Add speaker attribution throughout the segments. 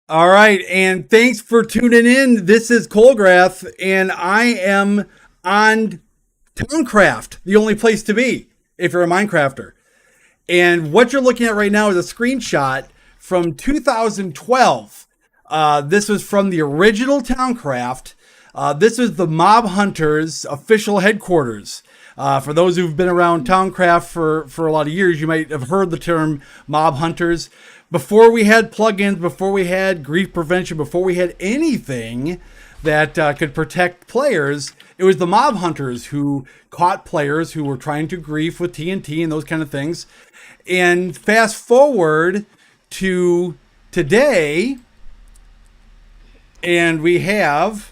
Speaker 1: All right, and thanks for tuning in. This is Colgrath, and I am on Towncraft, the only place to be if you're a Minecrafter. And what you're looking at right now is a screenshot from 2012. This was from the original Towncraft. This is the Mob Hunters official headquarters. For those who've been around Towncraft for a lot of years, you might have heard the term Mob Hunters. Before we had plugins, before we had grief prevention, before we had anything that could protect players, it was the Mob Hunters who caught players who were trying to grief with TNT and those kind of things. And fast forward to today, and we have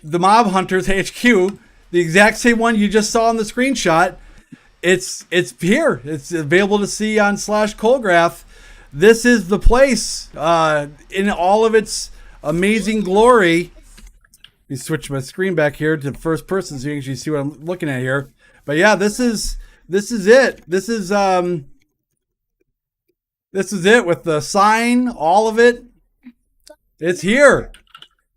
Speaker 1: the Mob Hunters HQ, the exact same one you just saw in the screenshot. It's here. It's available to see on /Colgrath. This is the place in all of its amazing glory. Let me switch my screen back here to first person so you can actually see what I'm looking at here. But yeah, this is it. This is it with the sign, all of it. It's here.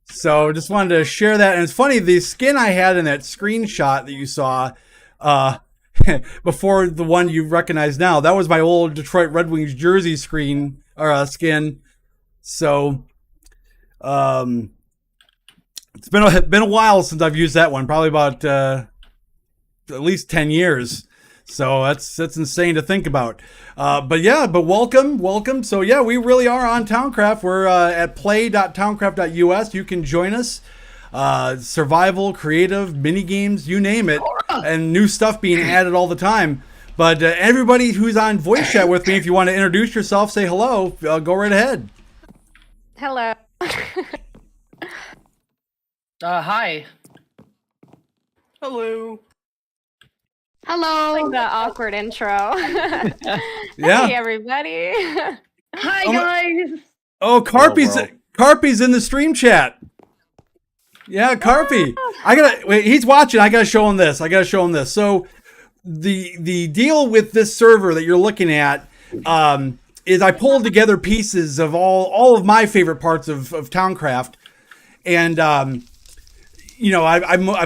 Speaker 1: So just wanted to share that. And it's funny, the skin I had in that screenshot that you saw before the one you recognize now, that was my old Detroit Red Wings jersey screen or skin. So it's been a while since I've used that one, probably about at least 10 years. So that's insane to think about. But welcome. So yeah, we really are on Towncraft. We're at play.towncraft.us. You can join us. Survival, creative, mini games, you name it, and new stuff being added all the time. But everybody who's on voice chat with me, if you want to introduce yourself, say hello, go right ahead.
Speaker 2: Hello.
Speaker 3: Hi.
Speaker 4: Hello.
Speaker 2: Hello. Like the awkward intro.
Speaker 1: Yeah.
Speaker 2: Hey, everybody.
Speaker 3: Hi, guys.
Speaker 1: Oh, Carpy's in the stream chat. Yeah, Carpy. He's watching. I gotta show him this. So the deal with this server that you're looking at is I pulled together pieces of all of my favorite parts of Towncraft, and I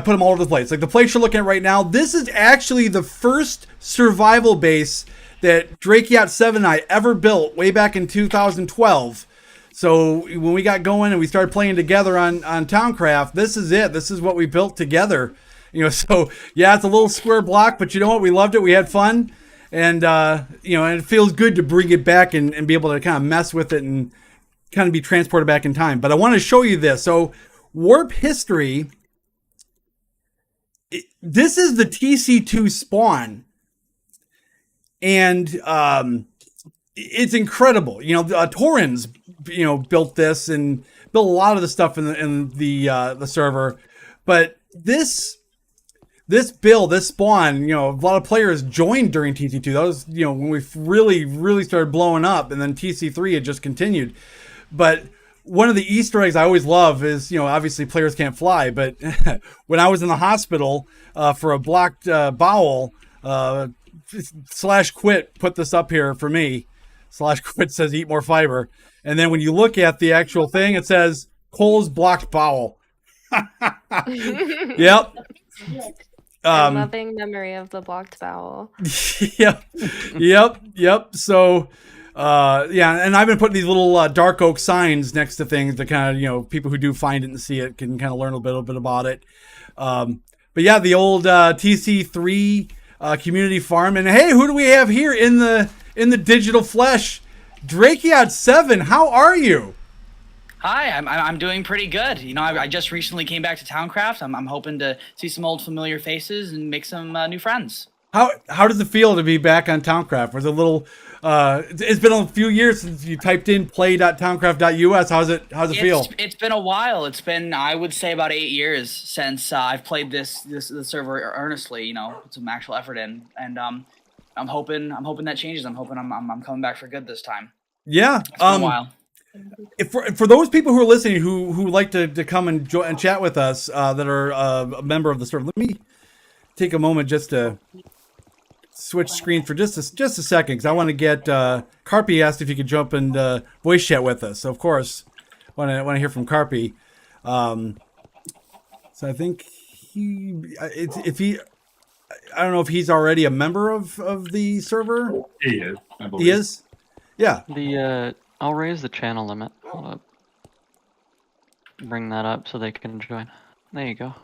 Speaker 1: put them all over the place. Like the place you're looking at right now, this is actually the first survival base that Drakeyacht7 and I ever built way back in 2012. So when we got going and we started playing together on Towncraft, this is it. This is what we built together. So yeah, it's a little square block, but you know what? We loved it. We had fun. And, and it feels good to bring it back and be able to kind of mess with it and kind of be transported back in time. But I want to show you this. So Warp History, this is the TC2 spawn. And it's incredible. Torrens, built this and built a lot of the stuff in the server. But this spawn, a lot of players joined during TC2. That was, when we really, really started blowing up, and then TC3 had just continued. But one of the Easter eggs I always love is, obviously players can't fly, but when I was in the hospital for a blocked bowel, /quit put this up here for me. /quit says eat more fiber. And then when you look at the actual thing, it says Cole's blocked bowel. Yep.
Speaker 2: Loving memory of the blocked bowel.
Speaker 1: Yep. So, and I've been putting these little dark oak signs next to things to kind of, people who do find it and see it can kind of learn a little bit about it. But yeah, the old TC3 community farm. And hey, who do we have here in the digital flesh? Drakeyacht7, how are you?
Speaker 3: Hi, I'm doing pretty good. I just recently came back to Towncraft. I'm hoping to see some old familiar faces and make some new friends.
Speaker 1: How does it feel to be back on Towncraft? Was it a little? It's been a few years since you typed in play.towncraft.us. How's it feel?
Speaker 3: It's been a while. It's been, I would say, about 8 years since I've played this server earnestly. Put some actual effort in, and I'm hoping that changes. I'm hoping I'm coming back for good this time.
Speaker 1: Yeah.
Speaker 3: It's been a while.
Speaker 1: For those people who are listening who like to come and chat with us that are a member of the server, let me take a moment just to switch screens for just a second because I want to get Carpy asked if he could jump and voice chat with us. So of course, want to hear from Carpy. So I think if he, I don't know if he's already a member of the server.
Speaker 4: He is. I believe.
Speaker 1: He is. Yeah.
Speaker 5: I'll raise the channel limit. I'll bring that up so they can join. There you go.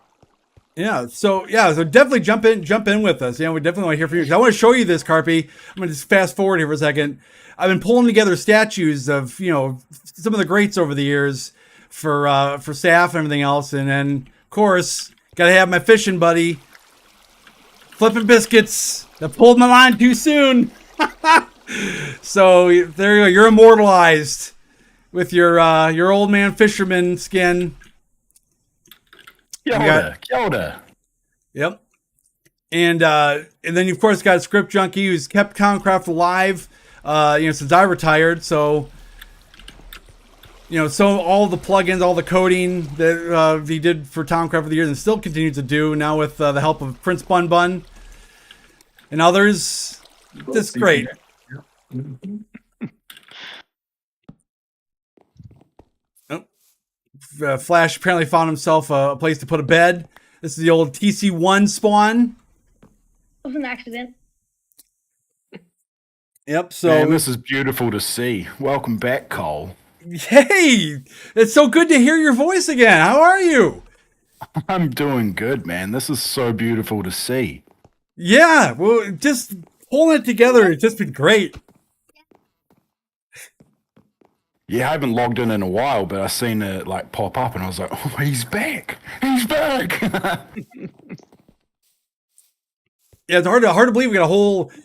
Speaker 1: Yeah, so definitely jump in with us. We definitely want to hear from you. 'Cause I want to show you this, Carpy. I'm gonna just fast forward here for a second. I've been pulling together statues of some of the greats over the years for staff and everything else, and then of course gotta have my fishing buddy, Flippin' Biscuits. That pulled my line too soon. So there you go. You're immortalized with your old man fisherman skin.
Speaker 4: Kia ora.
Speaker 1: Yep. And then you of course got Script Junkie who's kept Towncraft alive, since I retired. So, so all the plugins, all the coding that he did for Towncraft for the years and still continues to do now with the help of Prince Bun Bun and others. Just great. Flash apparently found himself a place to put a bed. This is the old TC1 spawn.
Speaker 6: It was an accident.
Speaker 1: Yep. So
Speaker 4: Man, this is beautiful to see. Welcome back, Cole.
Speaker 1: Hey, it's so good to hear your voice again. How are you?
Speaker 4: I'm doing good, man. This is so beautiful to see.
Speaker 1: Yeah. Well, just pulling it together. It's just been great.
Speaker 4: Yeah, I haven't logged in a while, but I seen it like pop up, and I was like, "Oh, he's back! He's back!"
Speaker 1: Yeah, it's hard to believe we got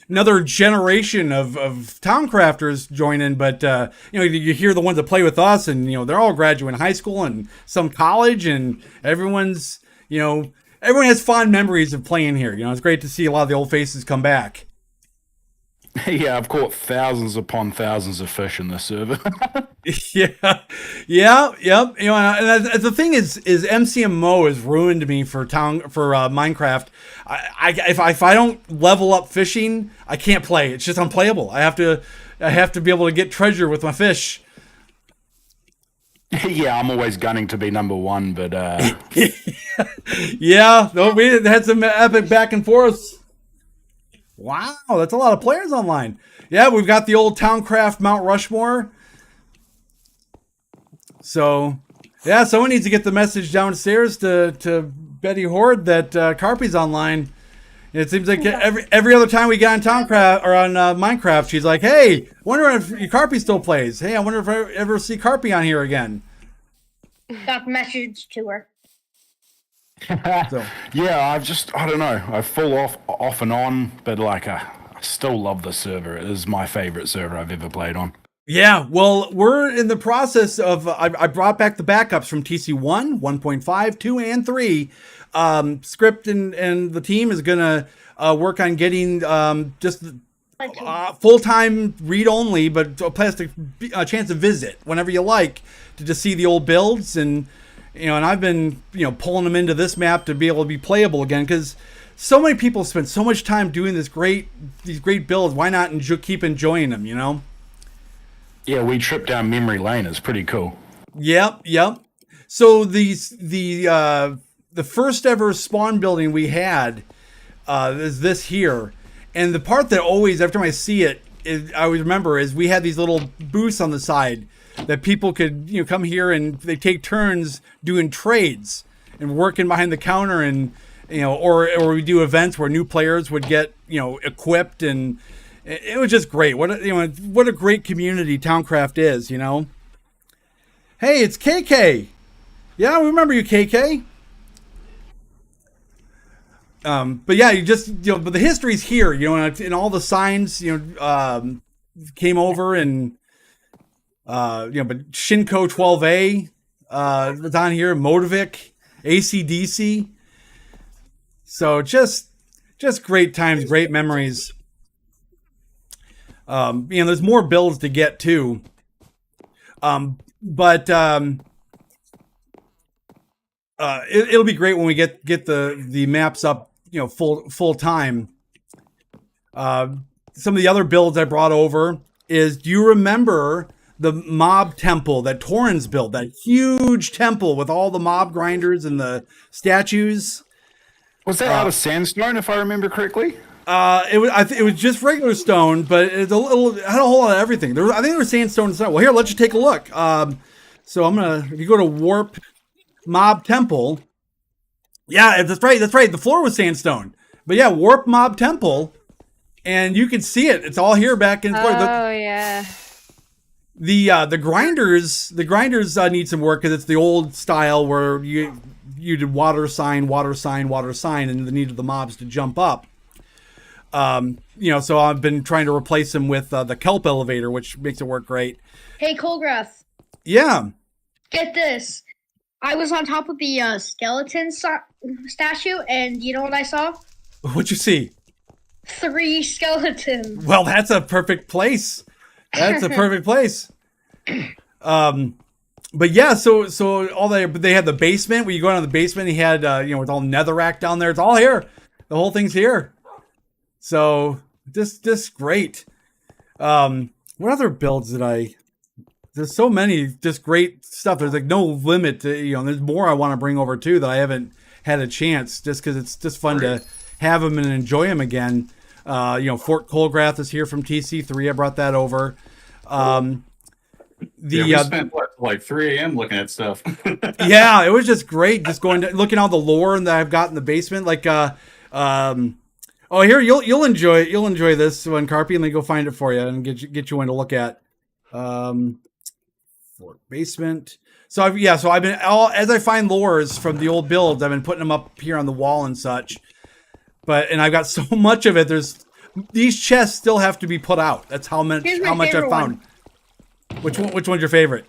Speaker 1: another generation of Towncrafters joining, but you hear the ones that play with us, and they're all graduating high school and some college, and everyone has fond memories of playing here. It's great to see a lot of the old faces come back.
Speaker 4: Yeah, I've caught thousands upon thousands of fish in this server.
Speaker 1: Yeah. And the thing is MCMO has ruined me for Minecraft. If I don't level up fishing, I can't play. It's just unplayable. I have to be able to get treasure with my fish.
Speaker 4: Yeah, I'm always gunning to be number one, but
Speaker 1: yeah, we had some epic back and forth. Wow, that's a lot of players online. Yeah, we've got the old Towncraft Mount Rushmore. So, yeah, someone needs to get the message downstairs to Betty Horde that Carpy's online. It seems like every other time we get on Towncraft or on Minecraft, she's like, "Hey, I wonder if Carpy still plays. Hey, I wonder if I ever see Carpy on here again."
Speaker 6: Got the message to her.
Speaker 1: So.
Speaker 4: Yeah, I don't know. I fall off and on, but I still love the server. It is my favorite server I've ever played on.
Speaker 1: Yeah, well, we're in the process of, I brought back the backups from TC1, 1.5, 2, and 3. Script and the team is going to work on getting just full-time read-only, but a chance to visit whenever you like to just see the old builds. And I've been, pulling them into this map to be able to be playable again because so many people spend so much time doing these great builds. Why not keep enjoying them,
Speaker 4: Yeah, we tripped down memory lane. It's pretty cool.
Speaker 1: Yep. So the first ever spawn building we had is this here, and the part that always every time I see it, I always remember is we had these little booths on the side that people could come here and they take turns doing trades and working behind the counter, and or we do events where new players would get equipped, and it was just great. What a great community Towncraft is. Hey, it's KK. Yeah, we remember you, KK. But yeah, you just but the history's here, and all the signs came over, and but Shinko 12A was on here, Motivic, ACDC. So just great times, great memories. There's more builds to get to. But it'll be great when we get the maps up, full time. Some of the other builds I brought over is, do you remember the mob temple that Torrens built? That huge temple with all the mob grinders and the statues?
Speaker 4: Was that out of sandstone, if I remember correctly?
Speaker 1: It was just regular stone, but it had a whole lot of everything. I think there was sandstone and stuff. Well, here, let's just take a look. So if you go to Warp Mob Temple, yeah, that's right. The floor was sandstone, but yeah, Warp Mob Temple, and you can see it. It's all here back in.
Speaker 2: Yeah.
Speaker 1: The grinders need some work because it's the old style where you did water sign, and the need of the mobs to jump up. So I've been trying to replace them with the kelp elevator, which makes it work great.
Speaker 6: Hey, Colgrath.
Speaker 1: Yeah.
Speaker 6: Get this. I was on top of the skeleton statue, and you know what I saw?
Speaker 1: What'd you see?
Speaker 6: 3 skeletons.
Speaker 1: Well, that's a perfect place. That's a perfect place. But yeah, so they had the basement where you go down to the basement. He had with all netherrack down there. It's all here. The whole thing's here. So just great. What other builds did I? There's so many just great stuff. There's like no limit to There's more I want to bring over too that I haven't had a chance. Just because it's just fun to have them and enjoy them again. Fort Colgrath is here from TC3. I brought that over.
Speaker 7: We spent like 3 a.m. looking at stuff.
Speaker 1: Yeah, it was just great. Just looking at all the lore that I've got in the basement. Like, here you'll enjoy this one, Carpy. Let me go find it for you and get you one to look at. Fort basement. So I've been as I find lores from the old builds, I've been putting them up here on the wall and such. And I've got so much of it. These chests still have to be put out. That's how much I found. Which one's your favorite?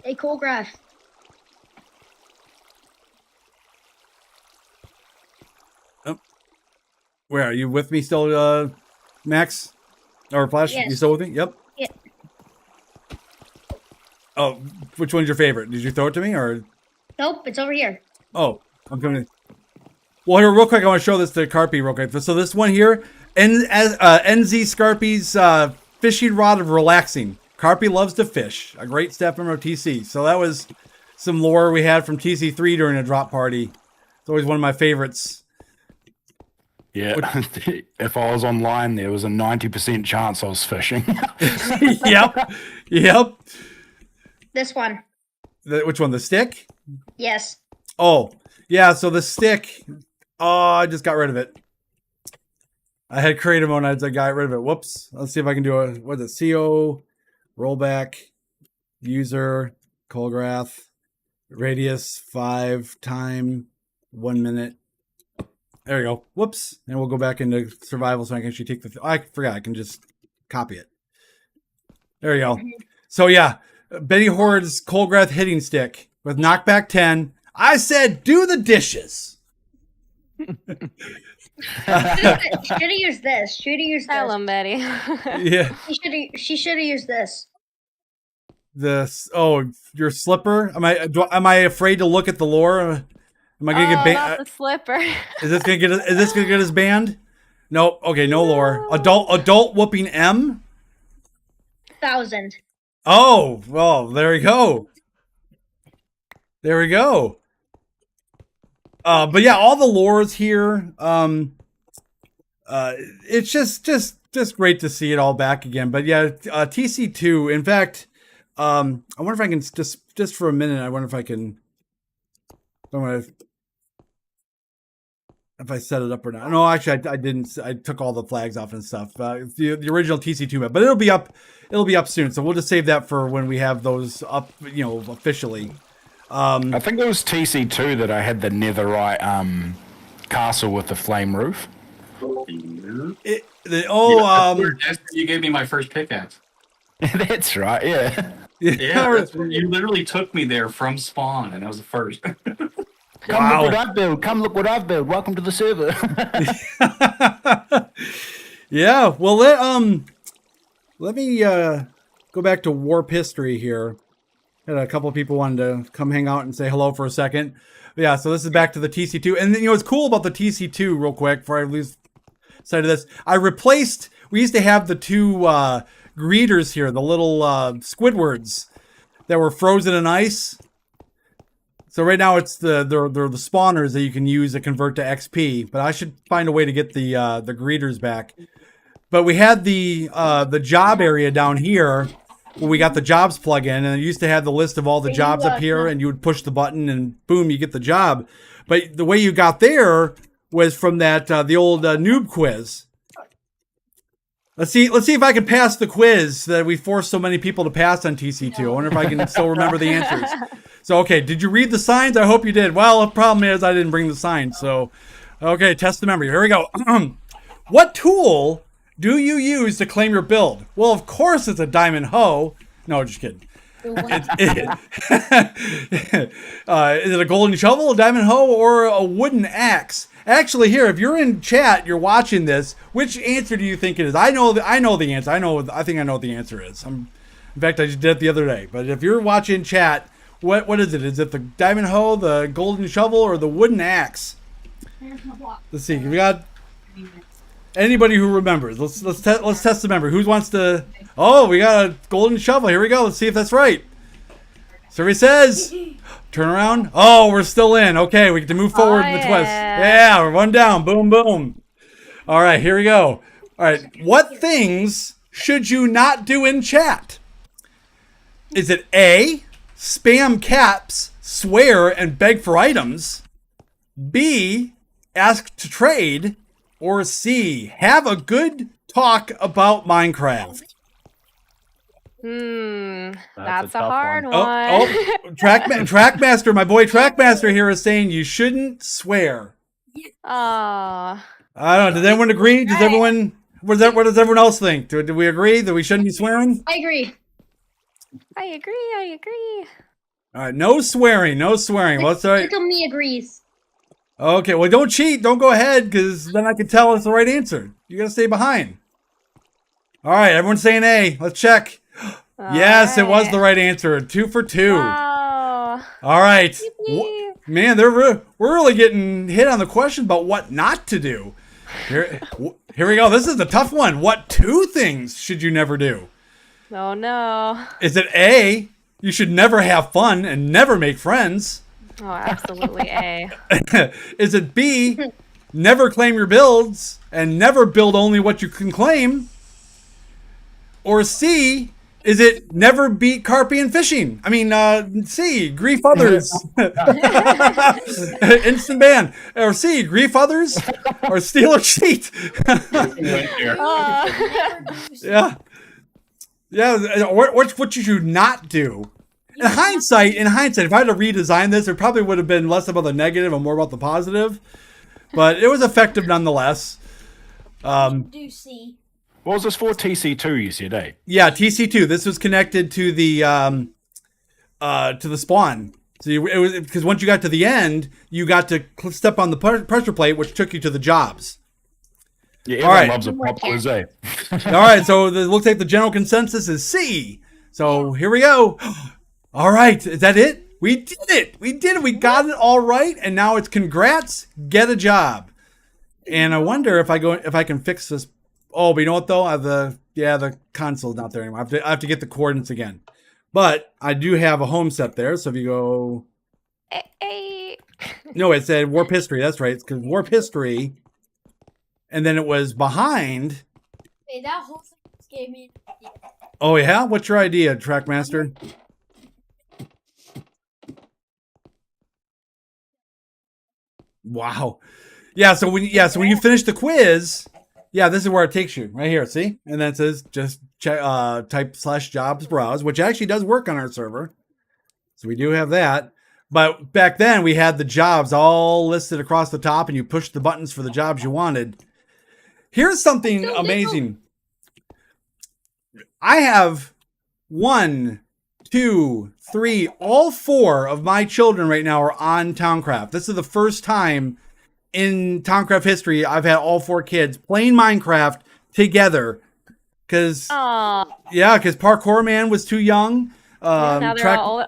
Speaker 6: Hey, Colgrath.
Speaker 1: Oh. Where are you with me still, Max? Or Flash?
Speaker 6: Yes.
Speaker 1: You still with me? Yep.
Speaker 6: Yeah.
Speaker 1: Oh, which one's your favorite? Did you throw it to me or?
Speaker 6: Nope, it's over here.
Speaker 1: Oh, I'm coming. Well, here, real quick, I want to show this to Carpy real quick. So this one here, NZ Scarpy's fishing rod of relaxing. Carpy loves to fish. A great staff member of TC. So that was some lore we had from TC3 during a drop party. It's always one of my favorites.
Speaker 4: Yeah, if I was online, there was a 90% chance I was fishing.
Speaker 1: Yep.
Speaker 6: This one.
Speaker 1: Which one? The stick?
Speaker 6: Yes.
Speaker 1: Oh, yeah. So the stick. Oh, I just got rid of it. I had creative mode. I got rid of it. Whoops. Let's see if I can do what's it? CO, rollback, user, Colgrath, radius 5, time 1 minute. There we go. Whoops. And we'll go back into survival so I can actually take I forgot. I can just copy it. There you go. So yeah, Betty Horde's Colgrath hitting stick with knockback 10. I said, do the dishes.
Speaker 6: Should have used this. Should have used
Speaker 2: Tell
Speaker 6: this.
Speaker 2: him, Betty.
Speaker 1: Yeah.
Speaker 6: She should have used this.
Speaker 1: Your slipper? Am I afraid to look at the lore? Am I gonna get banned?
Speaker 2: Not the slipper.
Speaker 1: Is this gonna get us banned? Nope. Okay, no lore. Adult whooping M.
Speaker 6: 1,000.
Speaker 1: Oh, well, there we go. There we go. But yeah, all the lores here. It's just great to see it all back again. But yeah, TC2. In fact, I wonder if I can just for a minute. I wonder if I can. If I set it up or not. No, actually, I didn't. I took all the flags off and stuff. The original TC2 map, but it'll be up. It'll be up soon. So we'll just save that for when we have those up. Officially.
Speaker 4: I think it was TC2 that I had the netherite castle with the flame roof.
Speaker 7: That's
Speaker 1: where
Speaker 7: you gave me my first pickaxe.
Speaker 4: That's right. Yeah.
Speaker 7: Yeah, you literally took me there from spawn, and that was the first.
Speaker 4: Come look what I've built. Come look what I've built. Welcome to the server.
Speaker 1: Yeah. Well, let me go back to warp history here. Had a couple of people wanted to come hang out and say hello for a second. Yeah, so this is back to the TC2. And then, what's cool about the TC2, real quick, before I lose sight of this, we used to have the two greeters here, the little Squidwards that were frozen in ice. So right now it's they're the spawners that you can use to convert to XP. But I should find a way to get the greeters back. But we had the job area down here where we got the jobs plug-in, and it used to have the list of all the jobs up here, and you would push the button, and boom, you get the job. But the way you got there was from that the old noob quiz. Let's see if I can pass the quiz that we forced so many people to pass on TC2. I wonder if I can still remember the answers. So, okay, did you read the signs? I hope you did. Well, the problem is I didn't bring the signs. So, okay, test the memory. Here we go. What tool do you use to claim your build? Well, of course it's a diamond hoe. No, just kidding. Is it a golden shovel, a diamond hoe, or a wooden axe? Actually, here, if you're in chat, you're watching this, which answer do you think it is? I know the answer. I think I know what the answer is. In fact, I just did it the other day. But if you're watching chat, what is it? Is it the diamond hoe, the golden shovel, or the wooden axe? Let's see. We got anybody who remembers. Let's test the memory. Who wants to? Oh, we got a golden shovel. Here we go. Let's see if that's right. Survey says. Turn around. Oh, we're still in. Okay, we get to move forward in the twist. Yeah, we're one down. Boom, boom. All right, here we go. All right, what things should you not do in chat? Is it A, spam caps, swear, and beg for items? B, ask to trade? Or C, have a good talk about Minecraft?
Speaker 2: That's a hard one.
Speaker 1: Trackmaster, my boy Trackmaster here is saying you shouldn't swear.
Speaker 2: Oh.
Speaker 1: I don't know. Does everyone agree? What does everyone else think? Do we agree that we shouldn't be swearing?
Speaker 6: I agree.
Speaker 2: I agree.
Speaker 1: All right, no swearing. Well, that's all right.
Speaker 6: Little me agrees.
Speaker 1: Okay, well, don't cheat. Don't go ahead, because then I can tell it's the right answer. You gotta stay behind. All right, everyone's saying A. Let's check. Yes, it was the right answer. 2 for 2.
Speaker 2: Wow.
Speaker 1: All right. Man, we're really getting hit on the question about what not to do. Here we go. This is a tough one. What 2 things should you never do?
Speaker 2: Oh, no.
Speaker 1: Is it A, you should never have fun and never make friends?
Speaker 2: Oh, absolutely A.
Speaker 1: Is it B, never claim your builds and never build only what you can claim? Or C, is it never beat carpy in fishing? I mean, C, grief others. Instant ban. Or C, grief others. Or steal or cheat. Yeah. Yeah. What you should not do. In hindsight, if I had to redesign this, it probably would have been less about the negative and more about the positive. But it was effective nonetheless.
Speaker 6: Do see.
Speaker 4: What was this for? TC2, you said, eh?
Speaker 1: Yeah, TC2. This was connected to the spawn. So it was because once you got to the end, you got to step on the pressure plate, which took you to the jobs.
Speaker 4: Yeah, everyone loves a pop quiz, eh?
Speaker 1: All right, so it looks like the general consensus is C. So here we go. All right, is that it? We did it. We got it all right, and now it's congrats. Get a job. And I wonder if I can fix this. Oh, but you know what though? The console's not there anymore. I have to get the coordinates again. But I do have a home set there. So if you go, no, it said Warp History. That's right. It's because Warp History, and then it was behind.
Speaker 6: Hey, that whole thing just gave me an idea.
Speaker 1: Oh yeah, what's your idea, Trackmaster? Wow. Yeah. So when you finish the quiz. Yeah, this is where it takes you right here. See, and then it says just check, type /jobs browse, which actually does work on our server. So we do have that. But back then we had the jobs all listed across the top, and you pushed the buttons for the jobs you wanted. Here's something amazing. I have 1, 2, 3, all 4 of my children right now are on Towncraft. This is the first time in Towncraft history I've had all 4 kids playing Minecraft together. Because Parkour Man was too young.
Speaker 2: Now they're all.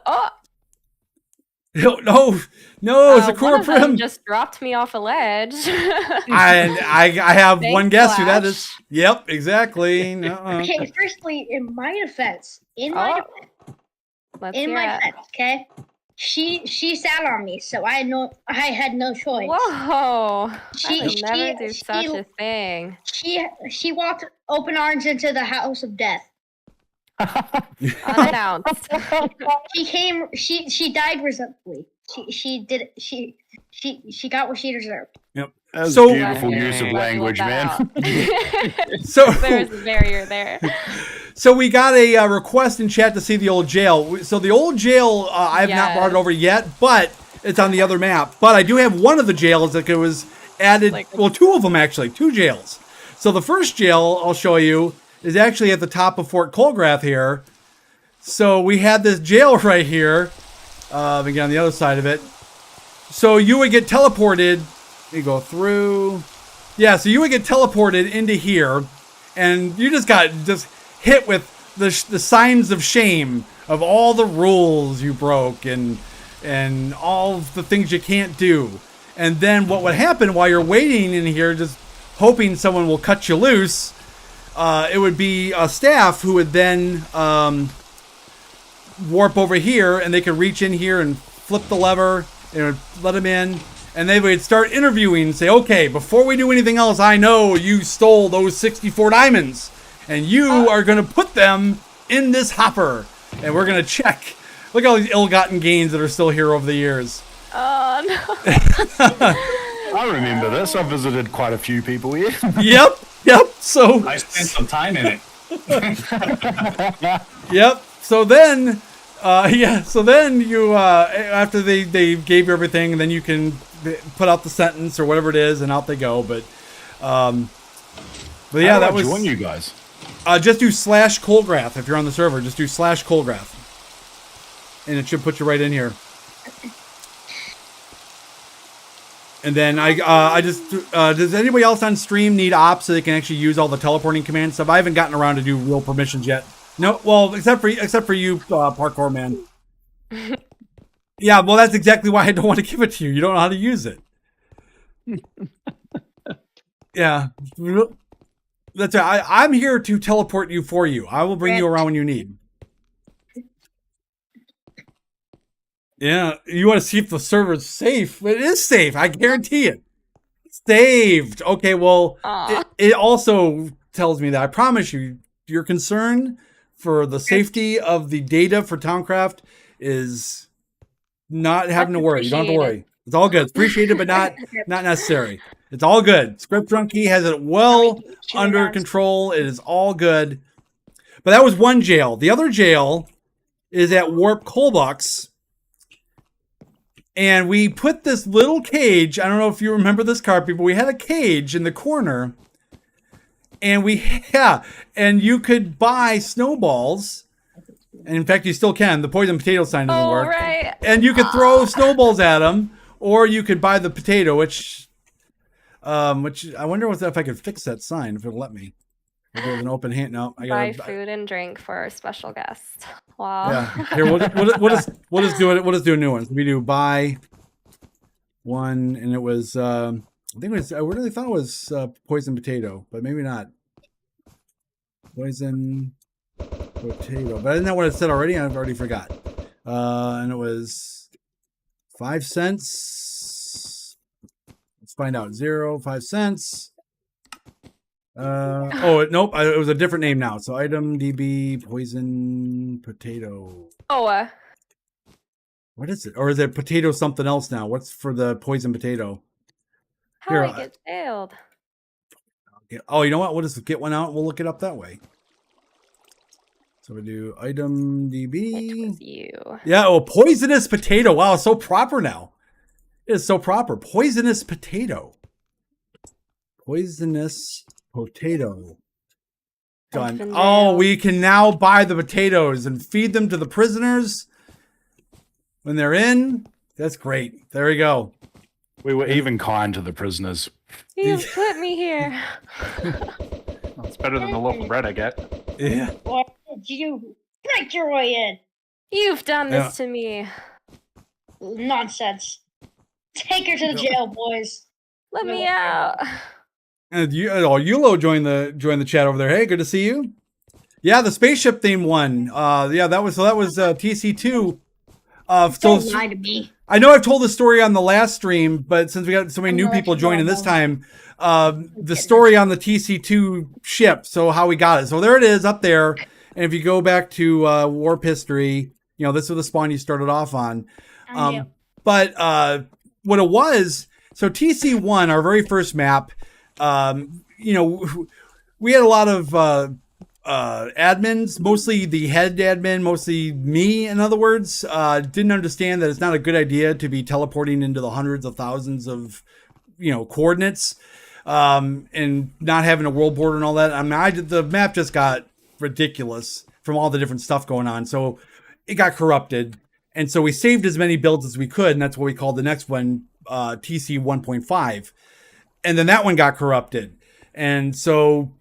Speaker 2: Oh,
Speaker 1: no, it's a core
Speaker 2: one of them
Speaker 1: prim.
Speaker 2: just dropped me off a ledge.
Speaker 1: I have
Speaker 2: Thanks,
Speaker 1: one guess who that
Speaker 2: Flash.
Speaker 1: is. Yep, exactly. No.
Speaker 6: Okay, firstly, in my defense,
Speaker 2: Let's
Speaker 6: in
Speaker 2: hear
Speaker 6: my
Speaker 2: it.
Speaker 6: defense, okay, she sat on me, so I had no choice.
Speaker 2: Whoa!
Speaker 6: She-
Speaker 2: I would never do
Speaker 6: she-
Speaker 2: such a thing.
Speaker 6: She walked open arms into the house of death.
Speaker 2: Unannounced.
Speaker 6: She came. She died resentfully. She did. She got what she deserved.
Speaker 1: Yep.
Speaker 4: That's
Speaker 1: So-
Speaker 4: beautiful use of
Speaker 2: Glad you
Speaker 4: language,
Speaker 2: let
Speaker 4: man.
Speaker 2: that out.
Speaker 1: So
Speaker 2: There's a barrier there.
Speaker 1: So we got a request in chat to see the old jail. So the old jail, I have not brought it over yet, but it's on the other map. But I do have one of the jails that was added. Well, two of them actually, two jails. So the first jail I'll show you is actually at the top of Fort Colgrath here. So we had this jail right here. Again, on the other side of it. So you would get teleported. You go through. Yeah, so you would get teleported into here, and you just got hit with the signs of shame of all the rules you broke and all the things you can't do. And then what would happen while you're waiting in here, just hoping someone will cut you loose, it would be a staff who would then warp over here, and they could reach in here and flip the lever and let them in. And they would start interviewing and say, okay, before we do anything else, I know you stole those 64 diamonds. And you are going to put them in this hopper. And we're going to check. Look at all these ill-gotten gains that are still here over the years.
Speaker 2: Oh, no.
Speaker 4: I remember this. I visited quite a few people here.
Speaker 1: Yep. So,
Speaker 7: I spent some time in it.
Speaker 1: yep. So then, so then you, after they gave you everything, then you can put out the sentence or whatever it is, and out they go. But yeah,
Speaker 4: How do
Speaker 1: that
Speaker 4: I
Speaker 1: was.
Speaker 4: join you guys.
Speaker 1: Just do /Colgrath if you're on the server. Just do /Colgrath, and it should put you right in here. And then I just does anybody else on stream need ops so they can actually use all the teleporting command stuff? I haven't gotten around to do real permissions yet. No, well, except for you, parkour man. Yeah, well, that's exactly why I don't want to give it to you. You don't know how to use it. Yeah, that's right. I'm here to teleport you for you. I will bring you around when you need. Yeah, you want to see if the server's safe? It is safe. I guarantee it. Saved. Okay, well, it also tells me that I promise you, your concern for the safety of the data for Towncraft is not having to worry. You don't have to worry. It's all good. It's appreciated, but not necessary. It's all good. Script Junkie has it well under control. It is all good. But that was one jail. The other jail is at Warp Colbucks. And we put this little cage. I don't know if you remember this, Carpy, but we had a cage in the corner. And and you could buy snowballs. And in fact, you still can. The poison potato sign doesn't work.
Speaker 2: Right.
Speaker 1: And you could throw snowballs at them, or you could buy the potato, which I wonder if I could fix that sign if it'll let me. If there's an open hand. No, I
Speaker 2: Buy
Speaker 1: gotta
Speaker 2: food and drink for our special guest. Wow.
Speaker 1: Yeah. Here, we'll just do it. We'll just do a new one. We do buy one, and it was I think it was. I really thought it was poison potato, but maybe not. Poison potato, but isn't that what it said already? I've already forgot. And it was 5 cents. Let's find out. 5 cents. Nope. It was a different name now. So item DB poison potato.
Speaker 2: Oh.
Speaker 1: What is it? Or is it potato something else now? What's for the poison potato?
Speaker 2: How
Speaker 1: Here,
Speaker 2: I get failed.
Speaker 1: Oh, you know what? We'll just get one out. And we'll look it up that way. So we do item DB.
Speaker 2: It was you.
Speaker 1: Yeah. Oh, poisonous potato. Wow, it's so proper now. It is so proper. Poisonous potato. Poisonous potato. Done. Oh, we can now buy the potatoes and feed them to the prisoners when they're in. That's great. There we go.
Speaker 4: We were even kind to the prisoners.
Speaker 2: You put me here.
Speaker 5: It's better than the local bread I get.
Speaker 1: Yeah.
Speaker 6: What did you break your way in?
Speaker 2: You've done
Speaker 1: Yeah.
Speaker 2: this to me.
Speaker 6: Nonsense. Take her to the jail, boys.
Speaker 2: Let
Speaker 6: No.
Speaker 2: me out.
Speaker 1: And Yulo joined the chat over there. Hey, good to see you. Yeah, the spaceship theme one. Yeah, that was TC2.
Speaker 6: Don't lie to me.
Speaker 1: I know I've told the story on the last stream, but since we got so many
Speaker 6: I'm
Speaker 1: new
Speaker 6: gonna let
Speaker 1: people
Speaker 6: you know
Speaker 1: joining this
Speaker 6: about
Speaker 1: time, the story on the TC2 ship. So how we got it. So there it is up there. And if you go back to Warp History, this was the spawn you started off on. But what it was, so TC1, our very first map, we had a lot of admins, mostly the head admin, mostly me, in other words, didn't understand that it's not a good idea to be teleporting into the hundreds of thousands of, coordinates, and not having a world border and all that. I mean, the map just got ridiculous from all the different stuff going on. So it got corrupted. And so we saved as many builds as we could. And that's what we called the next one, TC 1.5. And then that one got corrupted. And so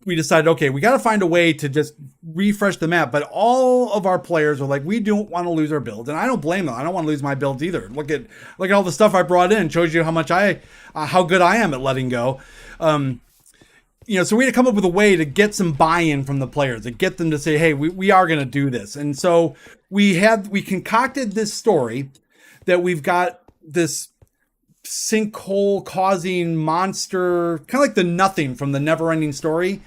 Speaker 1: we decided, okay, we got to find a way to just refresh the map. But all of our players were like, we don't want to lose our builds. And I don't blame them. I don't want to lose my builds either. Look at all the stuff I brought in. Shows you how much how good I am at letting go. So we had to come up with a way to get some buy-in from the players, to get them to say, hey, we are going to do this. And so we concocted this story that we've got this sinkhole causing monster, kind of like the Nothing from the Never-Ending Story,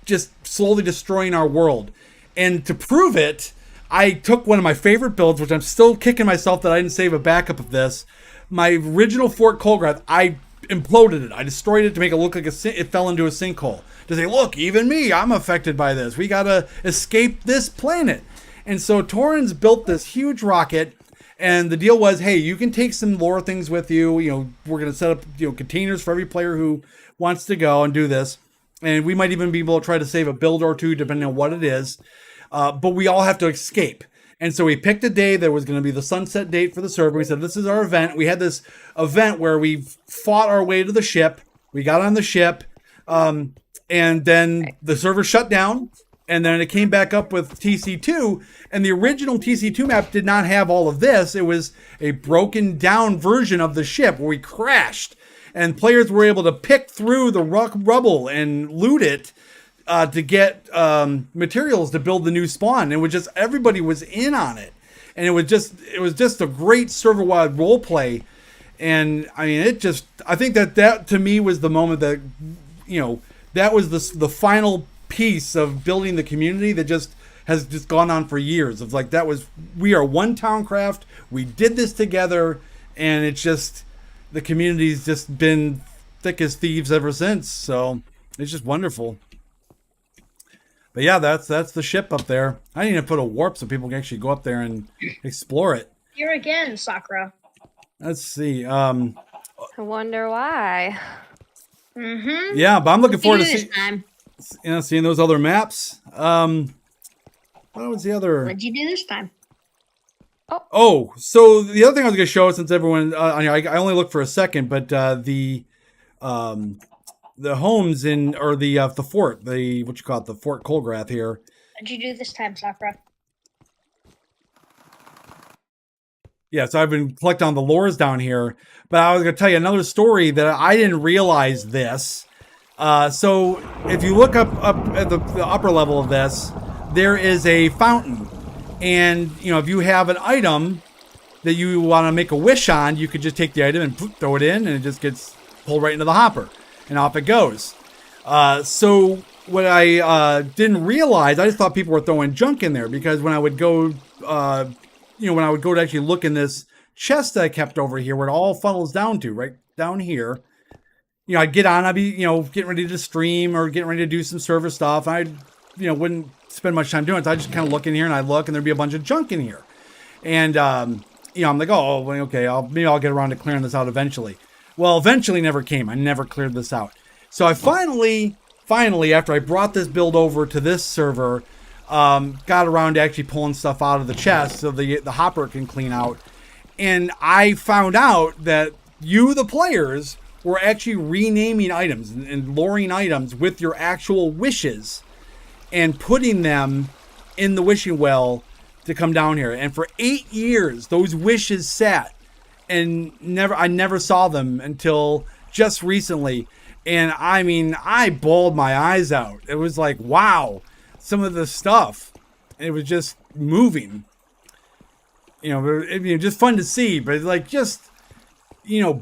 Speaker 1: just slowly destroying our world. And to prove it, I took one of my favorite builds, which I'm still kicking myself that I didn't save a backup of this. My original Fort Colgrath, I imploded it. I destroyed it to make it look like it fell into a sinkhole. To say, look, even me, I'm affected by this. We gotta escape this planet. And so Torrens built this huge rocket, and the deal was, hey, you can take some lore things with you. We're gonna set up containers for every player who wants to go and do this. And we might even be able to try to save a build or two, depending on what it is. But we all have to escape. And so we picked a day that was going to be the sunset date for the server. We said, this is our event. We had this event where we fought our way to the ship. We got on the ship. And then the server shut down. And then it came back up with TC2. And the original TC2 map did not have all of this. It was a broken down version of the ship where we crashed. And players were able to pick through the rubble and loot it to get materials to build the new spawn. It was just, everybody was in on it, and it was just a great server-wide role play. And I mean, I think that to me was the moment that that was the final piece of building the community that has gone on for years. Of like, we are one Towncraft. We did this together, and it's just, the community's just been thick as thieves ever since. So it's just wonderful. But yeah, that's the ship up there. I need to put a warp so people can actually go up there and explore it.
Speaker 6: Here again, Sakura.
Speaker 1: Let's see.
Speaker 2: I wonder why.
Speaker 6: Mm-hmm.
Speaker 1: Yeah, but I'm looking forward to seeing those other maps. What was the other?
Speaker 6: What'd you do this time?
Speaker 1: Oh, so the other thing I was going to show, since everyone, I only looked for a second, but the homes the fort, the Fort Colgrath here.
Speaker 6: What'd you do this time, Sakura?
Speaker 1: Yeah, so I've been collecting on the lores down here, but I was going to tell you another story that I didn't realize this. So if you look up at the upper level of this, there is a fountain. And, if you have an item that you want to make a wish on, you could just take the item and throw it in, and it just gets pulled right into the hopper. And off it goes. So what I didn't realize, I just thought people were throwing junk in there, because when I would go, to actually look in this chest that I kept over here, where it all funnels down to, right down here, I'd get on, I'd be, getting ready to stream or getting ready to do some server stuff. I, wouldn't spend much time doing it. So I just kind of look in here, and I'd look, and there'd be a bunch of junk in here. And, I'm like, oh, okay, maybe I'll get around to clearing this out eventually. Well, eventually never came. I never cleared this out. So I finally, after I brought this build over to this server, got around to actually pulling stuff out of the chest so the hopper can clean out. And I found out that the players, were actually renaming items and luring items with your actual wishes and putting them in the wishing well to come down here. And for 8 years, those wishes sat, and I never saw them until just recently. And I mean, I bawled my eyes out. It was like, wow, some of the stuff. It was just moving. Just fun to see, but like just,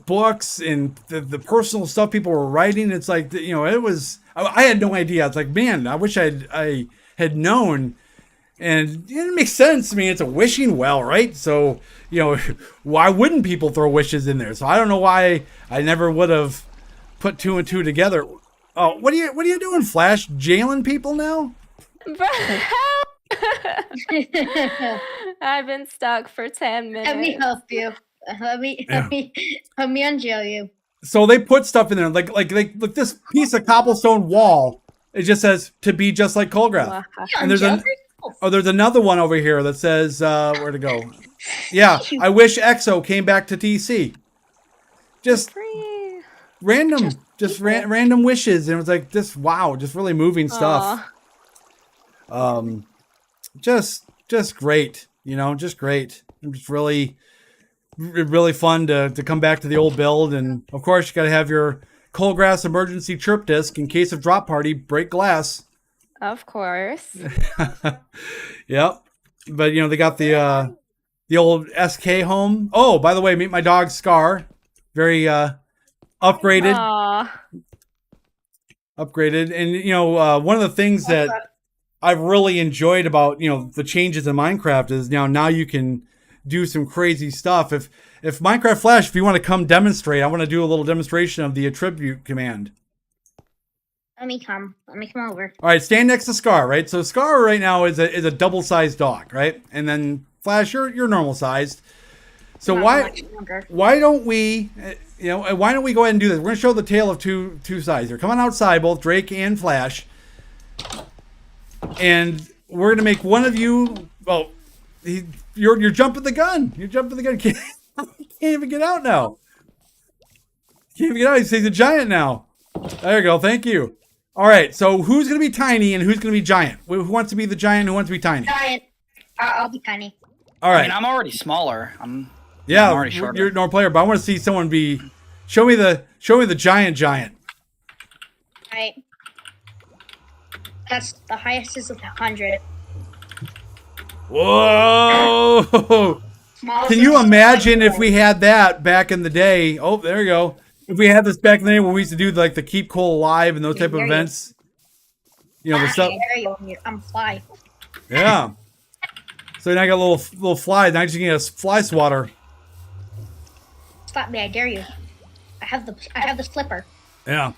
Speaker 1: books and the personal stuff people were writing. It's like, it was, I had no idea. It's like, man, I wish I had known. And it didn't make sense. I mean, it's a wishing well, right? So, why wouldn't people throw wishes in there? So I don't know why I never would have put 2 and 2 together. Oh, what are you doing, Flash? Jailing people now?
Speaker 2: I've been stuck for 10 minutes.
Speaker 6: Let me help you. Let me unjail you.
Speaker 1: So they put stuff in there, like this piece of cobblestone wall. It just says to be just like Colgraph. And there's another one over here that says where to go. Yeah, I wish EXO came back to TC. Just random, random wishes, and it was like just wow, just really moving stuff. Just great, just great. It was really fun to come back to the old build, and of course you got to have your Colgrass emergency chirp disc in case of drop party, break glass.
Speaker 2: Of course.
Speaker 1: Yep, but they got the old SK home. Oh, by the way, meet my dog Scar, very upgraded.
Speaker 2: Aww.
Speaker 1: Upgraded, and one of the things that I've really enjoyed about the changes in Minecraft is now you can do some crazy stuff. If Minecraft Flash, if you want to come demonstrate, I want to do a little demonstration of the attribute command.
Speaker 6: Let me come over.
Speaker 1: All right, stand next to Scar, right? So Scar right now is a double-sized dog, right? And then Flash, you're normal sized. So why don't we go ahead and do this? We're gonna show the tale of two sides here. Come on outside, both Drake and Flash. And we're gonna make one of you. Well, you're jumping the gun. You're jumping the gun. Can't even get out now. Can't even get out. He's a giant now. There you go. Thank you. All right. So who's gonna be tiny and who's gonna be giant? Who wants to be the giant? Who wants to be tiny?
Speaker 6: Giant. I'll be tiny.
Speaker 1: All right.
Speaker 3: I mean, I'm already smaller. I'm already shorter.
Speaker 1: You're a normal player, but I want to see someone be. Show me the giant.
Speaker 6: All right. That's the highest is 100.
Speaker 1: Whoa! Can you imagine if we had that back in the day? Oh, there you go. If we had this back in the day when we used to do like the Keep Coal Alive and those type of events. The stuff.
Speaker 6: I'm fly.
Speaker 1: Yeah. So now I got a little fly. Now you can get a fly swatter.
Speaker 6: Stop me! I dare you. I have the flipper.
Speaker 1: Yeah.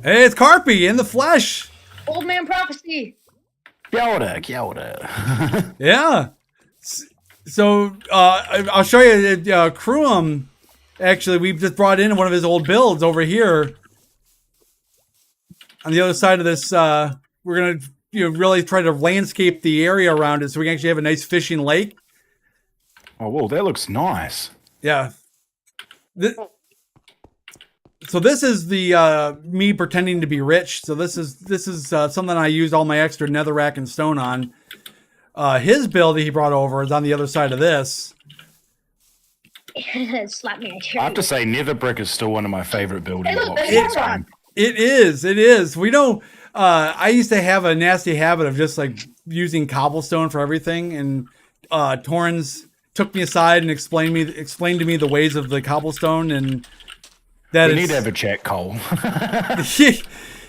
Speaker 1: Hey, it's Carpy in the flesh.
Speaker 6: Old man prophecy.
Speaker 4: Kia
Speaker 1: Yeah. So I'll show you. Cruum, actually, we've just brought in one of his old builds over here. On the other side of this, we're gonna really try to landscape the area around it so we can actually have a nice fishing lake.
Speaker 4: Oh, whoa, that looks nice.
Speaker 1: Yeah. So this is the me pretending to be rich. So this is something I used all my extra netherrack and stone on. His build that he brought over is on the other side of this.
Speaker 6: Slap me!
Speaker 4: I have to say, nether brick is still one of my favorite building blocks.
Speaker 1: It is. We don't. I used to have a nasty habit of just like using cobblestone for everything, and Torrens took me aside and explained to me the ways of the cobblestone and.
Speaker 4: We need to have a chat, Cole.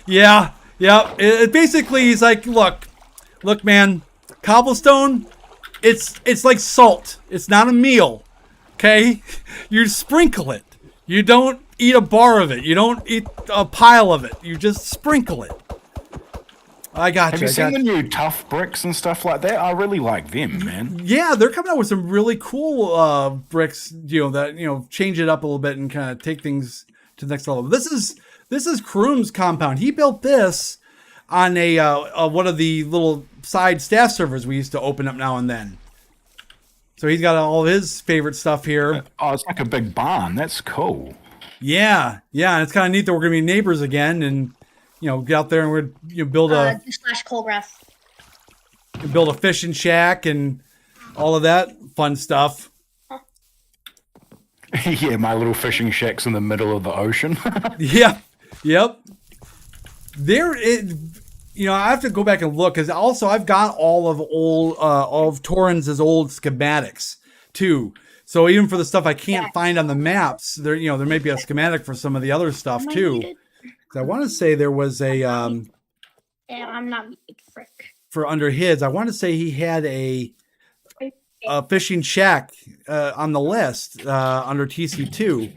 Speaker 1: Yeah. It basically, he's like, look, man, cobblestone, it's like salt. It's not a meal, okay? You sprinkle it. You don't eat a bar of it. You don't eat a pile of it. You just sprinkle it. I got you.
Speaker 4: Have you seen the new tough bricks and stuff like that? I really like them, man.
Speaker 1: Yeah, they're coming out with some really cool bricks, that change it up a little bit and kind of take things to the next level. This is Cruum's compound. He built this on a one of the little side staff servers we used to open up now and then. So he's got all of his favorite stuff here.
Speaker 4: Oh, it's like a big barn. That's cool.
Speaker 1: Yeah, and it's kind of neat that we're gonna be neighbors again, and get out there and we're build a
Speaker 6: /Colgraph.
Speaker 1: You build a fishing shack and all of that fun stuff.
Speaker 4: Yeah, my little fishing shack's in the middle of the ocean.
Speaker 1: Yeah. Yep. There is, you know, I have to go back and look because also I've got all of Torrens' old schematics too. So even for the stuff I can't find on the maps, there may be a schematic for some of the other stuff too. 'Cause I want to say there was a
Speaker 6: Yeah, I'm not muted, frick.
Speaker 1: for under his. I want to say he had a fishing shack on the list under TC2.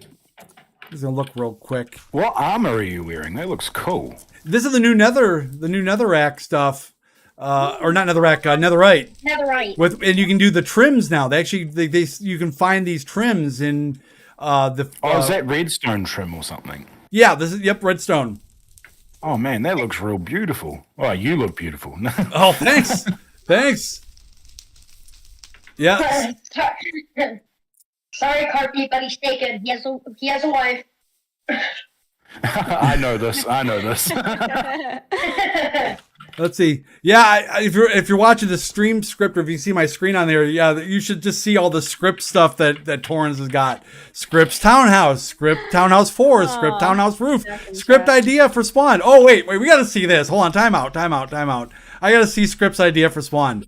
Speaker 1: Just gonna look real quick.
Speaker 4: What armor are you wearing? That looks cool.
Speaker 1: This is the new Netherrack stuff, or not Netherrack, Netherite.
Speaker 6: Netherite.
Speaker 1: And you can do the trims now. They actually you can find these trims in the.
Speaker 4: Is that redstone trim or something?
Speaker 1: Yeah, redstone.
Speaker 4: Oh man, that looks real beautiful. Oh, you look beautiful.
Speaker 1: Oh, thanks, thanks. Yeah.
Speaker 6: Sorry, Carpy, but he's taken. He has a wife.
Speaker 4: I know this.
Speaker 1: Let's see. Yeah, if you're watching the stream script, or if you see my screen on there, yeah, you should just see all the script stuff that Torrens has got. Scripts Townhouse, Script Townhouse 4, Script Townhouse Roof, Script Idea for Spawn. Oh wait, we gotta see this. Hold on, time out. I gotta see Script's Idea for Spawn.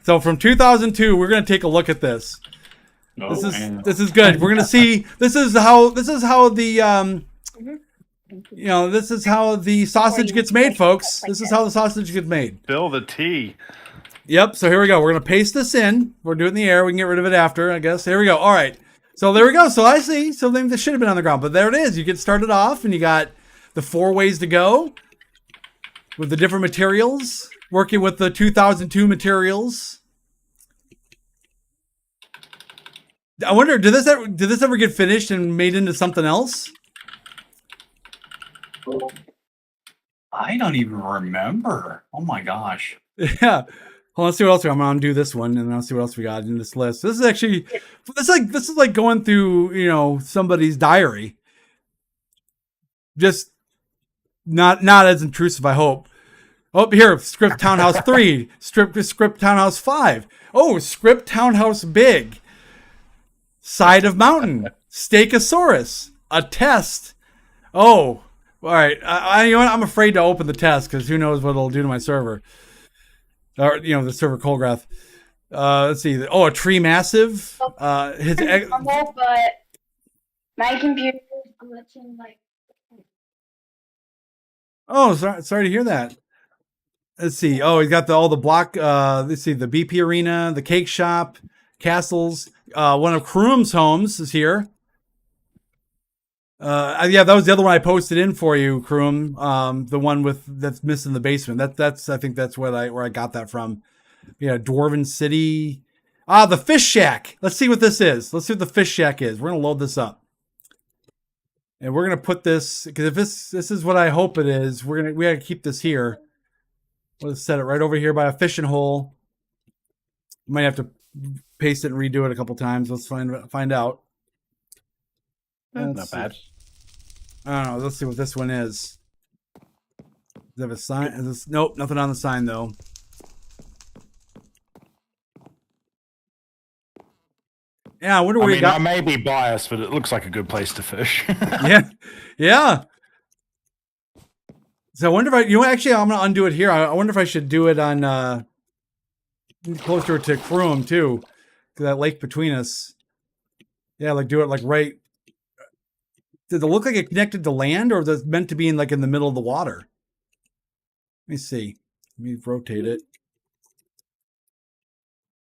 Speaker 1: So from 2002, we're gonna take a look at this. This is good. We're gonna see. This is how the this is how the sausage gets made, folks. This is how the sausage gets made.
Speaker 8: Spill the tea.
Speaker 1: Yep. So here we go. We're gonna paste this in. We're doing it in the air. We can get rid of it after, I guess. Here we go. All right. So there we go. So I see something that should have been on the ground, but there it is. You get started off, and you got the 4 ways to go with the different materials. Working with the 2002 materials. I wonder, did this ever get finished and made into something else?
Speaker 7: I don't even remember. Oh my gosh.
Speaker 1: Yeah. Well, let's see what else we got. I'm gonna undo this one, and I'll see what else we got in this list. This is like going through somebody's diary. Just not as intrusive, I hope. Oh, here, Script Townhouse 3, Script Townhouse 5. Oh, Script Townhouse Big. Side of Mountain, Steakosaurus, a test. Oh, all right. I'm afraid to open the test because who knows what it'll do to my server. Or the server Colgrath. Let's see. Oh, a tree massive.
Speaker 6: But my computer is glitching like.
Speaker 1: Oh, sorry to hear that. Let's see. Oh, he's got all the block. Let's see. The BP Arena, the Cake Shop, Castles. One of Kroom's homes is here. Yeah, that was the other one I posted in for you, Kroom. The one that's missing the basement. I think that's where I got that from. Yeah, Dwarven City. The Fish Shack. Let's see what this is. Let's see what the Fish Shack is. We're gonna load this up, and we're gonna put this because if this is what I hope it is, we gotta keep this here. Let's set it right over here by a fishing hole. Might have to paste it and redo it a couple times. Let's find out.
Speaker 8: Not bad.
Speaker 1: I don't know. Let's see what this one is. Does it have a sign? Nope, nothing on the sign though. Yeah, I wonder where you got.
Speaker 4: I may be biased, but it looks like a good place to fish.
Speaker 1: Yeah. So I wonder if actually I'm gonna undo it here. I wonder if I should do it on closer to Kroom too, because that lake between us. Yeah, like do it like right. Does it look like it connected to land, or is it meant to be in the middle of the water? Let me see. Let me rotate it,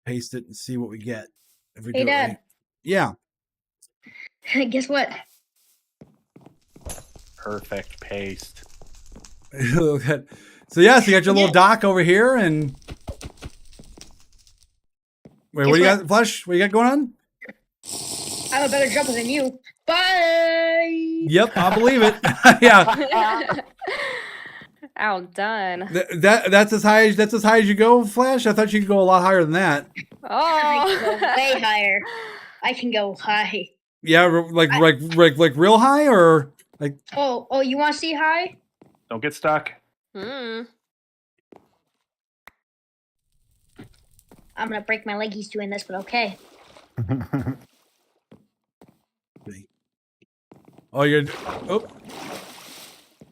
Speaker 1: paste it, and see what we get. If we
Speaker 6: Hey,
Speaker 1: do
Speaker 6: Dad.
Speaker 1: it right. Yeah.
Speaker 6: Guess what?
Speaker 8: Perfect paste.
Speaker 1: So yeah, so you got your little dock over here, and wait, what do you got, Flush? What you got going on?
Speaker 6: I have a better jumper than you. Bye.
Speaker 1: Yep, I believe it. Yeah,
Speaker 2: Outdone.
Speaker 1: that's as high as you go, Flash. I thought you could go a lot higher than that.
Speaker 6: I can
Speaker 2: Oh.
Speaker 6: go way higher. I can go high.
Speaker 1: Yeah, like real high, or like.
Speaker 6: Oh, you want to see high?
Speaker 8: Don't get stuck.
Speaker 2: Hmm.
Speaker 6: I'm gonna break my leggies doing this, but okay.
Speaker 1: Oh, you're. Oh,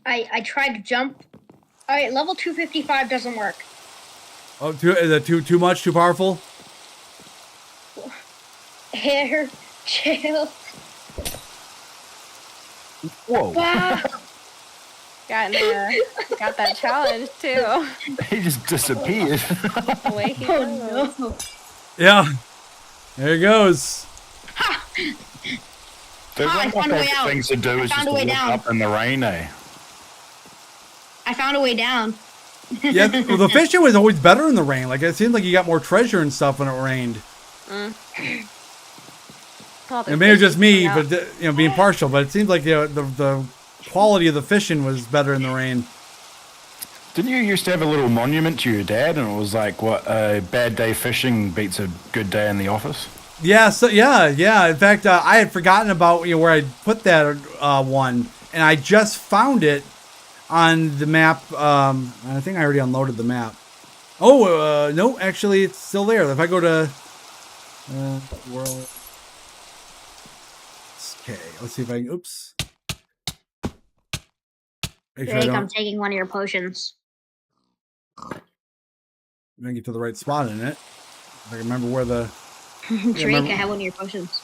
Speaker 6: I tried to jump. All right, level 255 doesn't work.
Speaker 1: oh, is it too much? Too powerful?
Speaker 6: Hair, chill.
Speaker 4: Whoa.
Speaker 6: Wow.
Speaker 2: Got that challenge too.
Speaker 4: He just disappeared.
Speaker 2: The way he
Speaker 6: Oh
Speaker 2: goes.
Speaker 6: no.
Speaker 1: Yeah. There he goes.
Speaker 4: Dude,
Speaker 6: I
Speaker 4: one of my
Speaker 6: found a way
Speaker 4: favorite
Speaker 6: out.
Speaker 4: things to do
Speaker 6: I
Speaker 4: is just
Speaker 6: found
Speaker 4: to
Speaker 6: a way
Speaker 4: walk
Speaker 6: down.
Speaker 4: up in the rain, eh?
Speaker 6: I found a way down.
Speaker 1: Yeah, well, the fishing was always better in the rain. Like, it seemed like you got more treasure and stuff when it rained.
Speaker 2: All the
Speaker 1: And maybe it was just
Speaker 2: fishes
Speaker 1: me,
Speaker 2: come out.
Speaker 1: but being partial. But it seems like the quality of the fishing was better in the rain.
Speaker 4: Didn't you used to have a little monument to your dad, and it was like, what, a bad day fishing beats a good day in the office?
Speaker 1: Yeah, so yeah. In fact, I had forgotten about where I put that one, and I just found it on the map. I think I already unloaded the map. Oh, no, actually, it's still there. If I go to world, okay, let's see if I can. Oops. Make sure I
Speaker 6: Drake, I'm
Speaker 1: don't
Speaker 6: taking one of your potions.
Speaker 1: get to the right spot in it. If I can remember where the.
Speaker 6: Drake,
Speaker 1: remember-
Speaker 6: I have one of your potions.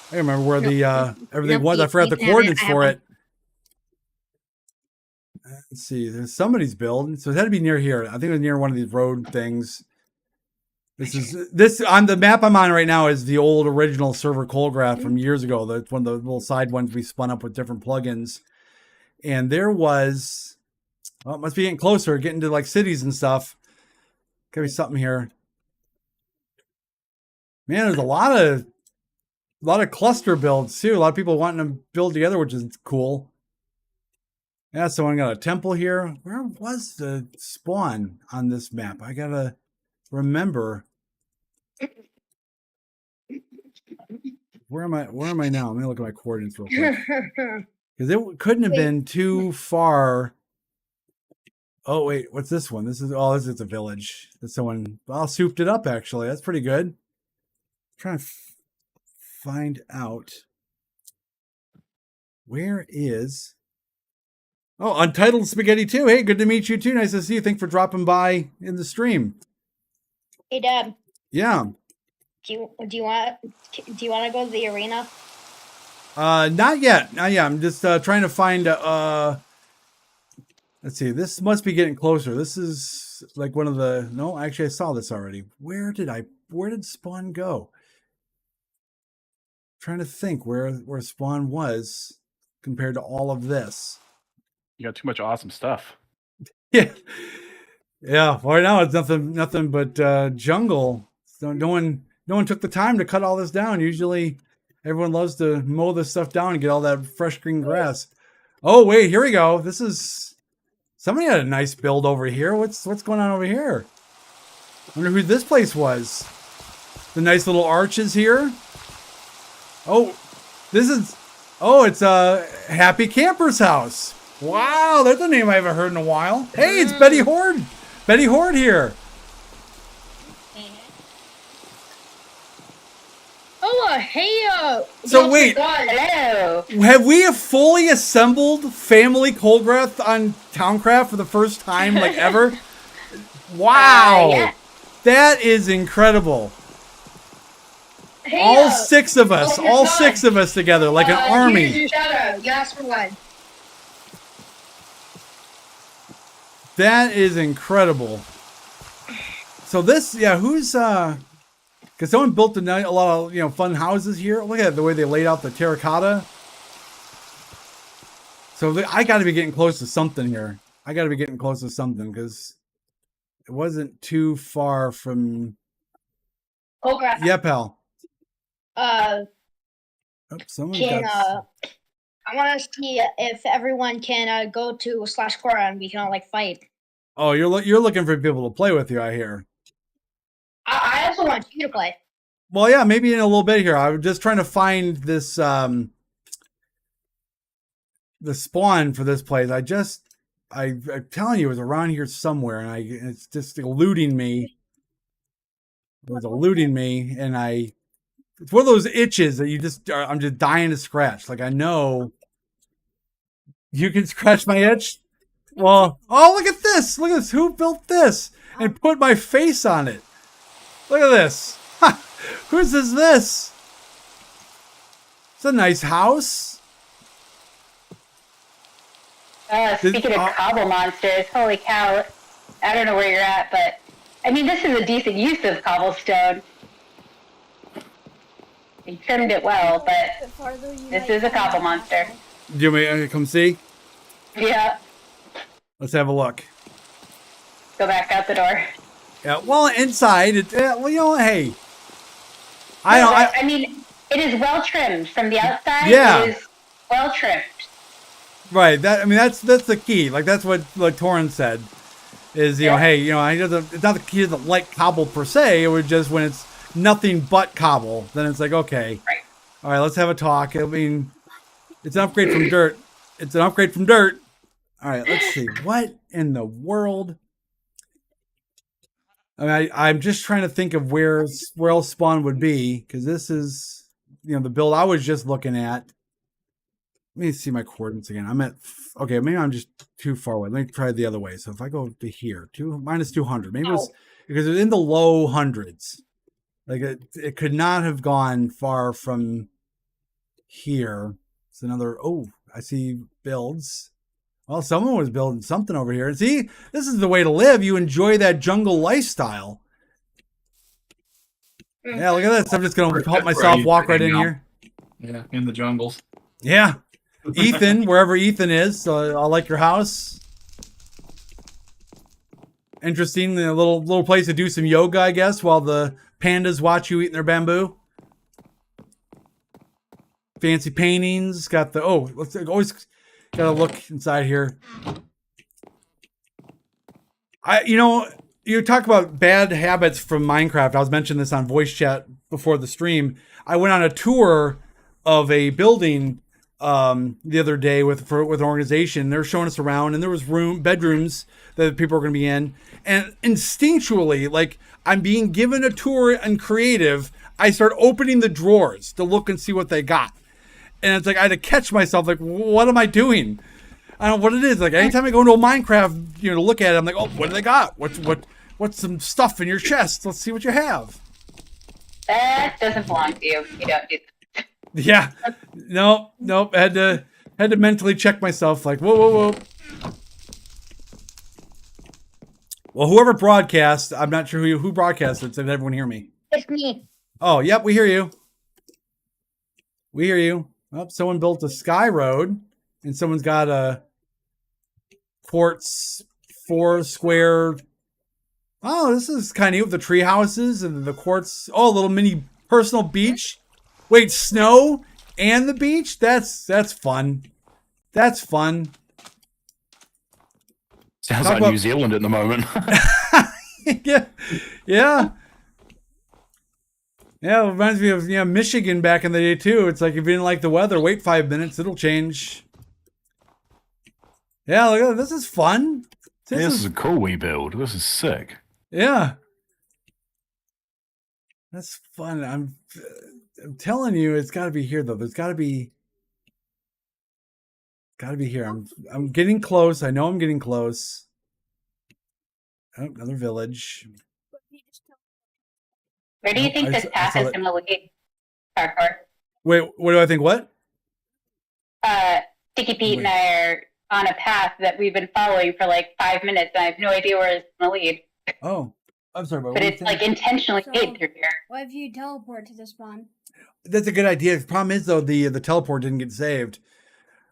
Speaker 1: I can remember where the everything
Speaker 6: Nope,
Speaker 1: was. I
Speaker 6: you
Speaker 1: forgot the
Speaker 6: can have it.
Speaker 1: coordinates
Speaker 6: I have
Speaker 1: for
Speaker 6: one.
Speaker 1: it. Let's see. There's somebody's build, so it had to be near here. I think it was near one of these road things. This on the map I'm on right now is the old original server Coalgraph from years ago. That's one of the little side ones we spun up with different plugins. And there was, well, it must be getting closer, getting to like cities and stuff. Gotta be something here. Man, there's a lot of cluster builds too. A lot of people wanting to build together, which is cool. Yeah, someone got a temple here. Where was the spawn on this map? I gotta remember. Where am I now? Let me look at my coordinates real quick. Because it couldn't have been too far. Oh wait, what's this one? This is a village. That someone souped it up actually. That's pretty good. Trying to find out where is. Oh, Untitled Spaghetti too. Hey, good to meet you too. Nice to see you. Thanks for dropping by in the stream.
Speaker 6: Hey, Dad.
Speaker 1: Yeah.
Speaker 6: Do you want to go to the arena?
Speaker 1: Not yet. I'm just trying to find. Let's see. This must be getting closer. This is like one of the. No, actually, I saw this already. Where did Spawn go? Trying to think where Spawn was compared to all of this.
Speaker 8: You got too much awesome stuff.
Speaker 1: Yeah. Yeah. Right now it's nothing but jungle. So no one took the time to cut all this down. Usually everyone loves to mow this stuff down and get all that fresh green grass. Oh wait, here we go. This is somebody had a nice build over here. What's going on over here? I wonder who this place was. The nice little arches here. Oh, it's a Happy Camper's house. Wow, that's a name I haven't heard in a while. Hey, it's Betty Horde. Betty Horde here.
Speaker 6: Oh, hey,
Speaker 1: So
Speaker 6: Dr.
Speaker 1: wait.
Speaker 6: God, hello.
Speaker 1: Have we fully assembled family Coalgraph on Towncraft for the first time, like ever? Wow,
Speaker 6: Yeah.
Speaker 1: that is incredible.
Speaker 6: Hey,
Speaker 1: All six of us together, like an
Speaker 6: Here's
Speaker 1: army.
Speaker 6: your shout out. You asked for one.
Speaker 1: That is incredible. So this, who's because someone built a lot of fun houses here. Look at the way they laid out the terracotta. So I got to be getting close to something here. I got to be getting close to something because it wasn't too far from.
Speaker 6: Oh, crap.
Speaker 1: Yeah, pal.
Speaker 6: Oh,
Speaker 1: Someone's
Speaker 6: can
Speaker 1: got.
Speaker 6: I want to see if everyone can go to /Cora and we can all fight.
Speaker 1: Oh, you're looking for people to play with you, I hear.
Speaker 6: I also want you to play.
Speaker 1: Well, yeah, maybe in a little bit here. I was just trying to find this the spawn for this place. I'm telling you, it was around here somewhere, and it's just eluding me. was eluding me, and it's one of those itches that I'm just dying to scratch. Like, I know you can scratch my itch. Well, oh, look at this. Look at this. Who built this and put my face on it? Look at this. Whose is this? It's a nice house.
Speaker 9: Speaking of cobble monsters, holy cow. I don't know where you're at, but I mean, this is a decent use of cobblestone. You trimmed it well, but this is a cobble monster.
Speaker 1: Do you want me to come see?
Speaker 9: Yeah.
Speaker 1: Let's have a look.
Speaker 9: Go back out the door.
Speaker 1: Yeah, well, inside, hey.
Speaker 9: I mean, it is well trimmed from the outside.
Speaker 1: Yeah.
Speaker 9: It is well trimmed.
Speaker 1: Right. That's the key. Like, that's what Torrin said. Is, hey, it's not the key to like cobble per se. It was just when it's nothing but cobble, then it's like, okay.
Speaker 9: Right.
Speaker 1: All right, let's have a talk. I mean, it's an upgrade from dirt. It's an upgrade from dirt. All right, let's see. What in the world? I mean, I'm just trying to think of where else spawn would be, because this is, the build I was just looking at. Let me see my coordinates again. Okay, maybe I'm just too far away. Let me try it the other way. So if I go to here, minus 200, maybe it was because it's in the low hundreds. Like it could not have gone far from here. It's another, I see builds. Well, someone was building something over here. See, this is the way to live. You enjoy that jungle lifestyle. Yeah, look at this. I'm just going to help myself walk right in here.
Speaker 7: Yeah, in the jungles.
Speaker 1: Yeah. Ethan, wherever Ethan is, I like your house. Interesting, a little place to do some yoga, I guess, while the pandas watch you eating their bamboo. Fancy paintings. Got the let's always gotta look inside here. You talk about bad habits from Minecraft. I was mentioning this on voice chat before the stream. I went on a tour of a building the other day with an organization. They were showing us around, and there was bedrooms that people were going to be in. And instinctually, like, I'm being given a tour and creative, I start opening the drawers to look and see what they got. And it's like I had to catch myself, like, what am I doing? I don't know what it is. Like, anytime I go into a Minecraft, to look at it, I'm like, what do they got? What's some stuff in your chest? Let's see what you have.
Speaker 9: That doesn't belong to you. You don't do that.
Speaker 1: Yeah. Nope. I had to mentally check myself, like, whoa. Well, whoever broadcast, I'm not sure who broadcasted. Did everyone hear me?
Speaker 6: It's me.
Speaker 1: Oh, yep, we hear you. We hear you. Oh, someone built a sky road, and someone's got a quartz 4 square. Oh, this is kind of neat with the tree houses and the quartz. Oh, a little mini personal beach. Wait, snow and the beach? That's fun. That's fun.
Speaker 4: Sounds like New Zealand at the moment.
Speaker 1: Yeah. Yeah, it reminds me of Michigan back in the day too. It's like if you didn't like the weather, wait 5 minutes, it'll change. Yeah, look at this. Is fun.
Speaker 4: This is a cool wee build. This is sick.
Speaker 1: Yeah. That's fun. I'm telling you, it's got to be here though. There's got to be here. I'm getting close. I know I'm getting close. Oh, another village.
Speaker 9: Where do you think this path is going to lead? Parkour.
Speaker 1: Wait, what do I think? What?
Speaker 9: Sticky Pete and I are on a path that we've been following for like 5 minutes, and I have no idea where it's going to lead.
Speaker 1: Oh, I'm sorry,
Speaker 9: but it's like intentionally made through here.
Speaker 10: What if you teleport to the spawn?
Speaker 1: That's a good idea. The problem is though, the teleport didn't get saved.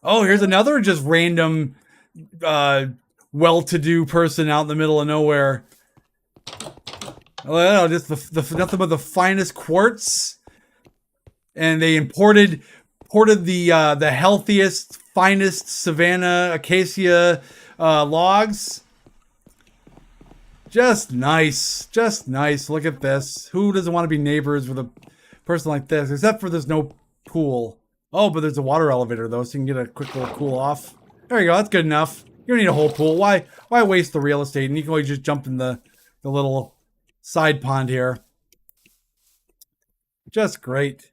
Speaker 1: Oh, here's another just random, well-to-do person out in the middle of nowhere. Oh, just the nothing but the finest quartz, and they imported the healthiest, finest savanna acacia logs. Just nice. Look at this. Who doesn't want to be neighbors with a person like this? Except for there's no pool. Oh, but there's a water elevator though, so you can get a quick little cool off. There you go. That's good enough. You don't need a whole pool. Why waste the real estate? And you can always just jump in the little side pond here. Just great.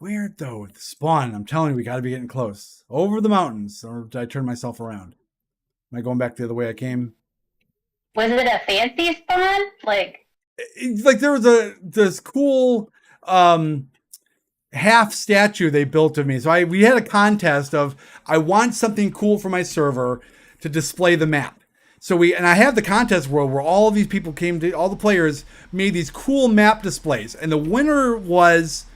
Speaker 1: Weird though with the spawn. I'm telling you, we got to be getting close. Over the mountains, or did I turn myself around? Am I going back the other way I came?
Speaker 9: Was it a fancy spawn? Like
Speaker 1: There was this cool half statue they built of me. So we had a contest of I want something cool for my server to display the map. So I had the contest world where all of these people came to, all the players made these cool map displays, and the winner was,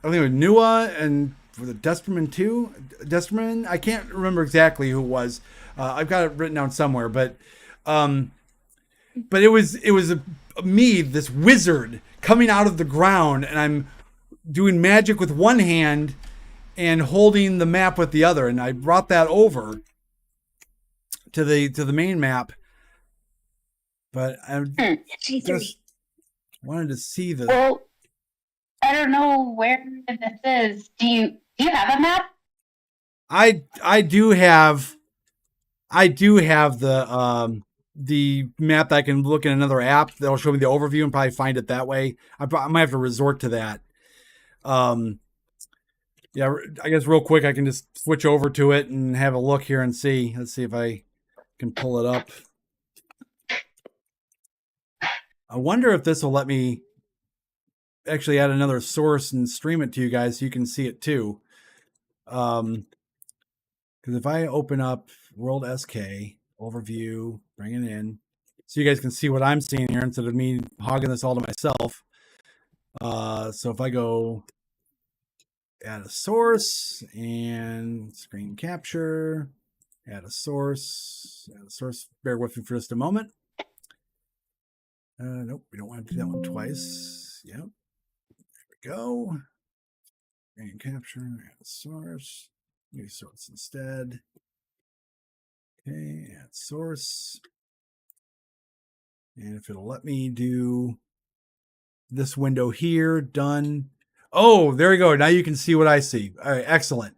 Speaker 1: I think it was Nua and was it Desterman too? Desterman? I can't remember exactly who it was. I've got it written down somewhere, but it was me, this wizard, coming out of the ground, and I'm doing magic with one hand and holding the map with the other, and I brought that over to the main map. But I just wanted to see the.
Speaker 9: Well, I don't know where this is. Do you have a map?
Speaker 1: I do have the map that I can look in another app that'll show me the overview and probably find it that way. I might have to resort to that. Yeah, I guess real quick I can just switch over to it and have a look here and see. Let's see if I can pull it up. I wonder if this will let me actually add another source and stream it to you guys so you can see it too. Because if I open up World SK overview, bring it in, so you guys can see what I'm seeing here instead of me hogging this all to myself. So if I go add a source and screen capture, add a source, bear with me for just a moment. Nope, we don't want to do that one twice. Yep. There we go. Screen capture, add a source. Use source instead. Okay, add source. And if it'll let me do this window here, done. Oh, there we go. Now you can see what I see. All right, excellent.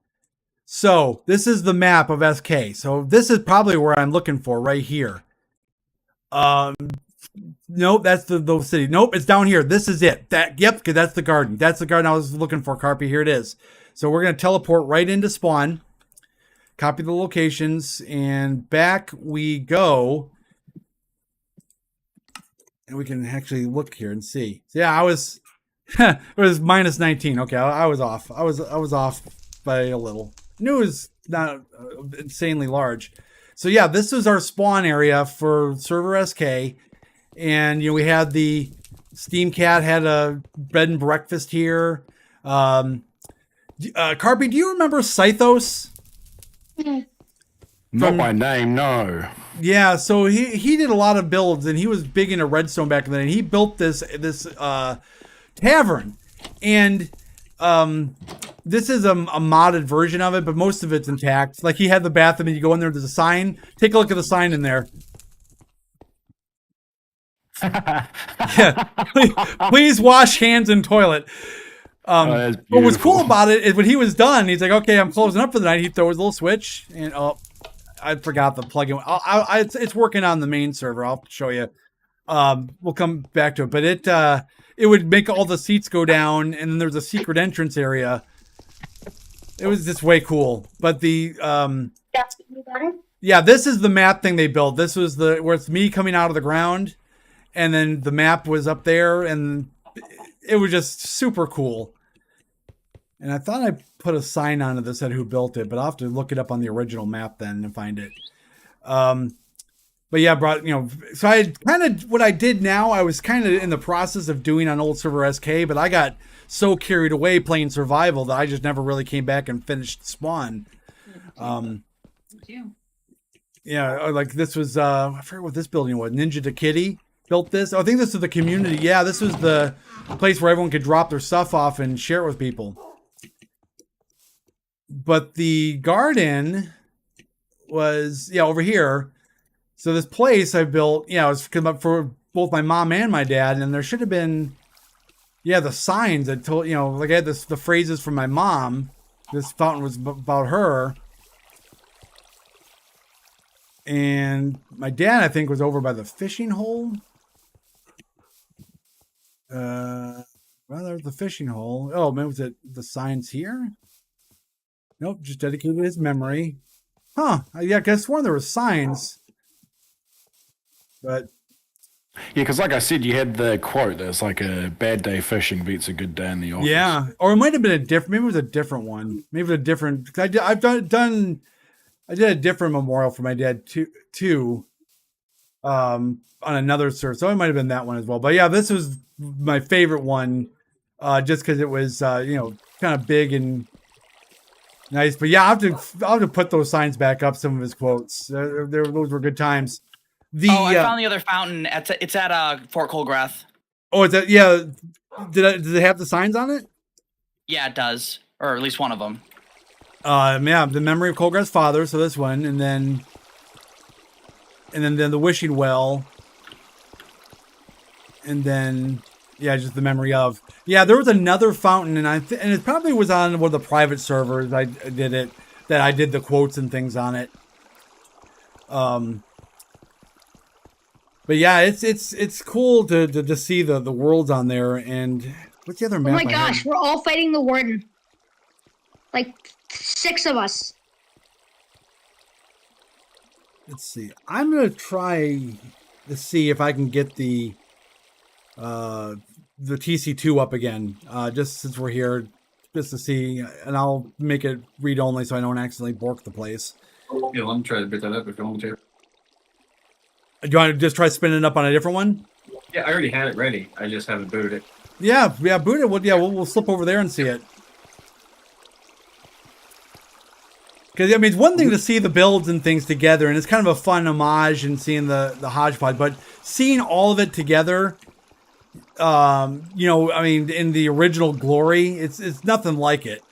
Speaker 1: So this is the map of SK. So this is probably where I'm looking for right here. Nope, that's the city. Nope, it's down here. This is it. Yep, because that's the garden. That's the garden I was looking for, Carpy. Here it is. So we're going to teleport right into spawn. Copy the locations, and back we go. And we can actually look here and see. So yeah, I was it was minus 19. Okay, I was off. I was off by a little. Knew it was not insanely large. So yeah, this is our spawn area for server SK. And we had the Steam Cat had a bed and breakfast here. Carpy, do you remember Scythos?
Speaker 4: Not by name, no.
Speaker 1: Yeah, so he did a lot of builds, and he was big into redstone back then. And he built this tavern, and this is a modded version of it, but most of it's intact. Like he had the bathroom, and you go in there. There's a sign. Take a look at the sign in there. Yeah, please wash hands in toilet. What was cool about it is when he was done, he's like, "Okay, I'm closing up for the night." He throws a little switch, and I forgot the plugin. It's working on the main server. I'll show you. We'll come back to it, but it would make all the seats go down, and then there's a secret entrance area. It was just way cool. But the yeah, this is the map thing they built. This was where it's me coming out of the ground. And then the map was up there, and it was just super cool. And I thought I put a sign on it that said who built it, but I'll have to look it up on the original map then and find it. But yeah, so I kind of, what I did now, I was kind of in the process of doing on old server SK, but I got so carried away playing survival that I just never really came back and finished spawn. Yeah, like this was, I forget what this building was, Ninja to Kitty. Built this. Oh, I think this is the community. Yeah, this was the place where everyone could drop their stuff off and share it with people. But the garden was, over here. So this place I built, it was for both my mom and my dad. And there should have been, the signs that told, like I had the phrases from my mom. This fountain was about her. And my dad, I think, was over by the fishing hole. Well, there's the fishing hole. Oh, man, was it the signs here? Nope, just dedicated to his memory. Huh? Yeah, I guess sworn there were signs, but
Speaker 4: Yeah, because like I said, you had the quote that's like a bad day fishing beats a good day in the office.
Speaker 1: yeah, or it might have been a different. Maybe it was a different one. Maybe it was a different. Cause I've done. I did a different memorial for my dad too. On another server, so it might have been that one as well. But yeah, this was my favorite one, just because it was kind of big and nice. But yeah, I'll have to put those signs back up. Some of his quotes, those were good times.
Speaker 3: I found the other fountain. It's at Fort Colgrath.
Speaker 1: Oh, is that yeah? Did it have the signs on it?
Speaker 3: Yeah, it does, or at least one of them.
Speaker 1: Yeah, the memory of Colgrath's father. So this one, and then the wishing well, and then yeah, just the memory of. Yeah, there was another fountain, and it probably was on one of the private servers. I did it that I did the quotes and things on it. But yeah, it's cool to see the worlds on there. And what's the other map?
Speaker 6: Oh my gosh, we're all fighting the warden. Like 6 of us.
Speaker 1: Let's see. I'm gonna try to see if I can get the TC2 up again. Just since we're here, just to see, and I'll make it read only so I don't accidentally bork the place.
Speaker 7: Yeah, let me try to pick that up if you want to.
Speaker 1: Do you want to just try spinning it up on a different one?
Speaker 7: Yeah, I already had it ready. I just haven't booted it.
Speaker 1: Yeah, boot it. We'll slip over there and see it. Because I mean, it's one thing to see the builds and things together, and it's kind of a fun homage and seeing the hodgepodge. But seeing all of it together, I mean, in the original glory, it's nothing like it.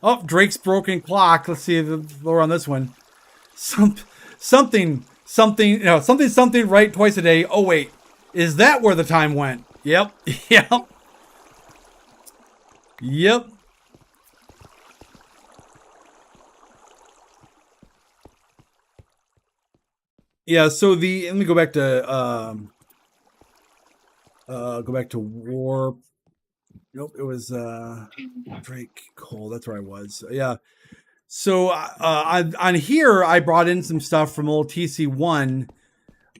Speaker 1: Oh, Drake's broken clock. Let's see the lower on this one. Something right twice a day. Oh wait, is that where the time went? Yep. Yeah, so let me go back to Warp. Nope, it was Drake Cole. That's where I was. Yeah. So on here, I brought in some stuff from old TC1.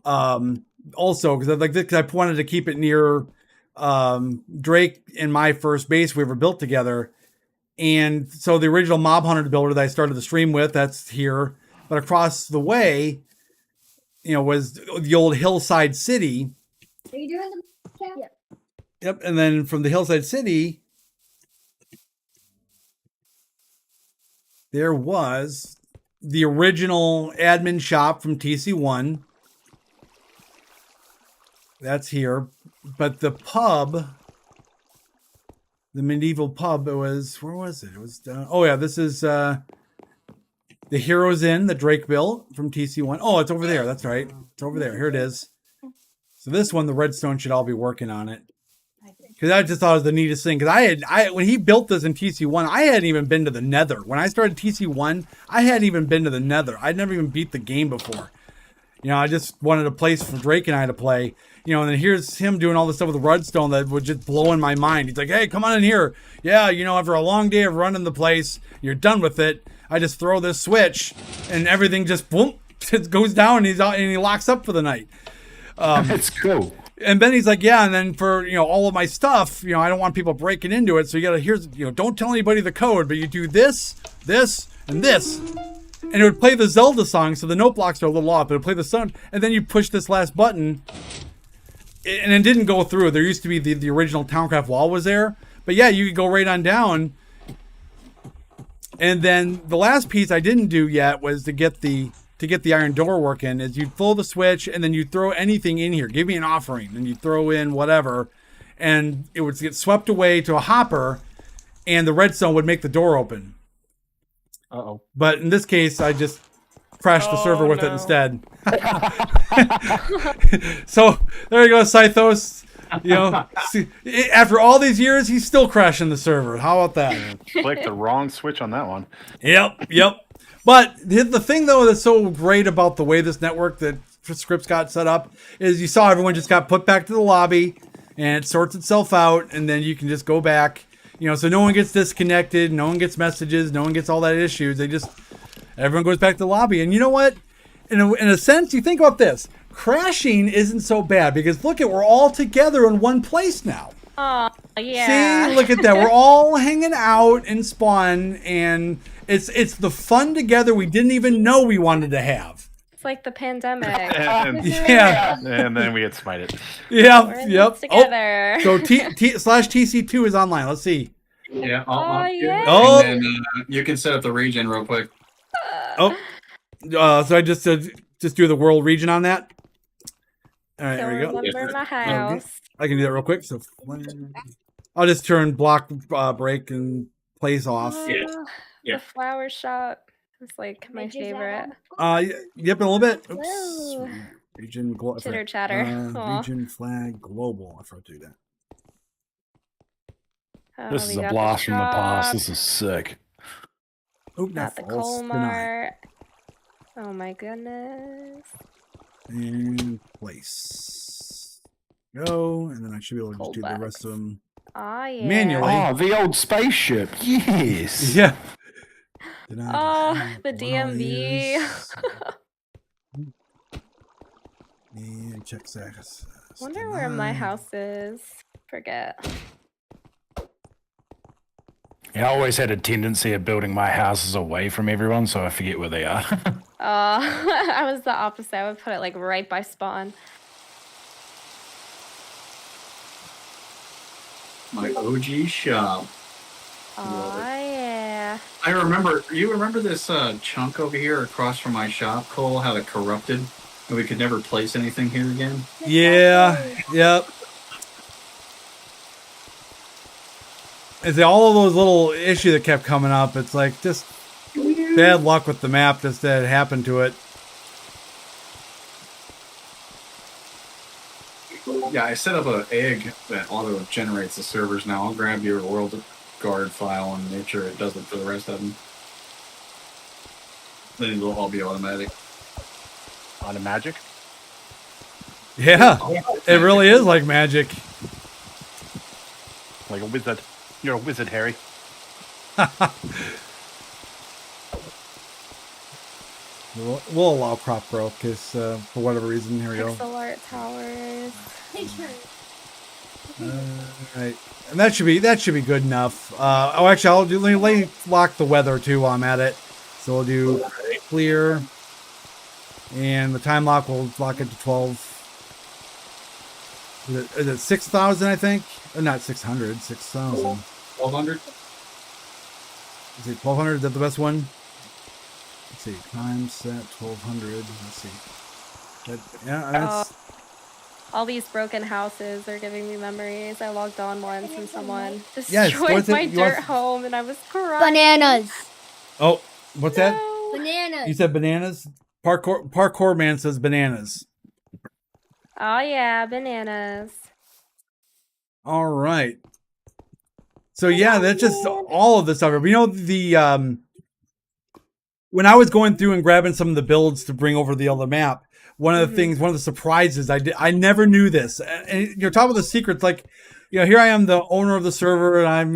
Speaker 1: Also, because I wanted to keep it near Drake and my first base we ever built together. And so the original Mob Hunter builder that I started the stream with, that's here. But across the way, was the old Hillside City.
Speaker 10: Are you doing the chat? Yeah.
Speaker 1: Yep, and then from the Hillside City, there was the original admin shop from TC1. That's here. But the pub, the medieval pub, where was it? It was this is the Heroes Inn that Drake built from TC1. Oh, it's over there. That's right. It's over there. Here it is. So this one, the Redstone should all be working on it. Because I just thought it was the neatest thing. Because when he built this in TC1, I hadn't even been to the Nether. When I started TC1, I hadn't even been to the Nether. I'd never even beat the game before. I just wanted a place for Drake and I to play. And then here's him doing all this stuff with the Redstone that was just blowing my mind. He's like, hey, come on in here. Yeah, after a long day of running the place, you're done with it. I just throw this switch and everything just boom, it goes down and he's out and he locks up for the night.
Speaker 4: That's cool.
Speaker 1: And then he's like, yeah, and then for all of my stuff, I don't want people breaking into it. So you gotta don't tell anybody the code, but you do this, and this. And it would play the Zelda song, so the note blocks are a little off, but it would play the song, and then you push this last button, and it didn't go through. There used to be the original Towncraft wall was there, but yeah, you could go right on down. And then the last piece I didn't do yet was to get the iron door working. Is you'd pull the switch and then you throw anything in here. Give me an offering, and you throw in whatever, and it would get swept away to a hopper, and the redstone would make the door open.
Speaker 8: Uh-oh.
Speaker 1: But in this case, I just crashed the server with it instead. So there you go, Scythos. After all these years, he's still crashing the server. How about that?
Speaker 8: Clicked the wrong switch on that one.
Speaker 1: Yep. But the thing, though, that's so great about the way this network that Scripts got set up is you saw everyone just got put back to the lobby, and it sorts itself out, and then you can just go back. So no one gets disconnected, no one gets messages, no one gets all that issues. Everyone goes back to the lobby. And you know what? In a sense, you think about this. Crashing isn't so bad because look we're all together in one place now.
Speaker 2: Oh, yeah.
Speaker 1: See, look at that. We're all hanging out in spawn, and it's the fun together we didn't even know we wanted to have.
Speaker 2: It's like the pandemic.
Speaker 1: Yeah.
Speaker 8: And then we get smited.
Speaker 1: Yeah.
Speaker 2: We're in
Speaker 1: Yep.
Speaker 2: this together.
Speaker 1: So /TC2 is online. Let's see.
Speaker 7: Yeah.
Speaker 2: yeah.
Speaker 1: Oh.
Speaker 7: And then you can set up the region real quick.
Speaker 1: So I just do the world region on that. All right, there we go.
Speaker 2: Remember my house.
Speaker 1: Okay. I can do that real quick. So I'll just turn block break and place off.
Speaker 7: Yeah.
Speaker 2: The flower shop is like my favorite.
Speaker 1: Yep, in a little bit. Oops.
Speaker 2: Whoa.
Speaker 1: Region
Speaker 2: Chitter chatter.
Speaker 1: Region flag global. I forgot to do that.
Speaker 4: This
Speaker 2: we
Speaker 4: is a
Speaker 2: got
Speaker 4: blast
Speaker 2: the
Speaker 4: from the past.
Speaker 2: shop,
Speaker 4: This is sick.
Speaker 1: Oop,
Speaker 2: got the coal mart. Oh my goodness.
Speaker 1: And place. Go, and then I should be able to just do the rest of them
Speaker 2: Oh yeah.
Speaker 1: manually.
Speaker 4: Oh, the old spaceship. Yes.
Speaker 1: Yeah.
Speaker 2: The DMV.
Speaker 1: And check status.
Speaker 2: Wonder where my house is. Forget.
Speaker 4: I always had a tendency of building my houses away from everyone, so I forget where they are.
Speaker 2: I was the opposite. I would put it like right by spawn.
Speaker 7: My OG shop.
Speaker 2: Oh yeah.
Speaker 7: I remember. You remember this chunk over here across from my shop, Cole? How it corrupted, and we could never place anything here again.
Speaker 1: Yeah. Yep. It's all of those little issues that kept coming up. It's like just bad luck with the map that happened to it.
Speaker 7: Yeah, I set up an egg that auto generates the servers now. I'll grab your world guard file and make sure it does it for the rest of them. Then it'll all be automatic.
Speaker 8: Automagic?
Speaker 1: Yeah, it really is like magic.
Speaker 8: Like a wizard. You're a wizard, Harry.
Speaker 1: We'll allow crop growth because for whatever reason, here we go.
Speaker 2: Pixel art towers.
Speaker 1: Right, and that should be good enough. Actually, let me lock the weather too while I'm at it. So we'll do clear, and the time lock will lock it to 12. Is it 6,000? I think, or not 600, 6,000.
Speaker 7: 1,200.
Speaker 1: Is it 1,200? Is that the best one? Let's see. Time set 1,200. Let's see. That's.
Speaker 2: All these broken houses are giving me memories. I logged on once and someone destroyed my dirt home and I was crying.
Speaker 10: Bananas.
Speaker 1: Oh, what's that?
Speaker 10: Bananas.
Speaker 1: You said bananas? Parkour man says bananas.
Speaker 2: Oh yeah, bananas.
Speaker 1: All right. So yeah, that's just all of this stuff. You know, the when I was going through and grabbing some of the builds to bring over the other map, one of the things, one of the surprises I never knew this. And you're talking about the secrets, like, here I am, the owner of the server, and I'm,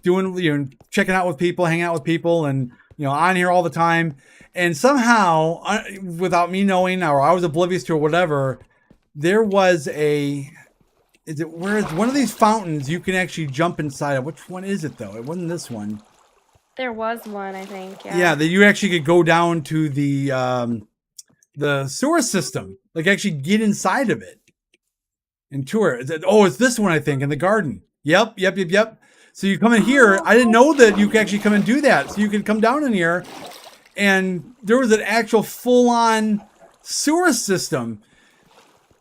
Speaker 1: doing, checking out with people, hanging out with people, and, on here all the time. And somehow, without me knowing, or I was oblivious to, or whatever, there was where's one of these fountains you can actually jump inside of. Which one is it, though? It wasn't this one.
Speaker 2: There was one, I think. Yeah.
Speaker 1: Yeah, that you actually could go down to the sewer system, like actually get inside of it and tour it. It's this one, I think, in the garden. Yep. So you come in here. I didn't know that you could actually come and do that. So you could come down in here, and there was an actual full-on sewer system.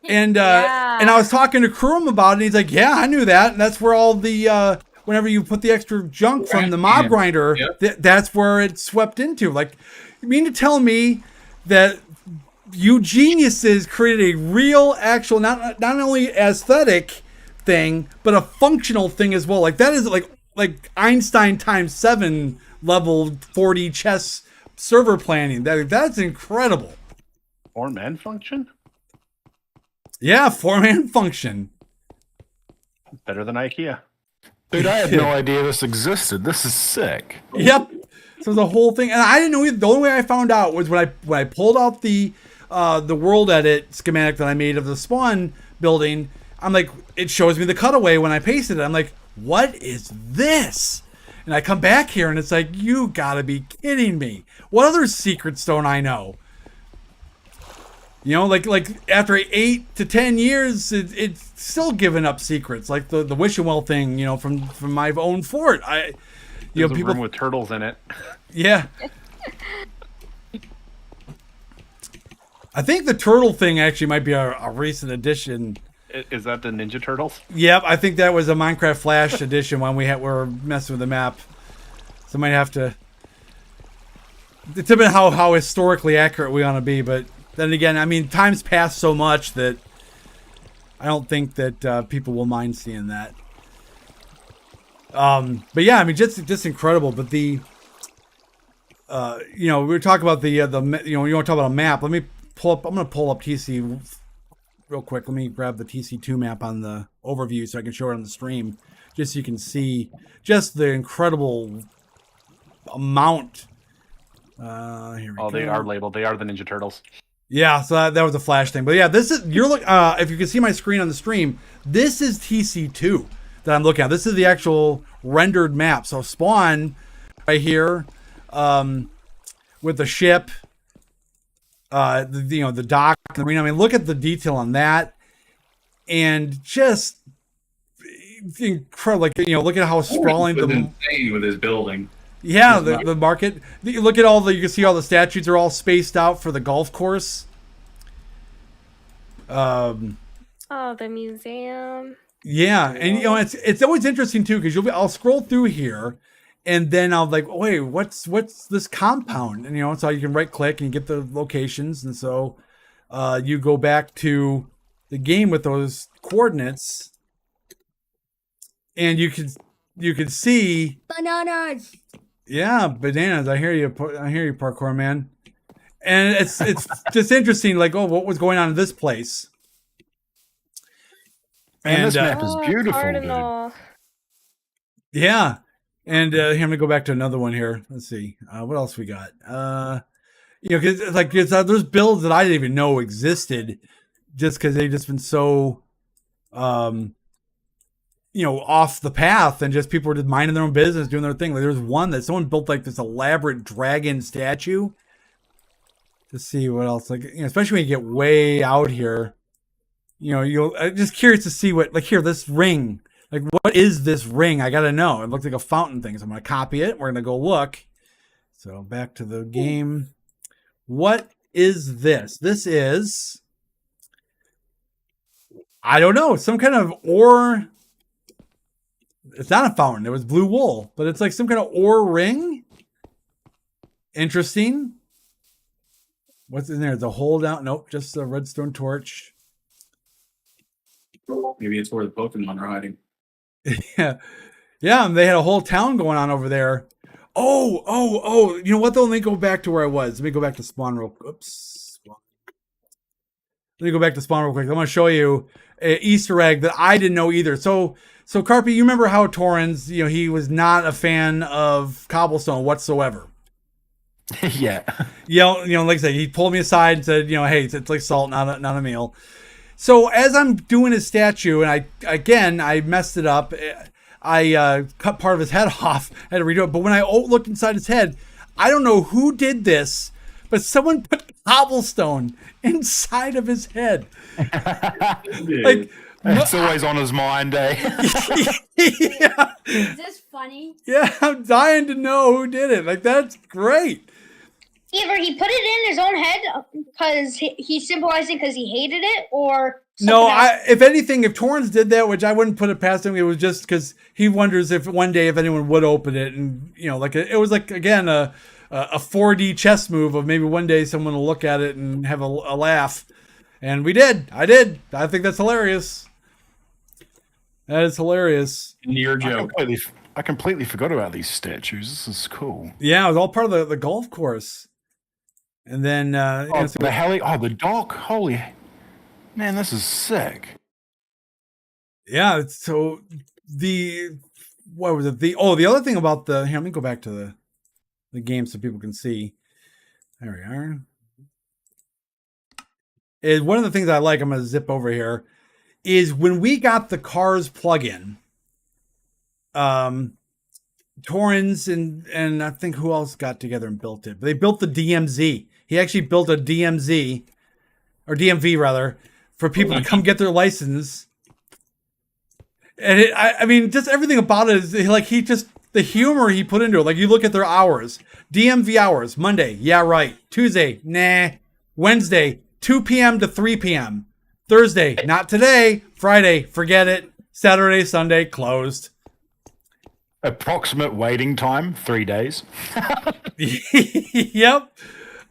Speaker 1: And and I was talking to Krum about it. And he's like, "Yeah, I knew that. And that's where all the whenever you put the extra junk from the mob grinder, that's where it swept into." Like, you mean to tell me that you geniuses created a real, actual, not only aesthetic thing, but a functional thing as well? Like, that is like Einstein times 7 level 40 chess server planning. That's incredible.
Speaker 8: 4-man function?
Speaker 1: Yeah, 4-man function.
Speaker 8: Better than IKEA.
Speaker 4: Dude, I had no idea this existed. This is sick.
Speaker 1: Yep. So the whole thing, and I didn't know either. The only way I found out was when I pulled out the world edit schematic that I made of the spawn building. I'm like, it shows me the cutaway when I pasted it. I'm like, what is this? And I come back here and it's like, you gotta be kidding me. What other secrets don't I know? You know, like after 8 to 10 years, it's still giving up secrets, like the wishing well thing. You know, from my own fort.
Speaker 8: There's a room with turtles in it.
Speaker 1: Yeah. I think the turtle thing actually might be a recent addition.
Speaker 8: Is that the Ninja Turtles?
Speaker 1: Yep, I think that was a Minecraft Flash edition when we were messing with the map. So I might have to. It's a bit how historically accurate we want to be, but then again, I mean, time's passed so much that I don't think that people will mind seeing that. But yeah, I mean, just incredible. But the, you know, we were talking about you know, you want to talk about a map. Let me pull up. I'm going to pull up TC real quick. Let me grab the TC2 map on the overview so I can show it on the stream, just so you can see just the incredible amount. Here we go.
Speaker 8: They are labeled. They are the Ninja Turtles.
Speaker 1: Yeah, so that was a flash thing. But yeah, this is if you can see my screen on the stream, this is TC2 that I'm looking at. This is the actual rendered map. So spawn right here, with the ship, you know, the dock, the marina. I mean, look at the detail on that, and just incredible. Like, you know, look at how sprawling
Speaker 7: insane with his building.
Speaker 1: Yeah, the market. You look at you can see all the statues are all spaced out for the golf course.
Speaker 2: Oh, the museum.
Speaker 1: Yeah, and you know it's always interesting too because I'll scroll through here, and then I'll like, wait, what's this compound? And you know, so you can right click and you get the locations, and so you go back to the game with those coordinates, and you can see
Speaker 10: bananas.
Speaker 1: Yeah, bananas. I hear you, parkour man. And it's just interesting, like, oh, what was going on in this place?
Speaker 4: And this map is beautiful, dude.
Speaker 1: Yeah, and here, I'm gonna go back to another one here. Let's see, what else we got? You know, because there's builds that I didn't even know existed, just because they've just been so, you know, off the path, and just people were just minding their own business, doing their thing. Like there's one that someone built like this elaborate dragon statue. Let's see what else. Like, you know, especially when you get way out here, you know, I'm just curious to see what, like here, this ring. Like, what is this ring? I gotta know. It looks like a fountain thing, so I'm gonna copy it. We're gonna go look. So back to the game. What is this? This is, I don't know, some kind of ore. It's not a fountain. It was blue wool, but it's like some kind of ore ring. Interesting. What's in there? The hole down? Nope, just a redstone torch.
Speaker 7: Maybe it's where the Pokemon are hiding.
Speaker 1: Yeah, yeah. And they had a whole town going on over there. Oh! You know what? Though, let me go back to where I was. Let me go back to spawn real. Oops. Let me go back to spawn real quick. I'm going to show you an Easter egg that I didn't know either. So Carpy, you remember how Torrens, you know, he was not a fan of cobblestone whatsoever.
Speaker 4: Yeah.
Speaker 1: You know, like I said, he pulled me aside and said, you know, hey, it's like salt, not a meal. So as I'm doing his statue, and I messed it up. I cut part of his head off. I had to redo it. But when I looked inside his head, I don't know who did this, but someone put cobblestone inside of his head. Like,
Speaker 4: it's always on his mind, eh?
Speaker 1: Yeah.
Speaker 10: Is this funny?
Speaker 1: Yeah, I'm dying to know who did it. Like, that's great.
Speaker 6: Either he put it in his own head because he's symbolizing because he hated it, or
Speaker 1: no. If anything, if Torrens did that, which I wouldn't put it past him, it was just because he wonders if one day if anyone would open it, and you know, like it was like again a 4D chess move of maybe one day someone will look at it and have a laugh, and we did. I did. I think that's hilarious. That is hilarious.
Speaker 7: Near joke.
Speaker 4: I completely forgot about these statues. This is cool.
Speaker 1: Yeah, it was all part of the golf course. And then
Speaker 4: the dock. Holy man, this is sick.
Speaker 1: Yeah. So what was it? The other thing about here, let me go back to the game so people can see. There we are. Is one of the things I like. I'm going to zip over here. Is when we got the Cars plugin. Torrens and I think who else got together and built it. But they built the DMZ. He actually built a DMZ or DMV rather for people to come get their license. And I mean, just everything about it is like the humor he put into it. Like you look at their hours, DMV hours, Monday, yeah, right. Tuesday, nah. Wednesday, 2 p.m. to 3 p.m. Thursday, not today. Friday, forget it. Saturday, Sunday, closed.
Speaker 4: Approximate waiting time, 3 days.
Speaker 1: Yep.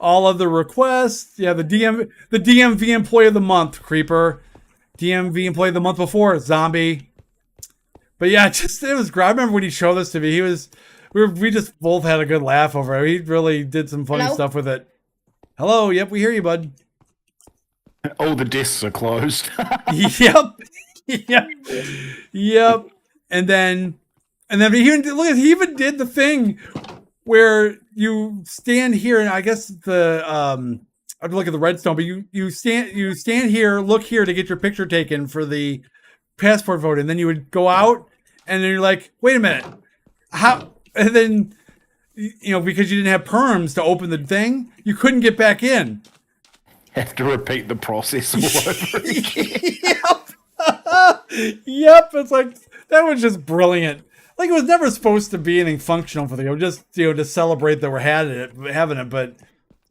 Speaker 1: All of the requests. Yeah, the DMV employee of the month, Creeper. DMV employee of the month before, Zombie. But yeah, it was great. I remember when he showed this to me, we just both had a good laugh over it. He really did some funny stuff with it. Hello, yep, we hear you, bud.
Speaker 4: All the desks are closed.
Speaker 1: Yep. Yep. And then he even did the thing where you stand here, and I guess I'd look at the redstone, but you stand here, look here to get your picture taken for the passport vote, and then you would go out, and then you're like, wait a minute, how? And then because you didn't have perms to open the thing, you couldn't get back in.
Speaker 4: Have to repeat the process all over again.
Speaker 1: Yep. It's like that was just brilliant. Like it was never supposed to be anything functional for the game, just to celebrate that we're having it, but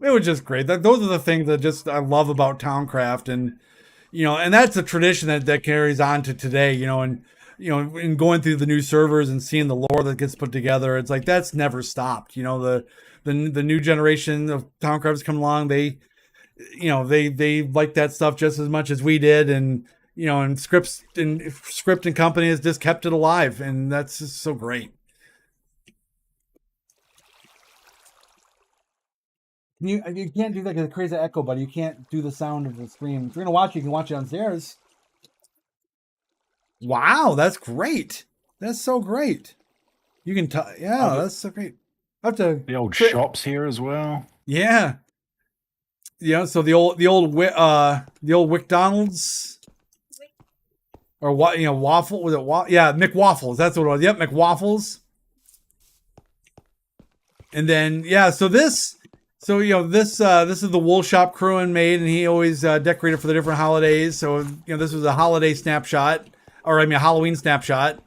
Speaker 1: it was just great. Those are the things that I love about Towncraft, and and that's a tradition that carries on to today. And in going through the new servers and seeing the lore that gets put together, it's like that's never stopped. The new generation of Towncrafters come along, they like that stuff just as much as we did, and and Script and Company has just kept it alive, and that's just so great. You can't do like a crazy echo, buddy. You can't do the sound of the stream. If you're gonna watch, you can watch it downstairs. Wow, that's great. That's so great. You can that's so great. I have to
Speaker 4: the old shops here as well.
Speaker 1: Yeah. Yeah, so the old McDonald's. Or what, waffle, was it yeah, McWaffles, that's what it was. Yep, McWaffles. And then this is the wool shop Cruin made, and he always decorated for the different holidays. So this was a holiday snapshot, or a Halloween snapshot.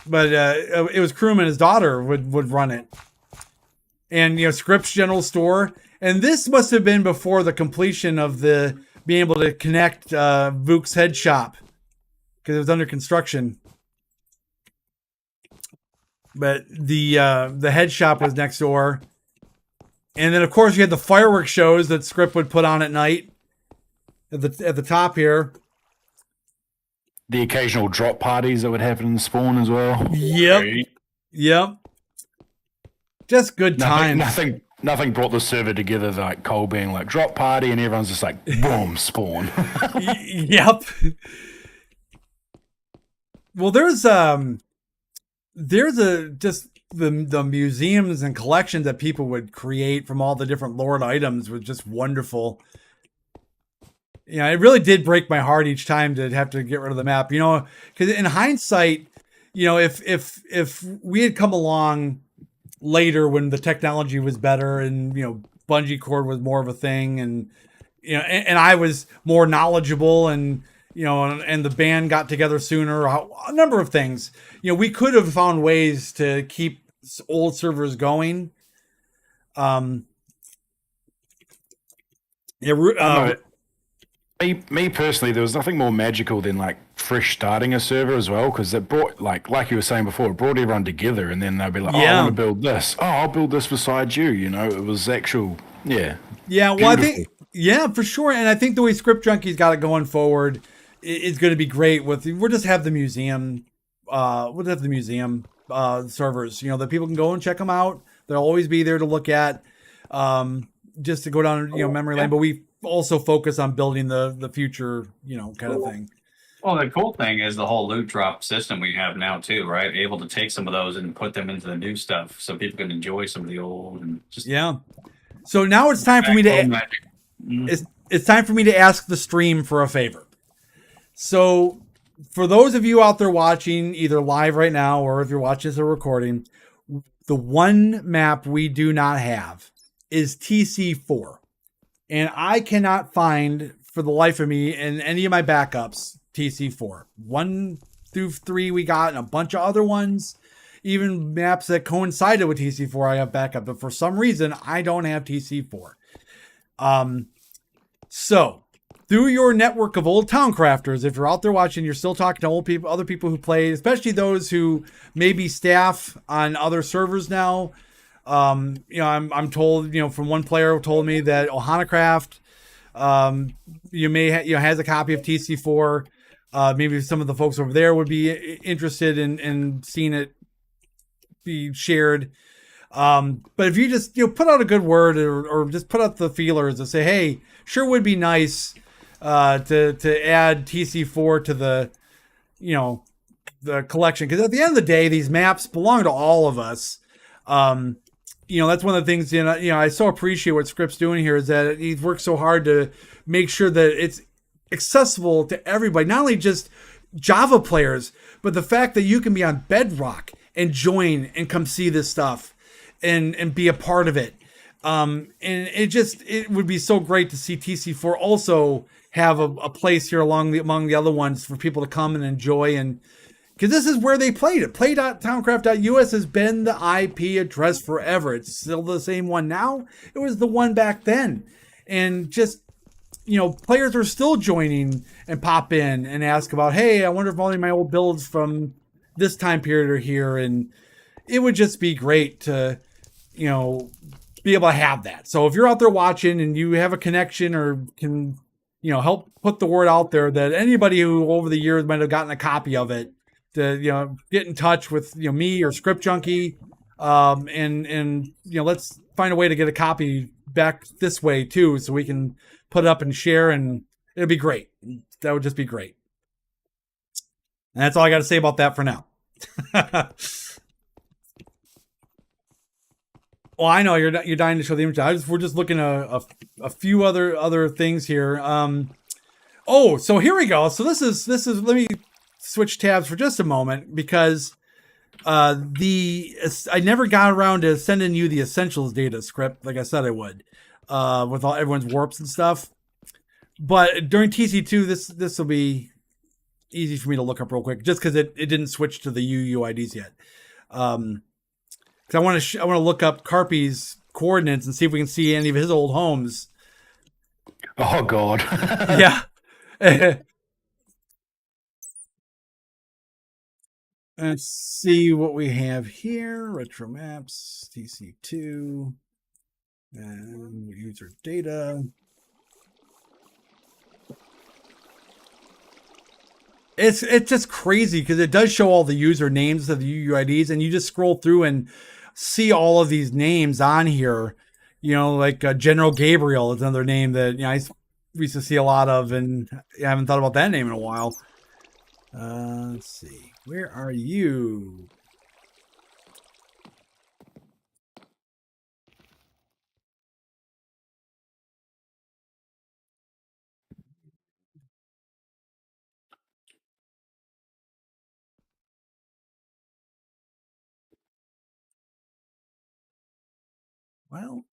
Speaker 1: But it was Cruin and his daughter would run it. And Scripps General Store, and this must have been before the completion of the being able to connect Vuk's head shop, because it was under construction. But the head shop was next door, and then of course you had the fireworks shows that Script would put on at night. At the top here,
Speaker 4: the occasional drop parties that would happen in the spawn as well.
Speaker 1: Yep. Just good times.
Speaker 4: Nothing brought the server together like Cole being like drop party, and everyone's just like boom spawn.
Speaker 1: Yep. Well, there's the museums and collections that people would create from all the different Lord items was just wonderful. It really did break my heart each time to have to get rid of the map. Because in hindsight, if we had come along later when the technology was better and bungee cord was more of a thing, and and I was more knowledgeable, and and the band got together sooner, a number of things, we could have found ways to keep old servers going.
Speaker 4: Me personally, there was nothing more magical than like fresh starting a server as well, because it brought like you were saying before, it brought everyone together, and then they'd be like, oh, I want to build this. Oh, I'll build this beside you. It was actual, yeah.
Speaker 1: Yeah, well, beautiful. I think, yeah, for sure. And I think the way Script Junkies got it going forward is going to be great. We'll just have the museum, servers, that people can go and check them out. They'll always be there to look at, just to go down, memory lane. But we also focus on building the future, kind of thing.
Speaker 7: Well, the cool thing is the whole loot drop system we have now too, right? Able to take some of those and put them into the new stuff, so people can enjoy some of the old and just
Speaker 1: So now it's time for me to. It's time for me to ask the stream for a favor. So, for those of you out there watching, either live right now or if you're watching as a recording, the one map we do not have is TC4. And I cannot find, for the life of me, in any of my backups, TC4. 1 through 3 we got, and a bunch of other ones. Even maps that coincided with TC4 I have backup. But for some reason, I don't have TC4. So, through your network of old Towncrafters, if you're out there watching, you're still talking to old people, other people who play, especially those who may be staff on other servers now. I'm told, from one player who told me that Towncraft, has a copy of TC4. Maybe some of the folks over there would be interested in seeing it be shared. But if you just put out a good word or just put out the feelers and say, hey, sure would be nice to add TC4 to the collection, because at the end of the day, these maps belong to all of us. That's one of the things I so appreciate what Script's doing here, is that he's worked so hard to make sure that it's accessible to everybody, not only just Java players, but the fact that you can be on Bedrock and join and come see this stuff and be a part of it. And it would be so great to see TC4 also have a place here among the other ones for people to come and enjoy, and because this is where they played it. Play.towncraft.us has been the IP address forever. It's still the same one now. It was the one back then. And just, players are still joining and pop in and ask about, hey, I wonder if all of my old builds from this time period are here. And it would just be great to, be able to have that. So if you're out there watching and you have a connection or can, help put the word out there, that anybody who over the years might have gotten a copy of it, to get in touch with me or Script Junkie, and let's find a way to get a copy back this way too, so we can put it up and share, and it'll be great. That would just be great. And that's all I got to say about that for now. Well, I know you're dying to show the image. We're just looking at a few other things here. So here we go. So this is let me switch tabs for just a moment, because I never got around to sending you the essentials data Script like I said I would, with all everyone's warps and stuff. But during TC2, this will be easy for me to look up real quick, just because it didn't switch to the UUIDs yet. Because I want to look up Carpy's coordinates and see if we can see any of his old homes.
Speaker 4: Oh God.
Speaker 1: Yeah. Let's see what we have here. Retro maps, TC2, and user data. It's just crazy, because it does show all the user names of the UUIDs, and you just scroll through and see all of these names on here. Like General Gabriel is another name that I used to see a lot of, and I haven't thought about that name in a while. Let's see. Where are you? Well,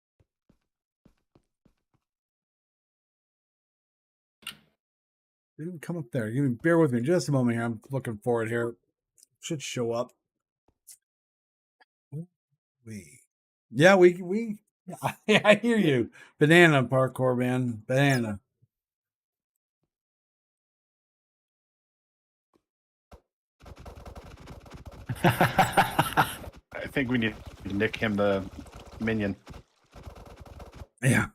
Speaker 1: didn't come up there. Bear with me just a moment here. I'm looking for it here. It should show up. Yeah, we. I hear you. Banana parkour, man. Banana.
Speaker 8: I think we need to nick him the minion.
Speaker 1: Yeah.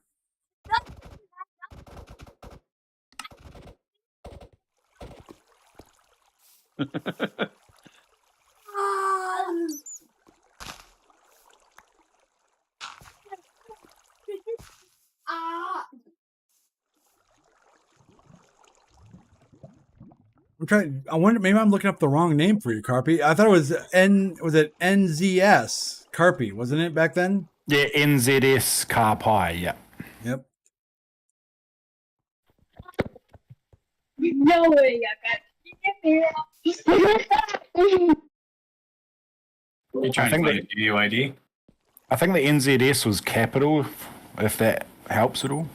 Speaker 1: trying. I wonder. Maybe I'm looking up the wrong name for you, Carpy. I thought it was Was it NZS Carpy? Wasn't it back then?
Speaker 4: Yeah, NZS Carpi. Yeah.
Speaker 1: Yep.
Speaker 6: No way,
Speaker 7: You trying to find a UUID?
Speaker 4: I think the NZS was capital, if that helps at all.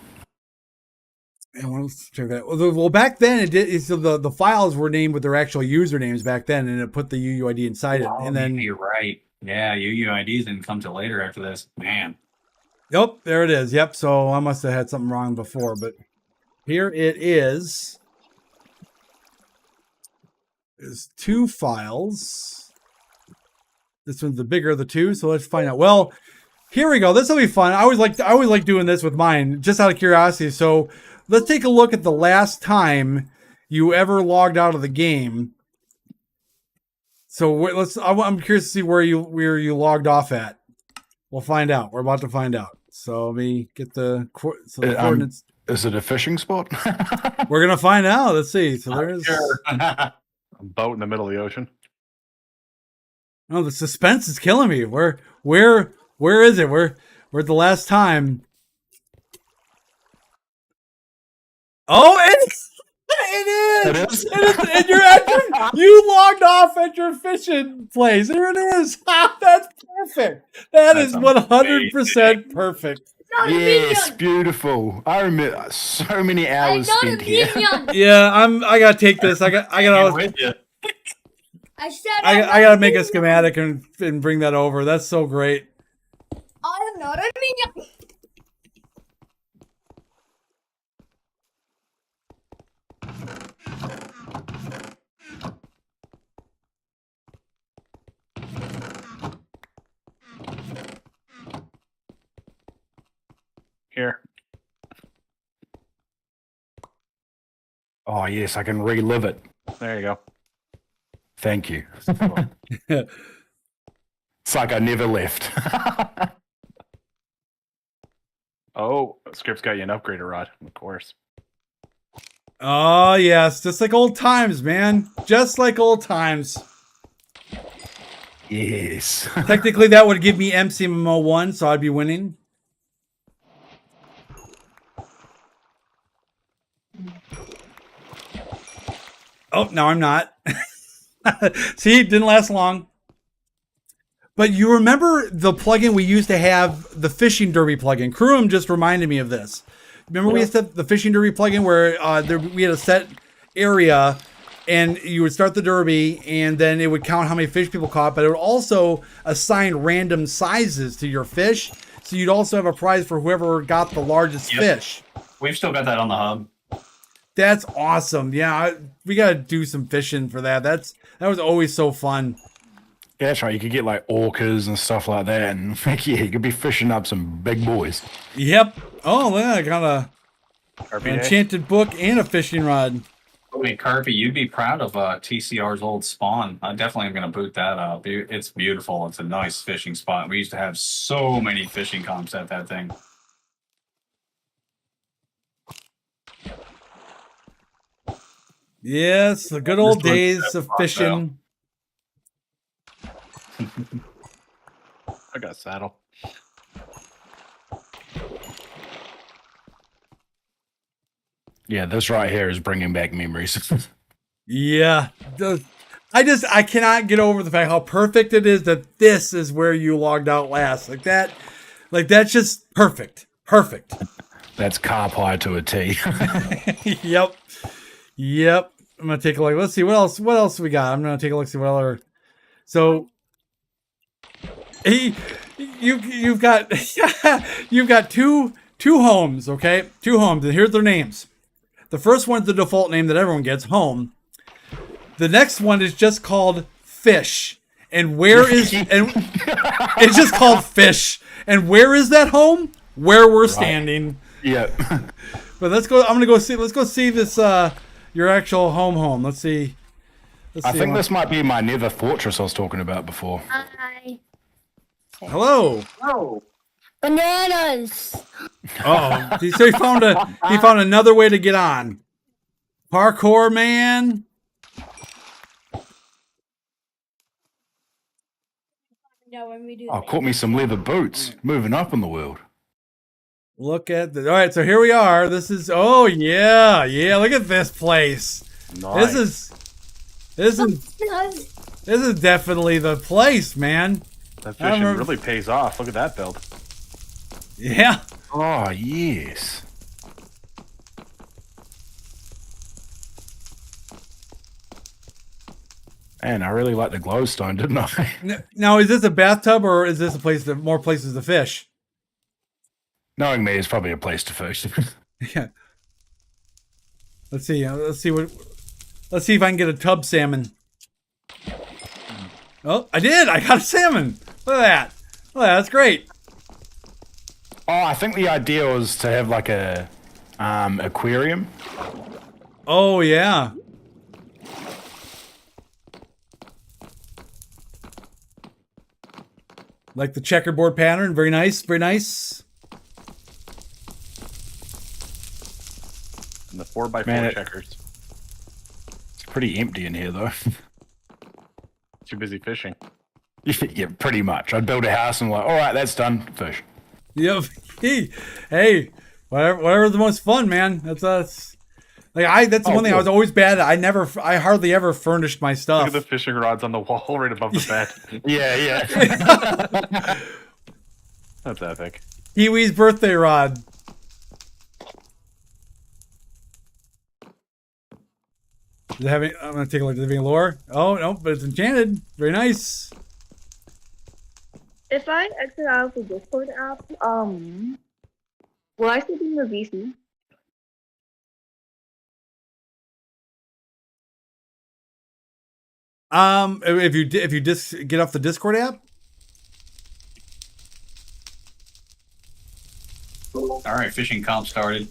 Speaker 1: Check that. Well, back then it did. So the files were named with their actual usernames back then, and it put the UUID inside it. And then
Speaker 7: you're right. Yeah, UUIDs didn't come till later after this. Man.
Speaker 1: Yep, there it is. Yep. So I must have had something wrong before, but here it is. There's 2 files. This one's the bigger of the 2, so let's find out. Well, here we go. This will be fun. I always like doing this with mine, just out of curiosity. So let's take a look at the last time you ever logged out of the game. So I'm curious to see where you logged off at. We'll find out. We're about to find out. So let me get the coordinates.
Speaker 4: Is it a fishing spot?
Speaker 1: We're gonna find out. Let's see. So there's
Speaker 8: a boat in the middle of the ocean.
Speaker 1: Oh, the suspense is killing me. Where is it? We're at the last time. Oh, it is. And you logged off at your fishing place. Here it is. That's perfect. That's 100% perfect.
Speaker 4: Yes, beautiful. I remember so many hours spent here.
Speaker 1: Yeah, I gotta take this. I gotta
Speaker 10: with you.
Speaker 1: I gotta make a schematic and bring that over. That's so great.
Speaker 10: I'm not a minion.
Speaker 8: Here.
Speaker 4: Oh, yes, I can relive it.
Speaker 8: There you go.
Speaker 4: Thank you. It's like I never left.
Speaker 8: Oh, Script's got you an upgrader rod, of course.
Speaker 1: Oh, yes. Just like old times, man. Just like old times.
Speaker 4: Yes.
Speaker 1: Technically, that would give me MCMMO 1, so I'd be winning. Oh, no, I'm not. See, it didn't last long. But you remember the plugin we used to have, the Fishing Derby plugin? Crewham just reminded me of this. Remember we used to have the Fishing Derby plugin where we had a set area and you would start the derby and then it would count how many fish people caught, but it would also assign random sizes to your fish. So you'd also have a prize for whoever got the largest fish.
Speaker 7: We've still got that on the hub.
Speaker 1: That's awesome. Yeah, we got to do some fishing for that. That was always so fun.
Speaker 4: Yeah, that's right. You could get like orcas and stuff like that, and yeah, you could be fishing up some big boys.
Speaker 1: Yep. Oh, yeah, I got an enchanted book and a fishing rod.
Speaker 7: I mean, Carpy, you'd be proud of TCR's old spawn. I definitely am going to boot that up. It's beautiful. It's a nice fishing spot. We used to have so many fishing comps at that thing.
Speaker 1: Yes, the good old days of fishing.
Speaker 8: I got a saddle.
Speaker 4: Yeah, this right here is bringing back memories.
Speaker 1: Yeah. I cannot get over the fact how perfect it is that this is where you logged out last. That's just perfect. Perfect.
Speaker 4: That's carp high to a T.
Speaker 1: Yep. I'm gonna take a look. Let's see what else we got. I'm gonna take a look, see what other. So you've got two homes, okay? 2 homes, and here's their names. The first one's the default name that everyone gets, home. The next one is just called Fish. And it's just called Fish. And where is that home? Where we're standing.
Speaker 4: Yeah.
Speaker 1: But let's go see this your actual home. Let's see.
Speaker 4: I think this might be my nether fortress I was talking about before.
Speaker 10: Hi.
Speaker 1: Hello.
Speaker 10: Oh. Bananas.
Speaker 1: Oh, so he found another way to get on. Parkour man.
Speaker 10: know, when we do.
Speaker 4: Oh, caught me some leather boots. Moving up in the world.
Speaker 1: Look at the. All right, so here we are. This is. Oh yeah, yeah. Look at this place.
Speaker 8: Nice.
Speaker 1: This is definitely the place, man.
Speaker 8: That fishing really pays off. Look at that build.
Speaker 1: Yeah.
Speaker 4: Oh yes. Man, I really like the glowstone, didn't I?
Speaker 1: Now, is this a bathtub or is this a place that more places to fish?
Speaker 4: Knowing me, it's probably a place to fish.
Speaker 1: Yeah. Let's see. Let's see if I can get a tub salmon. Oh, I did. I got a salmon. Look at that. Look at that. That's great.
Speaker 4: Oh, I think the idea was to have like a aquarium.
Speaker 1: Oh yeah. Like the checkerboard pattern. Very nice. Very nice.
Speaker 8: And the 4x4 checkers.
Speaker 4: It's pretty empty in here, though.
Speaker 8: Too busy fishing.
Speaker 4: Yeah, pretty much. I'd build a house and like, all right, that's done. Fish.
Speaker 1: Yep. Hey, whatever's the most fun, man. That's like that's one thing I was always bad at. I hardly ever furnished my stuff.
Speaker 8: Look at the fishing rods on the wall right above the bed.
Speaker 4: Yeah.
Speaker 8: That's epic.
Speaker 1: Kiwi's birthday rod. Does it have any, I'm gonna take a look. Does it have any lore? Oh no, but it's enchanted. Very nice.
Speaker 11: If I exit out of the Discord app, will I still be in the VC?
Speaker 1: If you get off the Discord app.
Speaker 7: All right, fishing comp started.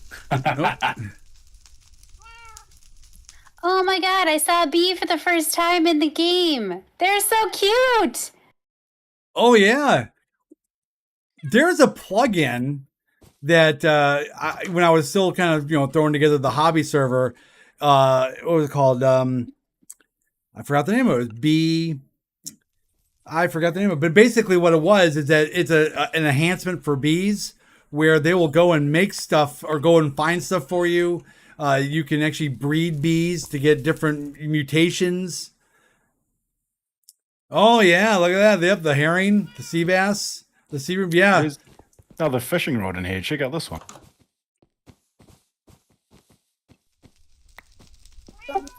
Speaker 12: Oh my god, I saw a bee for the first time in the game. They're so cute.
Speaker 1: Oh yeah. There's a plugin that when I was still kind of throwing together the hobby server, what was it called? I forgot the name of it. I forgot the name of it. But basically what it was is that it's an enhancement for bees where they will go and make stuff or go and find stuff for you. You can actually breed bees to get different mutations. Oh yeah, look at that. They have the herring, the sea bass, the sea roof. Yeah.
Speaker 4: There's another fishing rod in here. Check out this one.
Speaker 12: Good.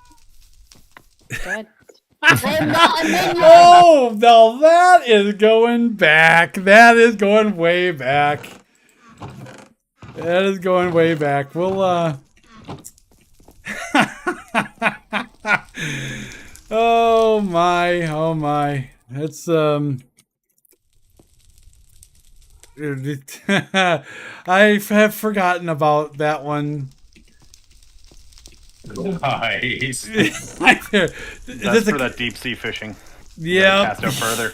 Speaker 1: Oh, now that is going back. That is going way back. That is going way back. We'll oh my. That's I have forgotten about that one.
Speaker 7: Nice.
Speaker 8: That's for that deep sea fishing.
Speaker 1: Yeah.
Speaker 8: Cast out further.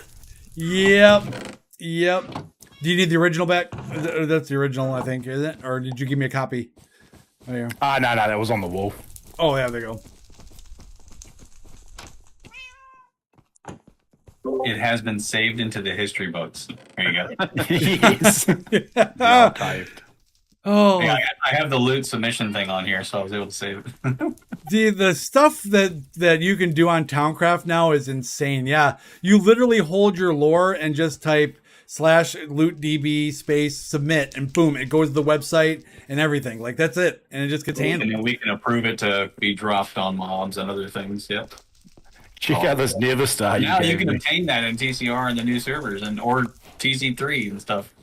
Speaker 1: Yep. Do you need the original back? That's the original, I think, is it? Or did you give me a copy? Oh, yeah.
Speaker 4: No, that was on the wall.
Speaker 1: Oh, yeah, there you go.
Speaker 7: It has been saved into the history books. There you go.
Speaker 4: Yes.
Speaker 1: Oh,
Speaker 7: yeah, I have the loot submission thing on here, so I was able to save it.
Speaker 1: the stuff that you can do on Towncraft now is insane. Yeah, you literally hold your lore and just type /lootdb space submit, and boom, it goes to the website and everything. Like that's it, and it just gets handled.
Speaker 7: And then we can approve it to be dropped on mobs and other things. Yep.
Speaker 4: Check out this Never Star.
Speaker 7: Now you can obtain that in TCR and the new servers or TC3 and stuff.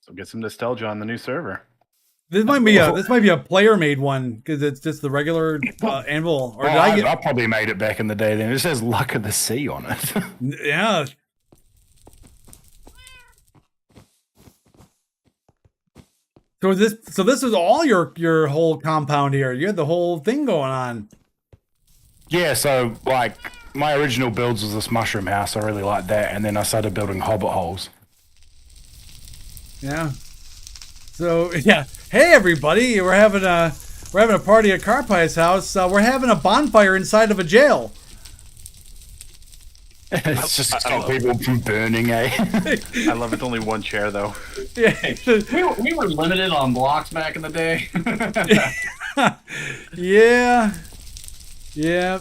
Speaker 8: So get some nostalgia on the new server.
Speaker 1: This might be a player made one because it's just the regular anvil. Or
Speaker 4: I probably made it back in the day. Then it says "Luck of the Sea" on it.
Speaker 1: Yeah. So this is all your whole compound here. You had the whole thing going on.
Speaker 4: Yeah. So like my original builds was this mushroom house. I really liked that, and then I started building hobbit holes.
Speaker 1: Yeah. So yeah. Hey everybody, we're having a party at Carpie's house. We're having a bonfire inside of a jail.
Speaker 4: It's just to stop people from burning, eh?
Speaker 8: I love it's only one chair though.
Speaker 1: Yeah.
Speaker 7: We were limited on blocks back in the day.
Speaker 1: Yeah. Yeah.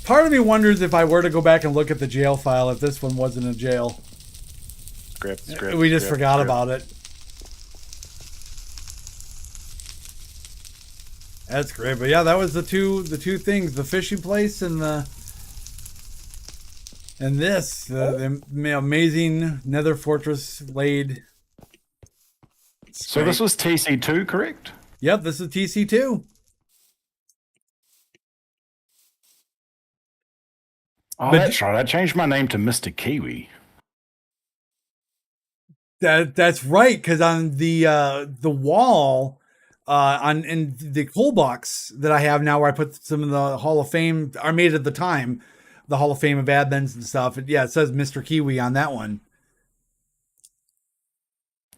Speaker 1: Part of me wonders if I were to go back and look at the jail file, if this one wasn't a jail. We just forgot about it. That's great. But yeah, that was the two things, the fishing place and the amazing Nether Fortress laid.
Speaker 4: So this was TC2, correct?
Speaker 1: Yep, this is TC2.
Speaker 4: Oh, that's right. I changed my name to Mr. Kiwi.
Speaker 1: That's right, because on the wall, in the coal box that I have now, where I put some of the Hall of Fame, I made it at the time, the Hall of Fame of admins and stuff. It says Mr. Kiwi on that one.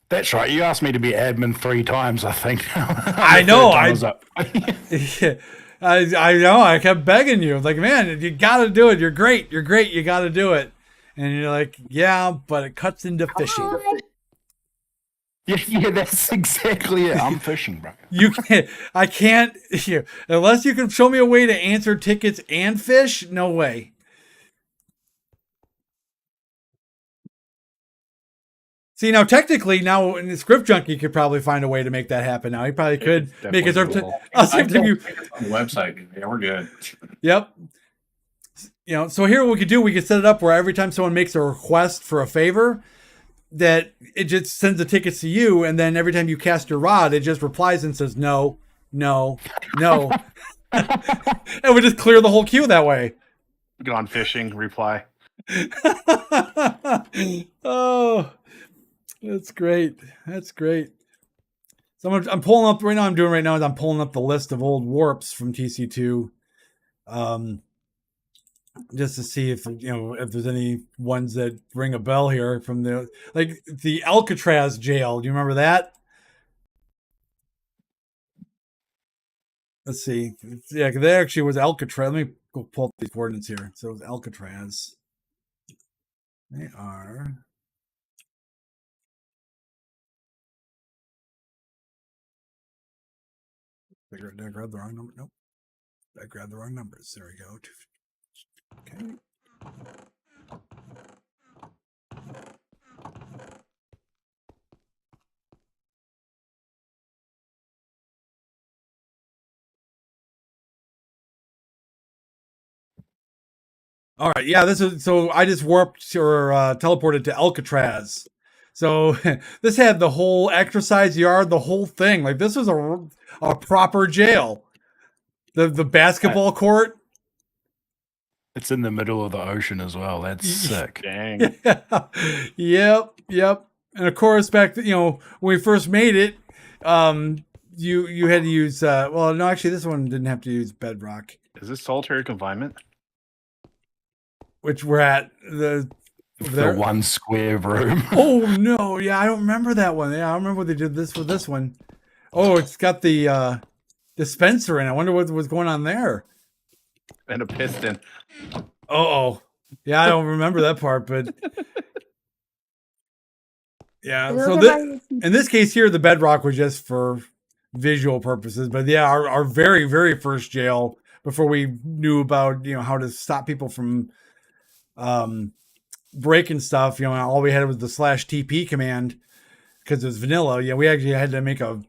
Speaker 4: That's right. You asked me to be admin 3 times, I think.
Speaker 1: I know. I know. I kept begging you, like, man, you got to do it. You're great. You're great. You got to do it. And you're like, yeah, but it cuts into fishing.
Speaker 4: Yeah, that's exactly it. I'm fishing, bro.
Speaker 1: I can't, unless you can show me a way to answer tickets and fish, no way. See, now technically, now in the Script Junkie could probably find a way to make that happen. Now he probably could make it.
Speaker 7: I'll see if you on the website. Yeah, we're good.
Speaker 1: Yep. So here what we could do, we could set it up where every time someone makes a request for a favor, that it just sends the tickets to you, and then every time you cast your rod, it just replies and says no, no, no. And we just clear the whole queue that way.
Speaker 8: Get on fishing, reply.
Speaker 1: Oh, that's great. That's great. So I'm pulling up right now. I'm pulling up the list of old warps from TC2, just to see if if there's any ones that ring a bell here from the Alcatraz jail. Do you remember that? Let's see. Yeah, there actually was Alcatraz. Let me go pull up these coordinates here. So it was Alcatraz. They are. Did I grab the wrong number? Nope. I grabbed the wrong numbers. There we go. Okay. All right. Yeah, so I just warped or teleported to Alcatraz. So this had the whole exercise yard, the whole thing. Like this was a proper jail. The basketball court.
Speaker 4: It's in the middle of the ocean as well. That's sick.
Speaker 8: Dang.
Speaker 1: Yep. And of course, back when we first made it, you had to use well, no, actually this one didn't have to use Bedrock.
Speaker 8: Is this solitary confinement?
Speaker 1: Which we're at the
Speaker 4: one square room.
Speaker 1: Oh no, yeah, I don't remember that one. Yeah, I remember they did this with this one. Oh, it's got the dispenser in. I wonder what was going on there.
Speaker 8: And a piston.
Speaker 1: Oh, yeah, I don't remember that part, but yeah. So in this case here, the Bedrock was just for visual purposes. But yeah, our very, very first jail, before we knew about how to stop people from breaking stuff, all we had was the /TP command because it was vanilla. Yeah, we actually had to make a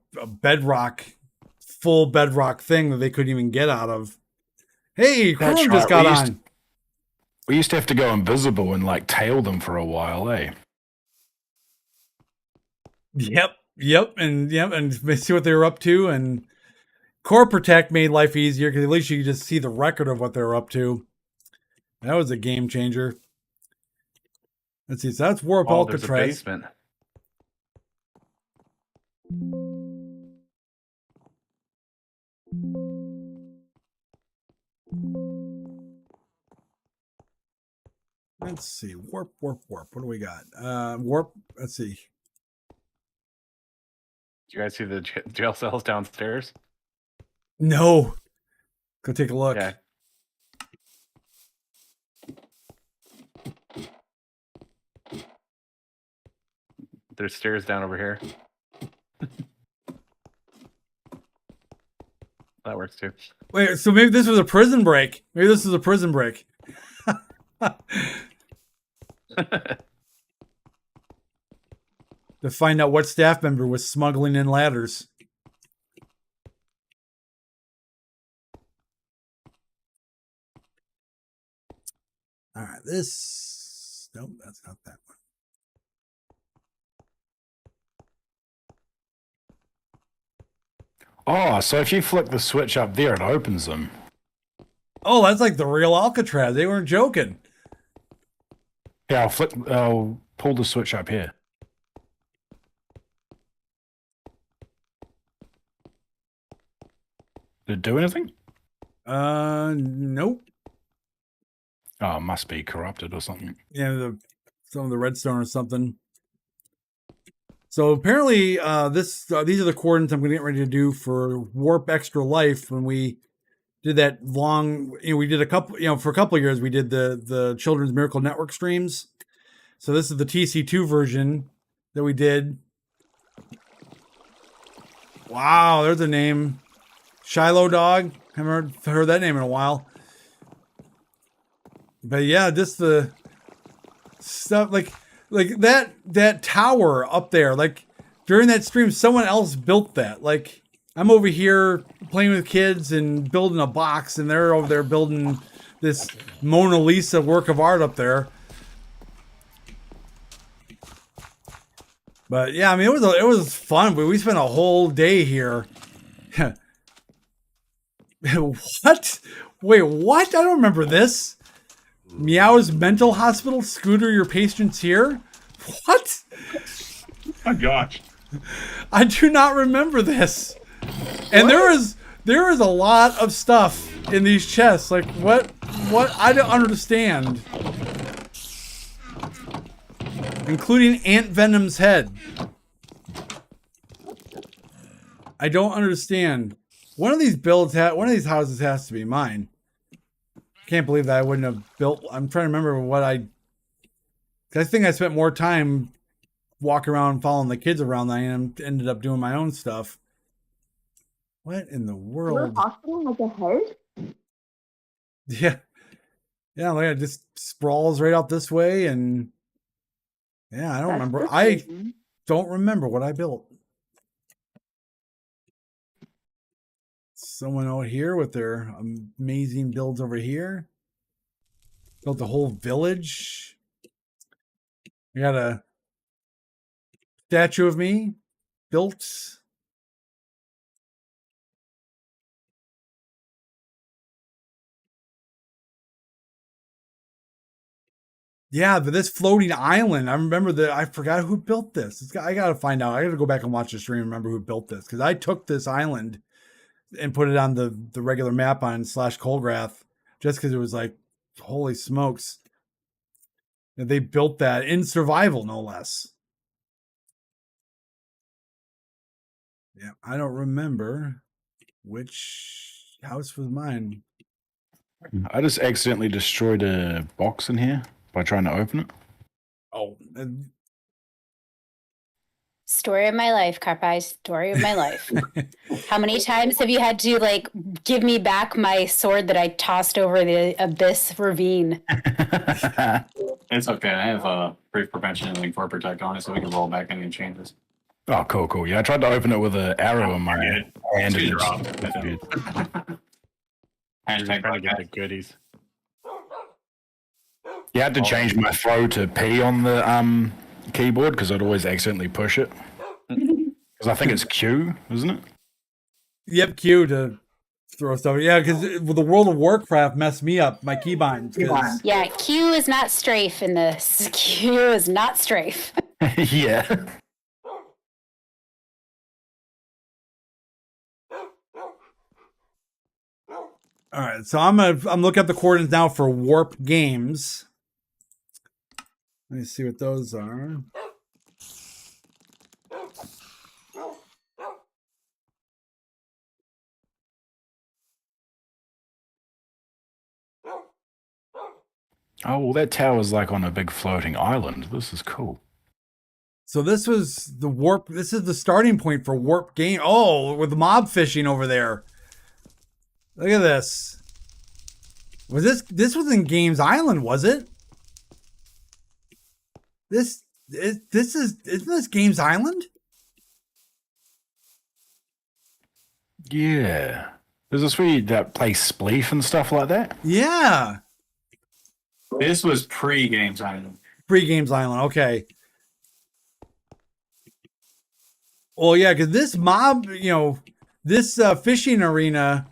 Speaker 1: full bedrock thing that they couldn't even get out of. Hey, Chrome just got on.
Speaker 4: We used to have to go invisible and tail them for a while, eh?
Speaker 1: Yep, and see what they were up to. And Core Protect made life easier because at least you could just see the record of what they were up to. That was a game changer. Let's see. So that's Warp Alcatraz.
Speaker 8: There's a basement.
Speaker 1: Let's see. Warp. What do we got? Warp. Let's see.
Speaker 8: Did you guys see the jail cells downstairs?
Speaker 1: No. Go take a look.
Speaker 8: Yeah. There's stairs down over here. That works too.
Speaker 1: Wait, so maybe this was a prison break. Maybe this was a prison break. To find out what staff member was smuggling in ladders. All right, this... Nope, that's not that one.
Speaker 4: Oh, so if you flick the switch up there, it opens them.
Speaker 1: Oh, that's like the real Alcatraz. They weren't joking.
Speaker 4: Yeah, I'll pull the switch up here. Did it do anything?
Speaker 1: Nope.
Speaker 4: Oh, it must be corrupted or something.
Speaker 1: Yeah, some of the redstone or something. So apparently, these are the coordinates I'm going to get ready to do for Warp Extra Life. When we did that long, we did a couple, for a couple of years, we did the Children's Miracle Network streams. So this is the TC2 version that we did. Wow, there's a name. Shiloh Dog. Haven't heard that name in a while. But yeah, just the stuff like that tower up there. Like during that stream, someone else built that. Like I'm over here playing with kids and building a box, and they're over there building this Mona Lisa work of art up there. But yeah, I mean, it was fun. But we spent a whole day here. What? Wait, what? I don't remember this. Meow's mental hospital. Scooter, your patient's here. What?
Speaker 7: Oh my gosh.
Speaker 1: I do not remember this. And there is a lot of stuff in these chests. Like what? I don't understand. Including Ant Venom's head. I don't understand. One of these houses has to be mine. Can't believe that I wouldn't have built. I'm trying to remember what I think I spent more time walking around following the kids around than I ended up doing my own stuff. What in the world?
Speaker 11: Your hospital like a head?
Speaker 1: Yeah, like it just sprawls right out this way, and yeah, I don't remember. I don't remember what I built. Someone out here with their amazing builds over here. Built the whole village. We got a statue of me built. Yeah, but this floating island, I remember that. I forgot who built this. I got to find out. I got to go back and watch the stream and remember who built this, because I took this island and put it on the regular map on /Colgrath just because it was like, holy smokes. They built that in survival, no less. Yeah, I don't remember which house was mine.
Speaker 4: I just accidentally destroyed a box in here by trying to open it.
Speaker 1: Oh.
Speaker 12: Story of my life, Carpi. Story of my life. How many times have you had to give me back my sword that I tossed over the abyss ravine?
Speaker 7: It's okay. I have brief prevention and link for protect on it, so we can roll back any changes.
Speaker 4: Oh, cool. Yeah, I tried to open it with an arrow in my hand.
Speaker 8: Hashtag trying to get the goodies.
Speaker 4: You had to change my throw to P on the keyboard because I'd always accidentally push it. Because I think it's Q, isn't it?
Speaker 1: Yep, Q to throw stuff. Yeah, because the World of Warcraft messed me up, my keybinds.
Speaker 12: Yeah, Q is not strafe in this. Q is not strafe.
Speaker 4: Yeah.
Speaker 1: All right, so I'm looking up the coordinates now for Warp Games. Let me see what those are.
Speaker 4: Oh, well, that tower's like on a big floating island. This is cool.
Speaker 1: So this was the warp. This is the starting point for warp game. Oh, with mob fishing over there. Look at this. Was this was in Games Island, was it? Isn't this Games Island?
Speaker 4: Yeah. Is this where you play Spleef and stuff like that?
Speaker 1: Yeah.
Speaker 7: This was pre-Games Island.
Speaker 1: Pre-Games Island, okay. Well, yeah, because this mob, this fishing arena.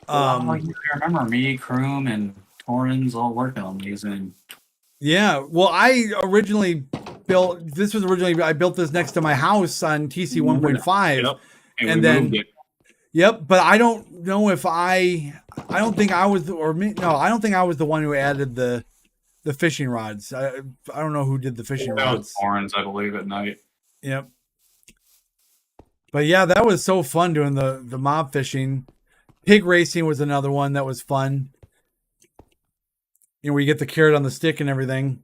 Speaker 7: I remember me, Kroom, and Torrens all working on these. And
Speaker 1: yeah, well, I built this next to my house on TC 1.5,
Speaker 7: yep.
Speaker 1: and then yep. But I don't know if I don't think I was I don't think I was the one who added the fishing rods. I don't know who did the fishing rods.
Speaker 7: That was Torrens, I believe, at night.
Speaker 1: Yep. But yeah, that was so fun doing the mob fishing. Pig racing was another one that was fun. Where you get the carrot on the stick and everything.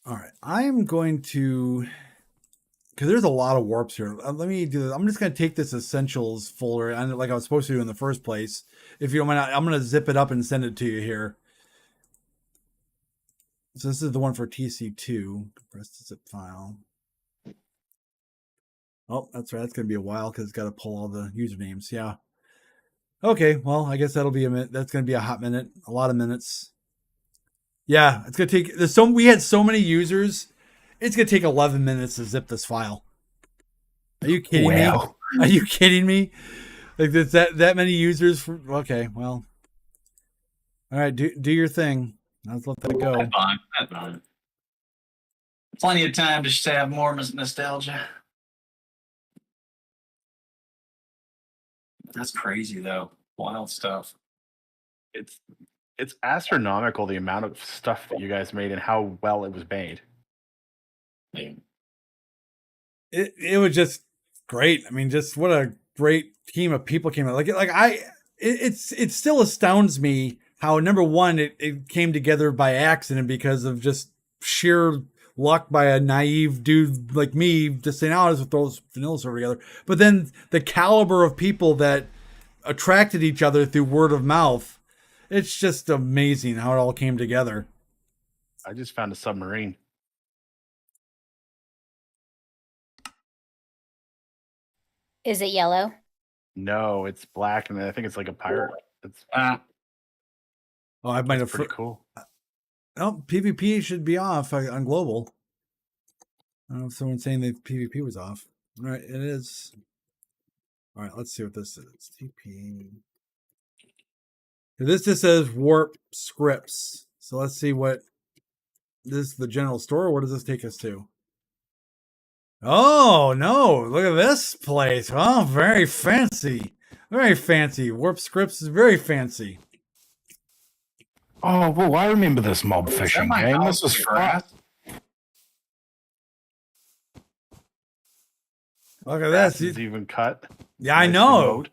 Speaker 1: All right, I'm going to, because there's a lot of warps here. Let me do this. I'm just going to take this essentials folder, like I was supposed to do in the first place. If you don't mind, I'm going to zip it up and send it to you here. So this is the one for TC2. Press the zip file. Oh, that's right. That's going to be a while because it's got to pull all the usernames. Yeah. Okay. Well, I guess that'll be a minute. That's going to be a hot minute. A lot of minutes. Yeah. It's going to take, we had so many users. It's going to take 11 minutes to zip this file. Are you kidding me? Are you kidding me? Like there's that many users okay. Well, all right. Do your thing. Let's let that go.
Speaker 7: That's fine. Plenty of time to have more nostalgia. That's crazy though. Wild stuff.
Speaker 8: It's astronomical the amount of stuff that you guys made and how well it was made.
Speaker 1: It was just great. I mean, just what a great team of people came out. It still astounds me how, number one, it came together by accident because of just sheer luck by a naive dude like me just saying, "Oh, let's throw this vanilla server together." But then the caliber of people that attracted each other through word of mouth. It's just amazing how it all came together.
Speaker 8: I just found a submarine.
Speaker 12: Is it yellow?
Speaker 8: No, it's black, and I think it's like a pirate. It's
Speaker 1: I might have
Speaker 8: pretty cool.
Speaker 1: Oh, PvP should be off on global. I don't know if someone's saying that PvP was off. All right, it is. All right, let's see what this is. TP. This just says warp scripts. So let's see what this is, the general store. Where does this take us to? Oh, no. Look at this place. Oh, very fancy. Very fancy. Warp scripts is very fancy.
Speaker 4: Oh, well, I remember this mob fishing game. This was fun.
Speaker 1: Look at this.
Speaker 8: It's even cut.
Speaker 1: Yeah, I know.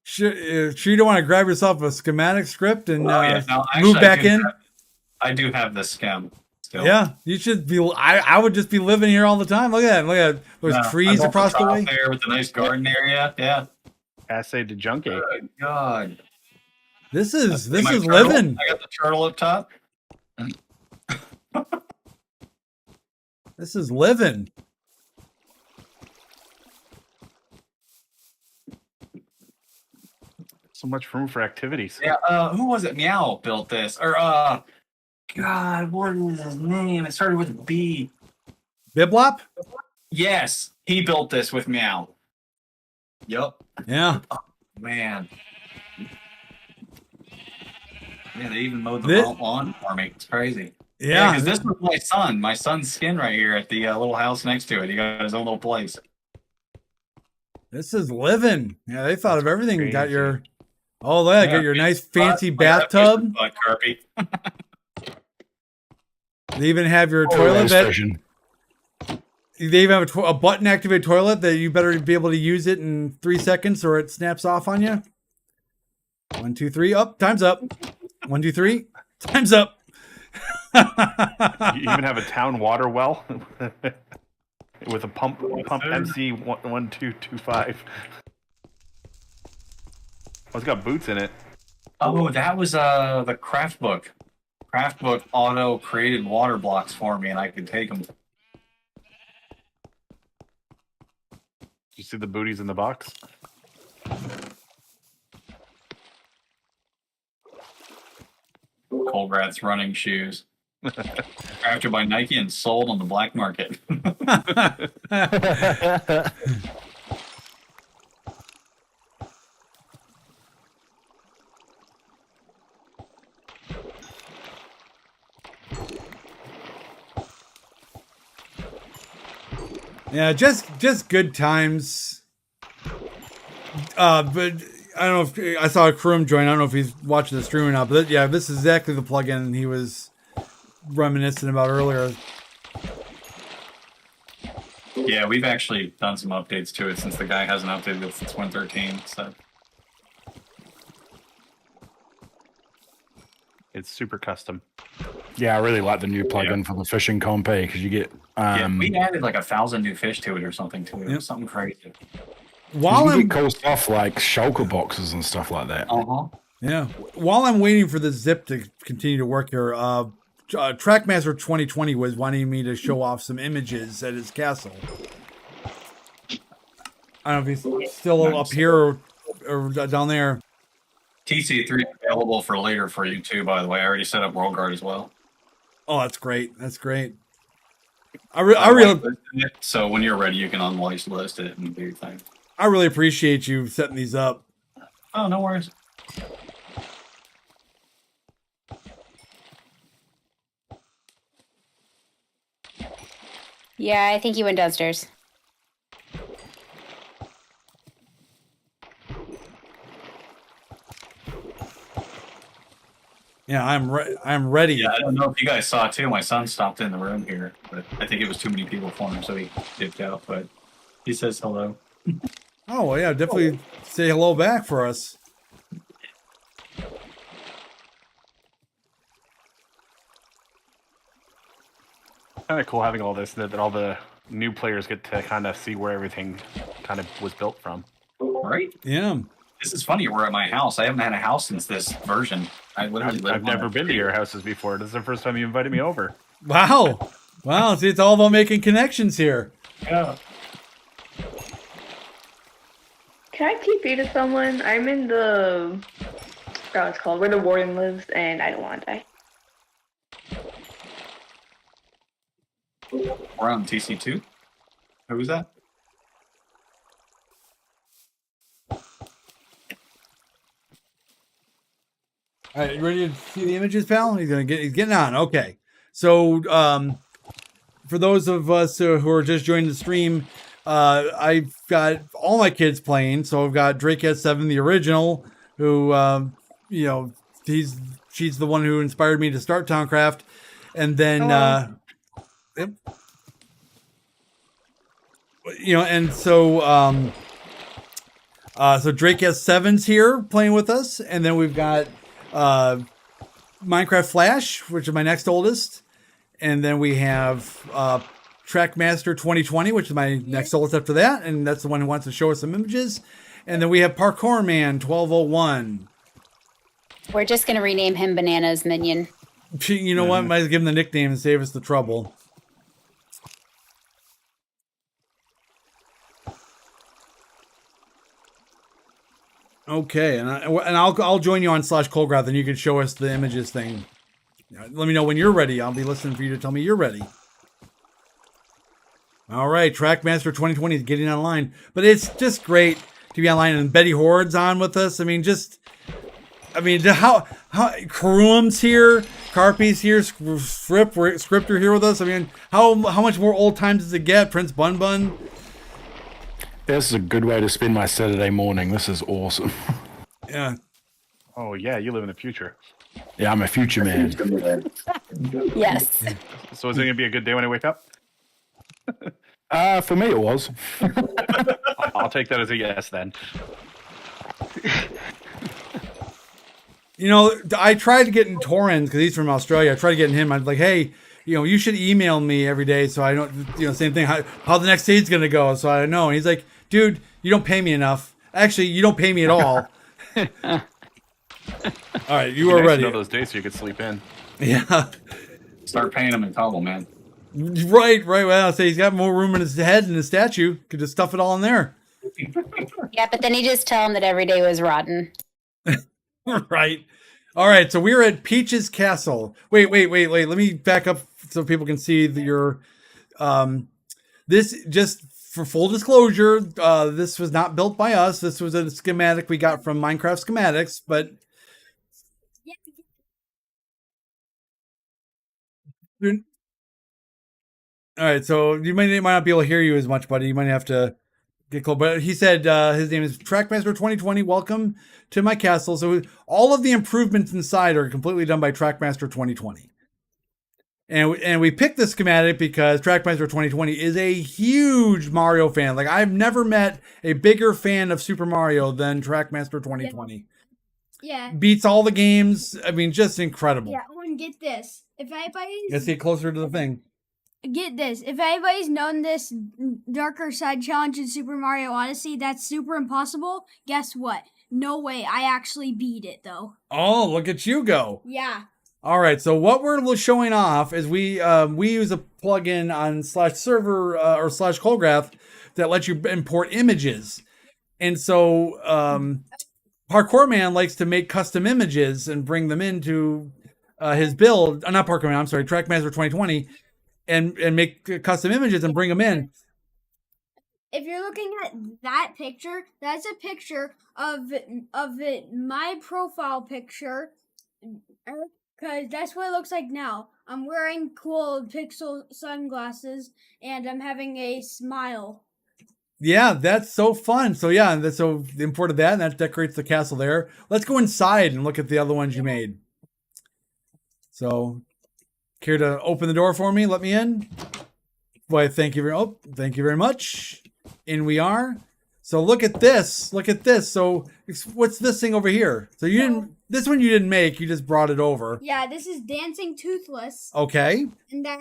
Speaker 1: Sure, you don't want to grab yourself a schematic script and move back in?
Speaker 7: I do have the schem still.
Speaker 1: Yeah, you should be. I would just be living here all the time. Look at that. Look at those trees across the way.
Speaker 7: There with the nice garden area. Yeah.
Speaker 8: Assay to junkie.
Speaker 7: Good God.
Speaker 1: This is living.
Speaker 7: I got the turtle up top.
Speaker 1: This is living.
Speaker 8: So much room for activities.
Speaker 7: Yeah, who was it? Meow built this. Or God, what is his name? It started with a B.
Speaker 1: Biblop?
Speaker 7: Yes, he built this with Meow. Yup.
Speaker 1: Yeah.
Speaker 7: Oh, man. Yeah, they even mowed the lawn for me. It's crazy.
Speaker 1: Yeah,
Speaker 7: because this was my son. My son's skin right here at the little house next to it. He got his own little place.
Speaker 1: This is living. Yeah, they thought of everything. Crazy. Got your got your nice fancy bathtub.
Speaker 7: Carpy.
Speaker 1: They even have your toilet bed. They even have a button activated toilet that you better be able to use it in 3 seconds or it snaps off on you. 1, 2, 3. Up. Time's up. 1, 2, 3. Time's up.
Speaker 8: You even have a town water well with a pump MC 1225. Oh, it's got boots in it.
Speaker 7: Oh, that was the craft book. Craft book auto created water blocks for me, and I could take them.
Speaker 8: You see the booties in the box?
Speaker 7: Colgrad's running shoes. Crafted by Nike and sold on the black market.
Speaker 1: Yeah, just good times. But I don't know if I saw a Krum join. I don't know if he's watching the stream or not. But yeah, this is exactly the plugin he was reminiscing about earlier.
Speaker 7: Yeah, we've actually done some updates to it since the guy hasn't updated it since 113. So
Speaker 8: it's super custom.
Speaker 4: Yeah, I really like the new plugin for the fishing comp because you get.
Speaker 7: We added like 1,000 new fish to it or something too. It was something crazy.
Speaker 4: While you get cool stuff like shulker boxes and stuff like that.
Speaker 1: Yeah. While I'm waiting for the zip to continue to work here, Trackmaster 2020 was wanting me to show off some images at his castle. I don't know if he's still up here or down there.
Speaker 7: TC3 is available for later for you too, by the way. I already set up World Guard as well.
Speaker 1: Oh, that's great. That's great. I really.
Speaker 7: So when you're ready, you can unwhitelist it and do your thing.
Speaker 1: I really appreciate you setting these up.
Speaker 7: Oh, no worries.
Speaker 12: Yeah, I think he went downstairs.
Speaker 1: Yeah, I'm ready.
Speaker 7: Yeah, I don't know if you guys saw it too. My son stopped in the room here, but I think it was too many people for him, so he dipped out. But he says hello.
Speaker 1: Oh, well, yeah, definitely say hello back for us.
Speaker 8: Kind of cool having all this, that all the new players get to kind of see where everything kind of was built from.
Speaker 7: Right?
Speaker 1: Yeah.
Speaker 7: This is funny. We're at my house. I haven't had a house since this version. I've
Speaker 8: never been to your houses before. This is the first time you invited me over.
Speaker 1: Wow. Wow. See, it's all about making connections here.
Speaker 7: Yeah.
Speaker 11: Can I TP to someone? I'm in the... I forgot what it's called, where the warden lives, and I don't want to die.
Speaker 7: We're on TC2. Who was that?
Speaker 1: All right, you ready to see the images, pal? He's getting on. Okay. So, for those of us who are just joining the stream, I've got all my kids playing. So I've got Drake S7, the original, who, she's the one who inspired me to start Towncraft. And then, yep. And so, so Drake S7's here playing with us. And then we've got, Minecraft Flash, which is my next oldest. And then we have, Trackmaster 2020, which is my next oldest after that, and that's the one who wants to show us some images. And then we have Parkour Man 1201.
Speaker 12: We're just gonna rename him Bananas Minion.
Speaker 1: You know what? Might give him the nickname and save us the trouble. Okay, and I'll join you on /Colgrath, and you can show us the images thing. Let me know when you're ready. I'll be listening for you to tell me you're ready. All right, Trackmaster 2020 is getting online, but it's just great to be online, and Betty Horde's on with us. How Krum's here, Carpy's here, Scripter here with us. I mean, how much more old times does it get? Prince Bun Bun.
Speaker 4: This is a good way to spend my Saturday morning. This is awesome.
Speaker 1: Yeah.
Speaker 8: Oh yeah, you live in the future.
Speaker 4: Yeah, I'm a future man.
Speaker 12: Yes.
Speaker 8: So is it gonna be a good day when I wake up?
Speaker 4: For me it was.
Speaker 8: I'll take that as a yes then.
Speaker 1: You know, I tried to get in Torrens because he's from Australia. I tried to get in him. I'm like, hey, you should email me every day so I don't, same thing, how the next day's going to go so I know. And he's like, dude, you don't pay me enough. Actually, you don't pay me at all. All right, you are ready.
Speaker 8: Know those days so you could sleep in.
Speaker 1: Yeah.
Speaker 7: Start paying him in Cobble, man.
Speaker 1: Right. Well, I'll say he's got more room in his head than his statue. Could just stuff it all in there.
Speaker 12: Yeah, but then you just tell him that every day was rotten.
Speaker 1: Right. All right. So we're at Peach's Castle. Wait. Let me back up so people can see that you're. This, just for full disclosure, this was not built by us. This was a schematic we got from Minecraft Schematics, but. All right. So you might not be able to hear you as much, buddy. You might have to get close. But he said his name is Trackmaster 2020. Welcome to my castle. So all of the improvements inside are completely done by Trackmaster 2020. And we picked this schematic because Trackmaster 2020 is a huge Mario fan. Like, I've never met a bigger fan of Super Mario than Trackmaster 2020.
Speaker 10: Yeah.
Speaker 1: Beats all the games. I mean, just incredible.
Speaker 10: Yeah, and get this. If anybody's...
Speaker 1: Let's get closer to the thing.
Speaker 10: Get this. If anybody's known this darker side challenge in Super Mario Odyssey, that's super impossible. Guess what? No way. I actually beat it, though.
Speaker 1: Oh, look at you go.
Speaker 10: Yeah.
Speaker 1: All right, so what we're showing off is we use a plugin on /server or /Colgraph that lets you import images. And so Parkour Man likes to make custom images and bring them into his build. Not Parkour Man, I'm sorry, Trackmaster 2020, and make custom images and bring them in.
Speaker 10: If you're looking at that picture, that's a picture of my profile picture. Because that's what it looks like now. I'm wearing cool pixel sunglasses, and I'm having a smile.
Speaker 1: Yeah, that's so fun. So yeah, so imported that, and that decorates the castle there. Let's go inside and look at the other ones you made. So, care to open the door for me? Let me in. Boy, thank you very much. In we are. So look at this. Look at this. So what's this thing over here? So you didn't. This one you didn't make. You just brought it over.
Speaker 10: Yeah, this is Dancing Toothless.
Speaker 1: Okay.
Speaker 10: And then,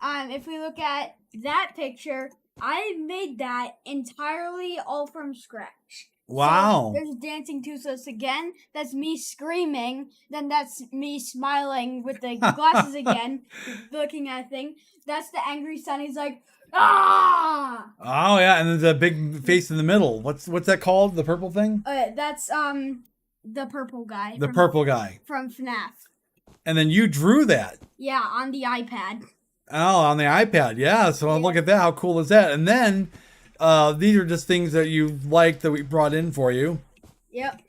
Speaker 10: if we look at that picture, I made that entirely all from scratch.
Speaker 1: Wow.
Speaker 10: So there's Dancing Toothless again. That's me screaming. Then that's me smiling with the glasses again, looking at a thing. That's the angry son. He's like, ah!
Speaker 1: Oh yeah, and then the big face in the middle. What's that called? The purple thing?
Speaker 10: That's the purple guy.
Speaker 1: The purple guy
Speaker 10: from FNAF.
Speaker 1: And then you drew that.
Speaker 10: Yeah, on the iPad.
Speaker 1: Oh, on the iPad. Yeah. So look at that. How cool is that? And then these are just things that you like that we brought in for you.
Speaker 10: Yep.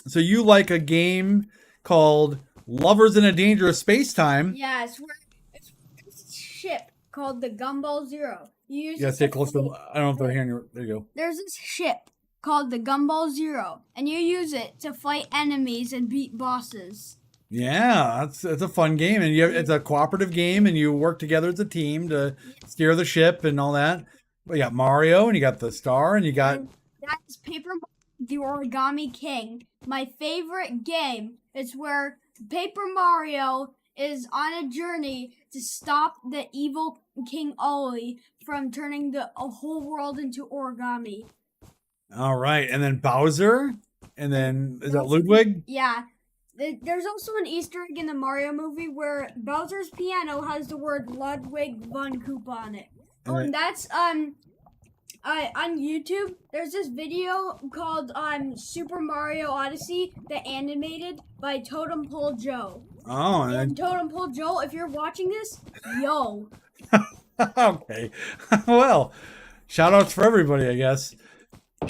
Speaker 1: So you like a game called Lovers in a Dangerous Space Time.
Speaker 10: Yeah, it's a ship called the Gumball Zero. You use
Speaker 1: stay close to them. I don't know if they're hearing you. There you go.
Speaker 10: There's this ship called the Gumball Zero, and you use it to fight enemies and beat bosses.
Speaker 1: Yeah, it's a fun game, and it's a cooperative game, and you work together as a team to steer the ship and all that. But you got Mario, and you got the star, and you got...
Speaker 10: And that's Paper Mario, the Origami King. My favorite game is where Paper Mario is on a journey to stop the evil King Ollie from turning the whole world into origami.
Speaker 1: All right, and then Bowser, and then is that Ludwig?
Speaker 10: Yeah. There's also an Easter egg in the Mario movie where Bowser's piano has the word Ludwig von Koopa on it. Oh, and that's on YouTube. There's this video called Super Mario Odyssey that animated by Totem Pole Joe.
Speaker 1: Oh,
Speaker 10: and Totem Pole Joe, if you're watching this, yo.
Speaker 1: Okay. Well, shout outs for everybody, I guess.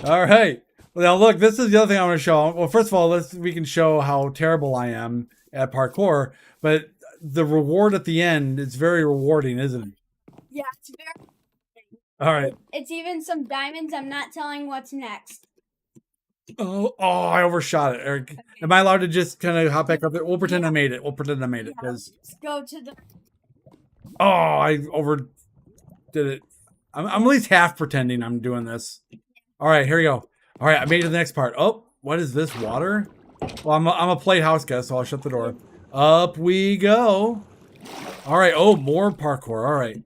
Speaker 1: All right. Well, now look, this is the other thing I want to show. Well, first of all, we can show how terrible I am at parkour, but the reward at the end is very rewarding, isn't it?
Speaker 10: Yeah, it's very.
Speaker 1: All right.
Speaker 10: It's even some diamonds. I'm not telling what's next.
Speaker 1: Oh, I overshot it, Eric. Okay. Am I allowed to just kind of hop back up there? We'll pretend I made it. Because
Speaker 10: let's go to the.
Speaker 1: Oh, I overdid it. I'm at least half pretending I'm doing this. All right, here we go. All right, I made it to the next part. Oh, what is this? Water? Well, I'm a plate house guest, so I'll shut the door. Up we go. All right. Oh, more parkour. All right.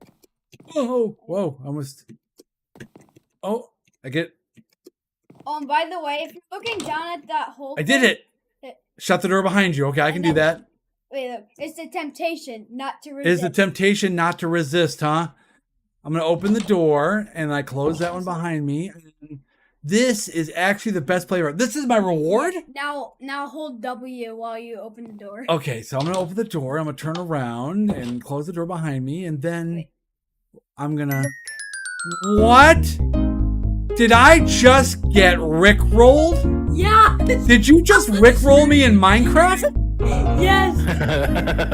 Speaker 1: Oh, whoa! Almost. Oh, I get.
Speaker 10: By the way, if you're looking down at that hole,
Speaker 1: I did it. Shut the door behind you. Okay, I can do that.
Speaker 10: Wait, look, it's the temptation not to resist.
Speaker 1: It's the temptation not to resist, huh? I'm gonna open the door and I close that one behind me. This is actually the best play. This is my reward.
Speaker 10: Now hold W while you open the door.
Speaker 1: Okay, so I'm gonna open the door. I'm gonna turn around and close the door behind me, and then I'm gonna. What? Did I just get rickrolled?
Speaker 10: Yeah.
Speaker 1: Did you just rickroll me in Minecraft?
Speaker 10: Yes.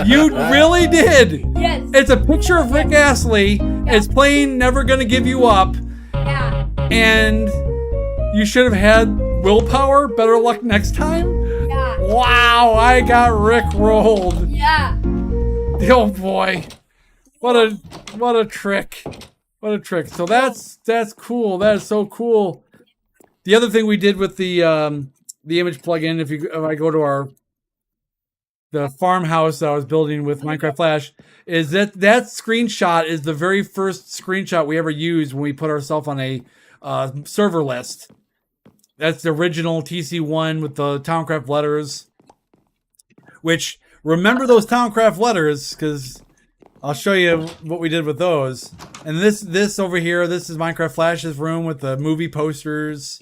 Speaker 1: You really did.
Speaker 10: Yes.
Speaker 1: It's a picture of Rick Astley. Yeah. It's playing Never Gonna Give You Up.
Speaker 10: Yeah.
Speaker 1: And you should have had willpower. Better luck next time.
Speaker 10: Yeah.
Speaker 1: Wow, I got rickrolled.
Speaker 10: Yeah.
Speaker 1: Oh boy. What a trick. What a trick. So that's cool. That is so cool. The other thing we did with the image plugin, if I go to the farmhouse that I was building with Minecraft Flash, is that screenshot is the very first screenshot we ever used when we put ourselves on a server list. That's the original TC1 with the Towncraft letters. Which, remember those Towncraft letters, because I'll show you what we did with those. And this over here, this is Minecraft Flash's room with the movie posters.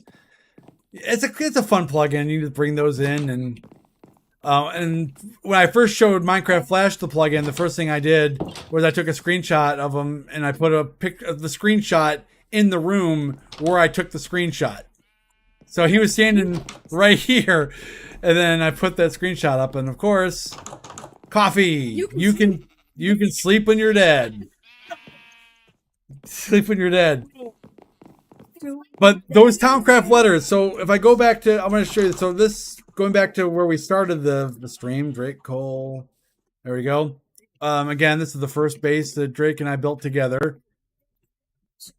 Speaker 1: It's a fun plugin. You just bring those in, and when I first showed Minecraft Flash the plugin, the first thing I did was I took a screenshot of them and I put a pic of the screenshot in the room where I took the screenshot. So he was standing right here, and then I put that screenshot up, and of course, coffee. You can sleep when you're dead. Sleep when you're dead. But those Towncraft letters. So if I go back to, I'm going to show you. So this, going back to where we started the stream, Drake Cole. There we go. Again, this is the first base that Drake and I built together.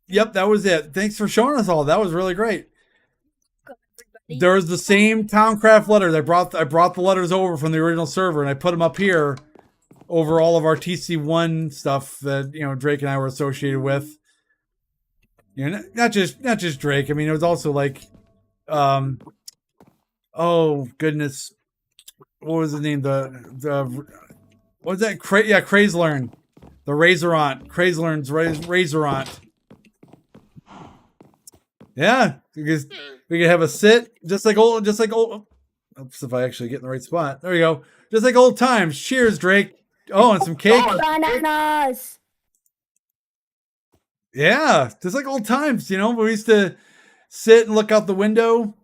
Speaker 1: Yep, that was it. Thanks for showing us all. That was really great. There's the same Towncraft letters. I brought the letters over from the original server, and I put them up here over all of our TC1 stuff that Drake and I were associated with. Not just Drake. I mean, it was also like, oh goodness, what was his name? What was that? Crazlern, the Razorant, Crazlern's Razorant. Yeah, because we could have a sit, just like old. Oops, if I actually get in the right spot. There we go. Just like old times. Cheers, Drake. Oh, and some cake.
Speaker 12: Bananas.
Speaker 1: Yeah, just like old times, we used to sit and look out the window,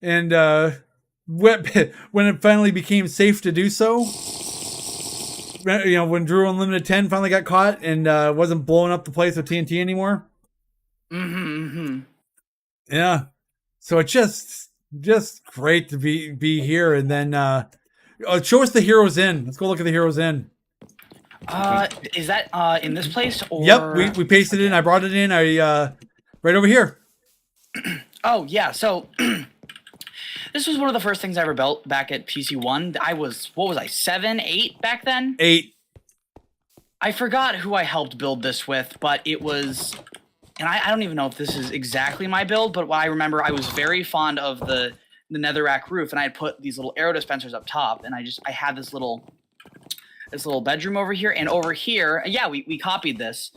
Speaker 1: and when it finally became safe to do so, when Drew Unlimited 10 finally got caught and wasn't blowing up the place with TNT anymore.
Speaker 3: Mm-hmm.
Speaker 1: Yeah, so it's just great to be here, and then show us the Heroes Inn. Let's go look at the Heroes Inn.
Speaker 3: Is that in this place? Or...
Speaker 1: Yep, we pasted it in. I brought it in. Right over here.
Speaker 3: Oh yeah, so this was one of the first things I ever built back at PC1. I was 7, 8 back then?
Speaker 1: 8.
Speaker 3: I forgot who I helped build this with, but it was, and I don't even know if this is exactly my build, but I remember I was very fond of the netherrack roof, and I had put these little arrow dispensers up top, and I had this little bedroom over here, and over here, yeah, we copied this.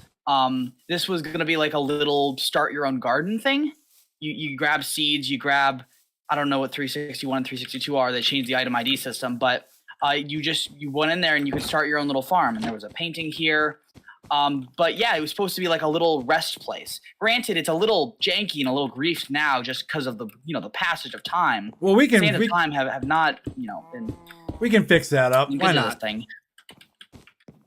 Speaker 3: This was gonna be like a little start your own garden thing. You grab seeds, you grab, I don't know what 361 and 362 are. They changed the item ID system, but you went in there and you could start your own little farm. And there was a painting here. But yeah, it was supposed to be like a little rest place. Granted, it's a little janky and a little griefed now just because of the the passage of time.
Speaker 1: Well, we can
Speaker 3: have not been.
Speaker 1: We can fix that up. Why not?
Speaker 3: Thing.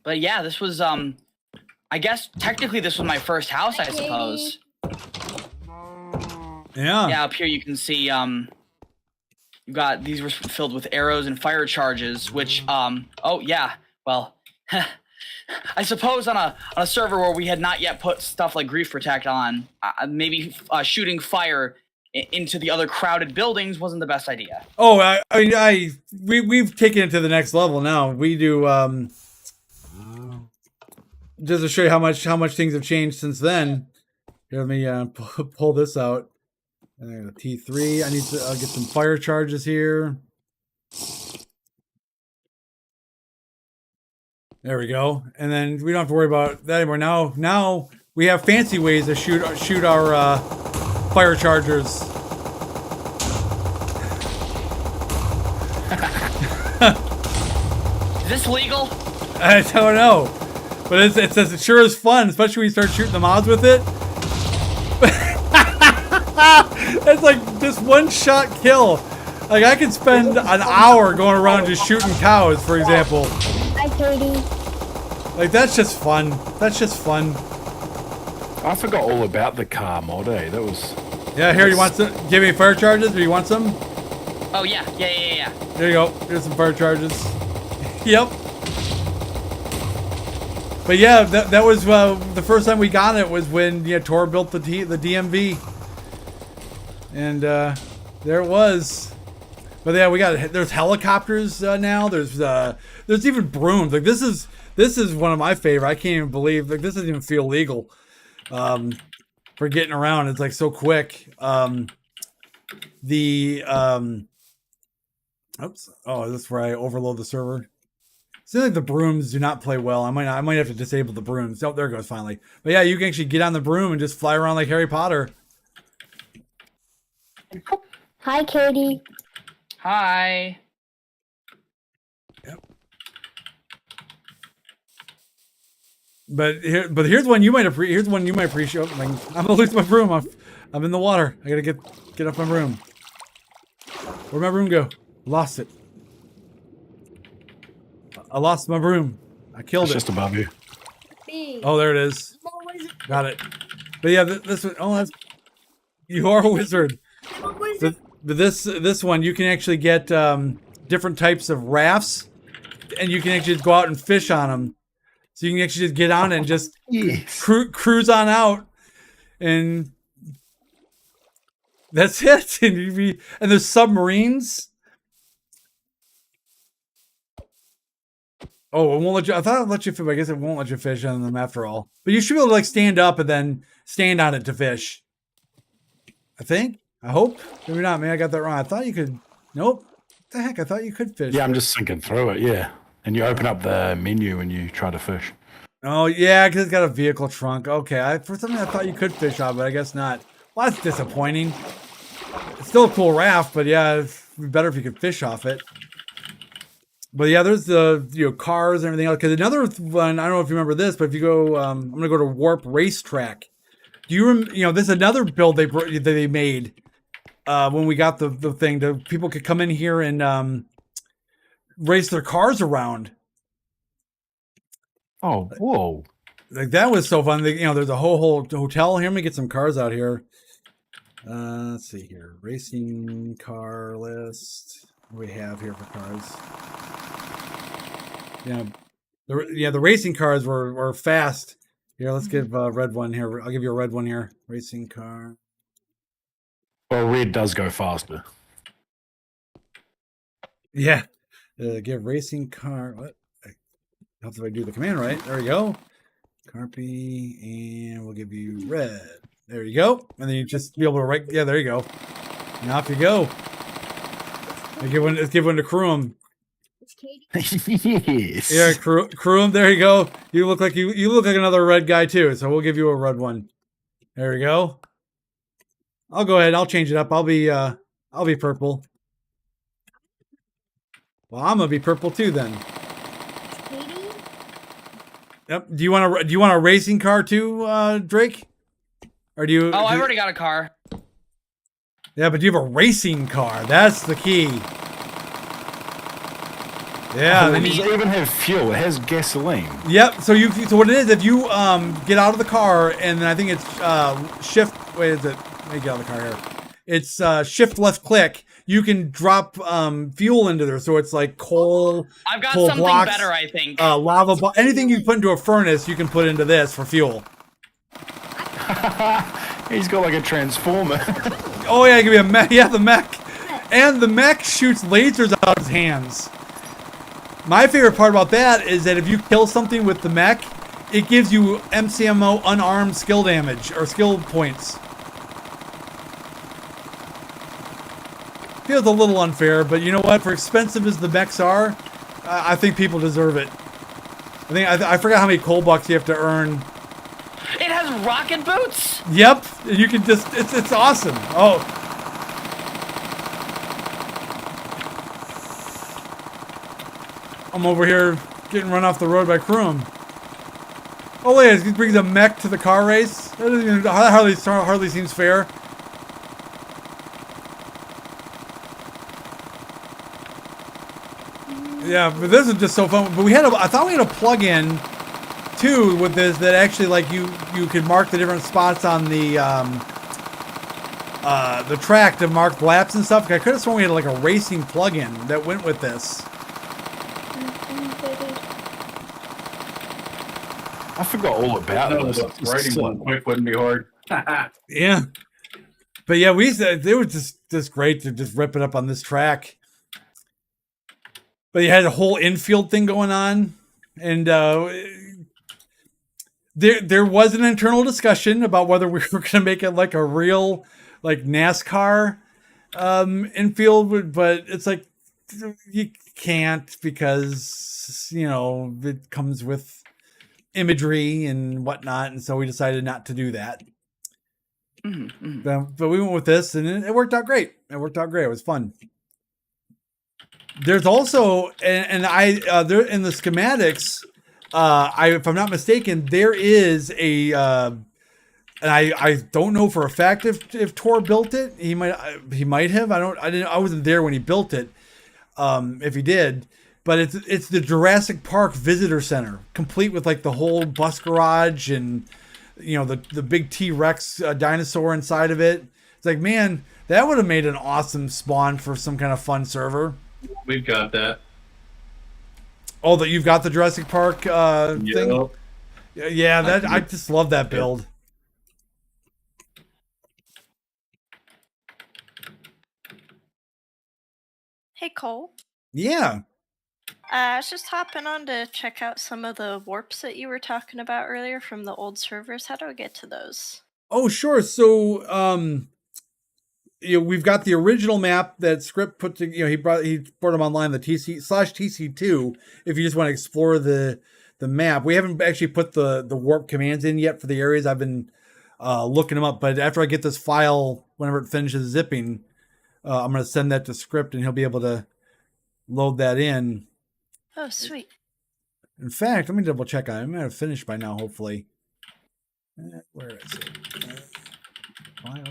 Speaker 3: But yeah, this was I guess technically this was my first house, I suppose.
Speaker 1: Yeah.
Speaker 3: Yeah, up here you can see you got these were filled with arrows and fire charges, which oh yeah, well I suppose on a server where we had not yet put stuff like grief protect on, maybe shooting fire into the other crowded buildings wasn't the best idea.
Speaker 1: Oh, we've taken it to the next level now. We do just to show you how much things have changed since then. Here, let me pull this out. T3. I need to get some fire charges here. There we go. And then we don't have to worry about that anymore. Now we have fancy ways to shoot our fire chargers.
Speaker 3: Is this legal?
Speaker 1: I don't know, but it sure is fun, especially when you start shooting the mobs with it. It's like just one shot kill. Like I could spend an hour going around just shooting cows, for example.
Speaker 12: Hi, Katie.
Speaker 1: Like that's just fun. That's just fun.
Speaker 4: I forgot all about the car mod, eh? That was.
Speaker 1: Yeah, here you want some? Give me fire charges. Do you want some?
Speaker 3: Oh yeah.
Speaker 1: There you go. Here's some fire charges. Yep. But yeah, that was the first time we got it was when Tor built the DMV, and there it was. But yeah, there's helicopters now. There's even brooms. Like this is one of my favorite. I can't even believe this doesn't even feel legal for getting around. It's like so quick. Oops. Oh, this is where I overload the server. Seems like the brooms do not play well. I might have to disable the brooms. Oh, there it goes finally. But yeah, you can actually get on the broom and just fly around like Harry Potter.
Speaker 12: Hi, Katie.
Speaker 3: Hi.
Speaker 1: Yep. But here's one you might appreciate. Here's one you might appreciate. I'm gonna lose my broom. I'm in the water. I gotta get off my broom. Where'd my broom go? Lost it. I lost my broom. I killed it.
Speaker 4: Just above you.
Speaker 1: Oh, there it is. Got it. But yeah, this one. Oh, you are a wizard. But this one, you can actually get different types of rafts, and you can actually just go out and fish on them. So you can actually just get on it and just cruise on out, and that's it. And there's submarines. Oh, it won't let you. I thought it would let you fish, but I guess it won't let you fish on them after all. But you should be able to like stand up and then stand on it to fish. I think. I hope. Maybe not. Maybe I got that wrong. I thought you could. Nope. What the heck? I thought you could fish.
Speaker 4: Yeah, I'm just thinking through it. Yeah, and you open up the menu when you try to fish.
Speaker 1: Oh yeah, because it's got a vehicle trunk. Okay, for something I thought you could fish on, but I guess not. Well, that's disappointing. It's still a cool raft, but yeah, it'd be better if you could fish off it. But yeah, there's the cars and everything else. Because another one, I don't know if you remember this, but if you go, I'm gonna go to Warp Racetrack. Do you this is another build that they made when we got the thing. People could come in here and race their cars around.
Speaker 4: Oh, whoa!
Speaker 1: Like that was so fun. There's a whole hotel here. Let me get some cars out here. Let's see here, racing car list. What do we have here for cars? The racing cars were fast. Here, let's give a red one here. I'll give you a red one here. Racing car.
Speaker 4: Well, red does go faster.
Speaker 1: Yeah. Give racing car. What? Helps if I do the command right. There we go. Carpy, and we'll give you red. There you go. And then you just be able to write. Yeah, there you go. And off you go. Let's give one to Kroom.
Speaker 4: Yes.
Speaker 1: Yeah, Kroom. There you go. You look like another red guy too. So we'll give you a red one. There we go. I'll go ahead. I'll change it up. I'll be purple. Well, I'm gonna be purple too then. Yep. Do you want a racing car too, Drake? Or do you?
Speaker 3: Oh, I already got a car.
Speaker 1: Yeah, but do you have a racing car? That's the key. Yeah.
Speaker 4: Oh, it doesn't even have fuel. It has gasoline.
Speaker 1: Yep. So what it is, if you get out of the car, and then I think it's shift. Wait, is it? Let me get out of the car here. It's shift left click. You can drop fuel into there, so it's like coal.
Speaker 3: I've got
Speaker 1: coal
Speaker 3: something
Speaker 1: blocks,
Speaker 3: better, I think.
Speaker 1: Lava. Anything you put into a furnace, you can put into this for fuel.
Speaker 4: He's got like a transformer.
Speaker 1: Oh yeah, give me a mech. Yeah, the mech. And the mech shoots lasers out of his hands. My favorite part about that is that if you kill something with the mech, it gives you MCMO unarmed skill damage or skill points. Feels a little unfair, but you know what? For expensive as the mechs are, I think people deserve it. I forgot how many coal bucks you have to earn.
Speaker 3: It has rocket boots.
Speaker 1: Yep, you can just it's awesome. Oh. I'm over here getting run off the road by Kroom. Oh wait, he brings a mech to the car race. That hardly seems fair. Yeah, but this is just so fun. But I thought we had a plug-in too with this that actually like you could mark the different spots on the track to mark laps and stuff. I could have sworn we had like a racing plug-in that went with this.
Speaker 4: I forgot all about it.
Speaker 7: Writing one quick wouldn't be hard.
Speaker 1: Yeah, but yeah, they were just great to just rip it up on this track. But you had a whole infield thing going on, and there was an internal discussion about whether we were going to make it like a real like NASCAR infield, but it's like you can't because it comes with imagery and whatnot, and so we decided not to do that. But we went with this, and it worked out great. It was fun. There's also, and there in the schematics, if I'm not mistaken, there is a, and I don't know for a fact if Tor built it. He might have. I wasn't there when he built it. If he did, but it's the Jurassic Park Visitor Center, complete with like the whole bus garage and the big T-Rex dinosaur inside of it. It's like, man, that would have made an awesome spawn for some kind of fun server.
Speaker 7: We've got that.
Speaker 1: Oh, that you've got the Jurassic Park thing? Yeah, I just love that build.
Speaker 13: Hey, Cole.
Speaker 1: Yeah.
Speaker 13: I was just hopping on to check out some of the warps that you were talking about earlier from the old servers. How do I get to those?
Speaker 1: Oh, sure. So, we've got the original map that Script put to, he brought them online, the TC/TC2, if you just want to explore the map. We haven't actually put the warp commands in yet for the areas. I've been looking them up, but after I get this file, whenever it finishes zipping, I'm going to send that to Script and he'll be able to load that in.
Speaker 13: Oh, sweet.
Speaker 1: In fact, let me double check. I might have finished by now, hopefully. Where is it?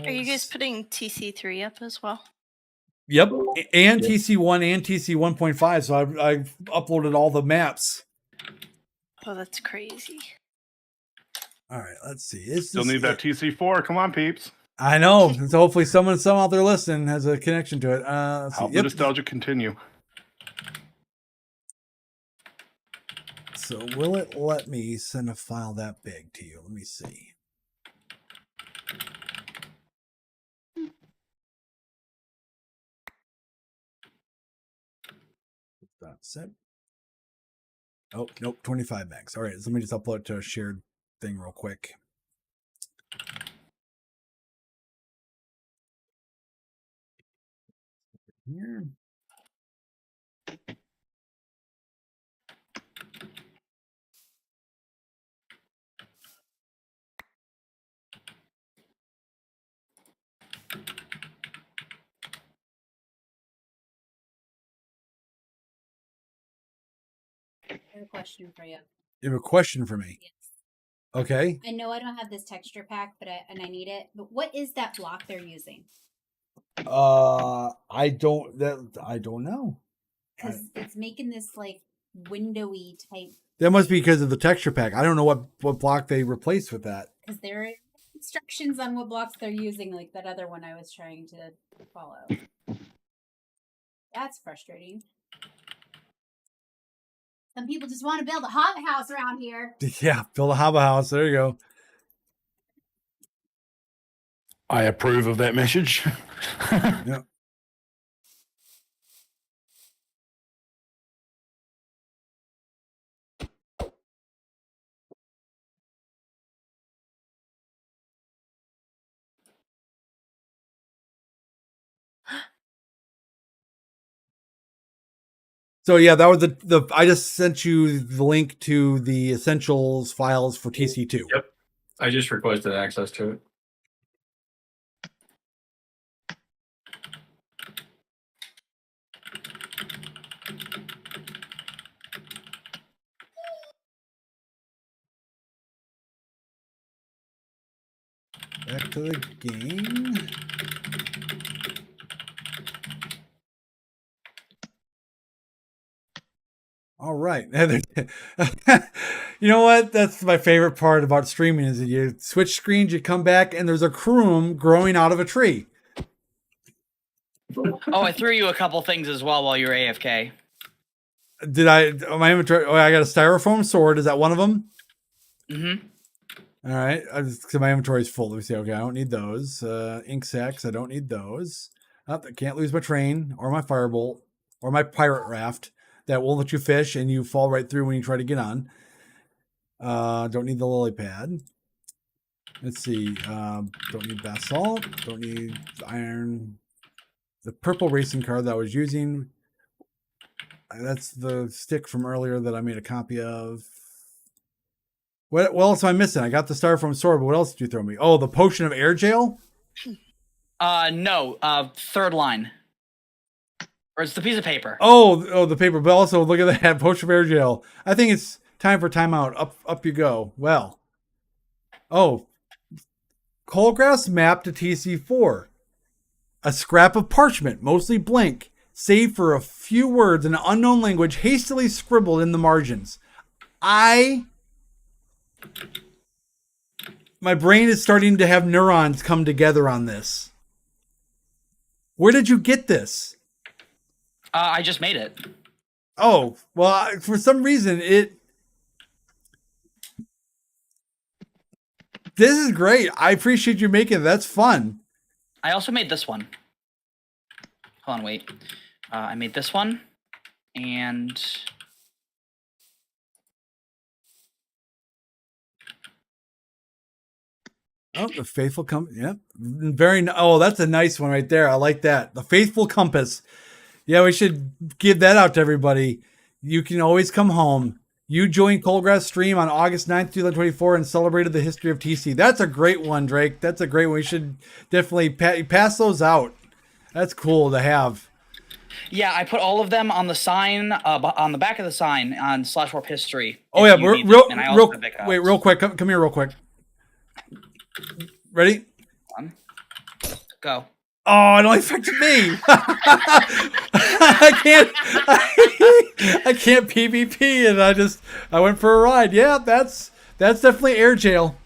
Speaker 13: Are you guys putting TC3 up as well?
Speaker 1: Yep, and TC1 and TC1.5. So I've uploaded all the maps.
Speaker 13: Oh, that's crazy.
Speaker 1: All right, let's see.
Speaker 8: Still need that TC4. Come on, peeps.
Speaker 1: I know. So hopefully someone out there listening has a connection to it. Let's see.
Speaker 8: Help the nostalgia continue.
Speaker 1: So will it let me send a file that big to you? Let me see. Set. Oh, nope, 25 megs. All right, so let me just upload it to a shared thing real quick. Here.
Speaker 12: I have a question for you.
Speaker 1: You have a question for me?
Speaker 12: Yes.
Speaker 1: Okay.
Speaker 12: I know I don't have this texture pack, but I need it. But what is that block they're using?
Speaker 1: I don't know.
Speaker 12: Because it's making this like windowy type.
Speaker 1: That must be because of the texture pack. I don't know what block they replaced with that.
Speaker 12: Because there are instructions on what blocks they're using, like that other one I was trying to follow. That's frustrating. Some people just want to build a hobbit house around here.
Speaker 1: Yeah, build a hobbit house. There you go.
Speaker 4: I approve of that message.
Speaker 1: Yeah. So yeah, that was the I just sent you the link to the essentials files for TC2.
Speaker 7: Yep. I just requested access to it.
Speaker 1: Back to the game. All right. You know what? That's my favorite part about streaming is that you switch screens, you come back, and there's a croom growing out of a tree.
Speaker 3: Oh, I threw you a couple things as well while you were AFK.
Speaker 1: Did I? My inventory. Oh, I got a styrofoam sword. Is that one of them?
Speaker 3: Mm-hmm.
Speaker 1: All right. So my inventory is full. Let me see. Okay, I don't need those. Ink sacks. I don't need those. I can't lose my train or my firebolt or my pirate raft that won't let you fish and you fall right through when you try to get on. Don't need the lily pad. Let's see. Don't need basalt. Don't need iron. The purple racing card that I was using. That's the stick from earlier that I made a copy of. What else am I missing? I got the styrofoam sword, but what else did you throw me? Oh, the potion of air jail?
Speaker 3: No. Third line. Or it's the piece of paper.
Speaker 1: Oh, the paper. But also, look at that potion of air jail. I think it's time for timeout. Up you go. Well. Oh. Coalgrass map to TC4. A scrap of parchment, mostly blank, save for a few words in an unknown language hastily scribbled in the margins. My brain is starting to have neurons come together on this. Where did you get this?
Speaker 3: I just made it.
Speaker 1: Oh, well, for some reason, this is great. I appreciate you making it. That's fun.
Speaker 3: I also made this one. Hold on, wait. I made this one, and
Speaker 1: oh, the faithful compass. Yep, very. Oh, that's a nice one right there. I like that. The faithful compass. Yeah, we should give that out to everybody. You can always come home. You joined Coalgrass Stream on August 9th, 2024 and celebrated the history of TC. That's a great one, Drake. That's a great one. We should definitely pass those out. That's cool to have.
Speaker 3: Yeah, I put all of them on the sign, on the back of the sign on /warp history.
Speaker 1: Oh yeah, real quick. Come here real quick. Ready?
Speaker 3: Go.
Speaker 1: Oh, it only affected me. I can't PvP, and I went for a ride. Yeah, that's definitely air jail.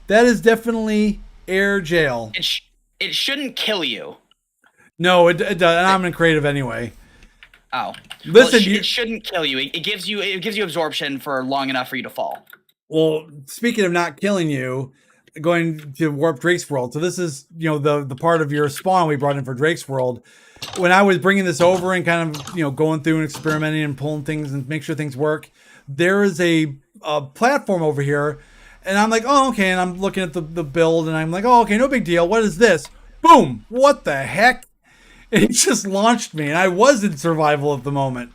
Speaker 1: That is definitely air jail.
Speaker 3: It shouldn't kill you.
Speaker 1: No, it does. And I'm in creative anyway.
Speaker 3: Oh,
Speaker 1: listen,
Speaker 3: well, it shouldn't kill you. It gives you absorption for long enough for you to fall.
Speaker 1: Well, speaking of not killing you, going to Warp Drake's World. So this is, the part of your spawn we brought in for Drake's World. When I was bringing this over and kind of, going through and experimenting and pulling things and make sure things work, there is a platform over here. And I'm like, oh, okay. And I'm looking at the build and I'm like, oh, okay, no big deal. What is this? Boom. What the heck? It just launched me. And I was in survival at the moment.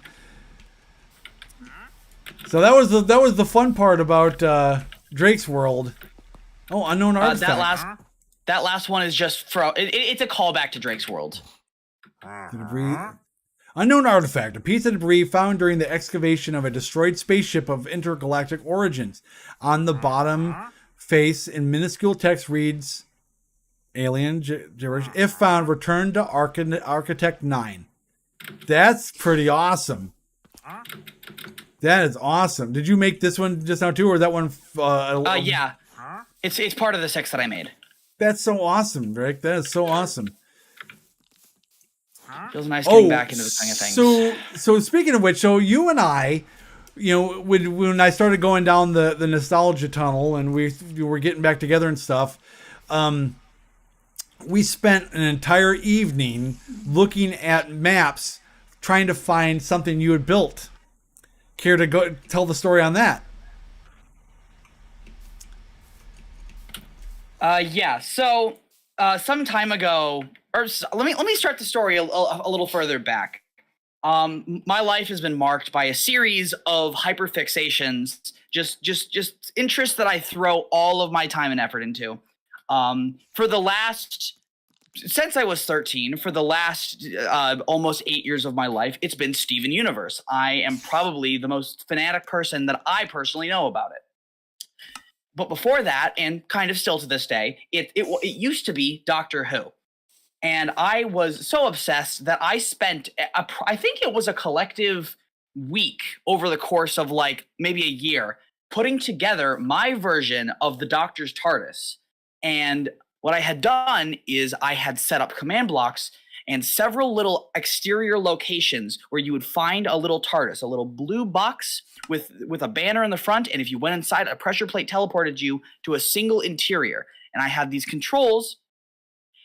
Speaker 1: So that was the fun part about Drake's World. Oh, unknown artifact.
Speaker 3: That last one is just it's a callback to Drake's World.
Speaker 1: Debris. Unknown artifact, a piece of debris found during the excavation of a destroyed spaceship of intergalactic origins. On the bottom face, in minuscule text reads, "Alien gibberish. If found, return to Architect 9." That's pretty awesome. That is awesome. Did you make this one just now too, or that one?
Speaker 3: Yeah. It's part of the 6 that I made.
Speaker 1: That's so awesome, Drake. That is so awesome.
Speaker 3: Feels nice getting back into the swing of things.
Speaker 1: So speaking of which, so you and I, when I started going down the nostalgia tunnel and we were getting back together and stuff, we spent an entire evening looking at maps trying to find something you had built. Care to go tell the story on that?
Speaker 3: Yeah. So some time ago, let me start the story a little further back. My life has been marked by a series of hyperfixations, just interests that I throw all of my time and effort into. Since I was 13, for the last almost 8 years of my life, it's been Steven Universe. I am probably the most fanatic person that I personally know about it. But before that, and kind of still to this day, it used to be Doctor Who. And I was so obsessed that I spent, I think it was a collective week over the course of like maybe a year, putting together my version of the Doctor's TARDIS. And what I had done is I had set up command blocks and several little exterior locations where you would find a little TARDIS, a little blue box with a banner in the front. And if you went inside, a pressure plate teleported you to a single interior. And I had these controls.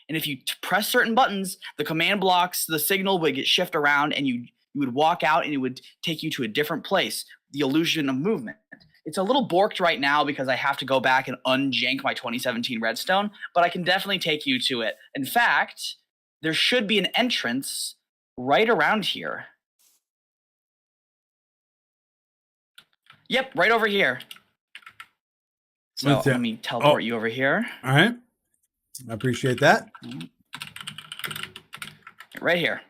Speaker 3: And if you press certain buttons, the command blocks, the signal would get shifted around and you would walk out and it would take you to a different place. The illusion of movement. It's a little borked right now because I have to go back and unjank my 2017 Redstone, but I can definitely take you to it. In fact, there should be an entrance right around here. Yep, right over here. So let me teleport you over here.
Speaker 1: All right. I appreciate that.
Speaker 3: Right here.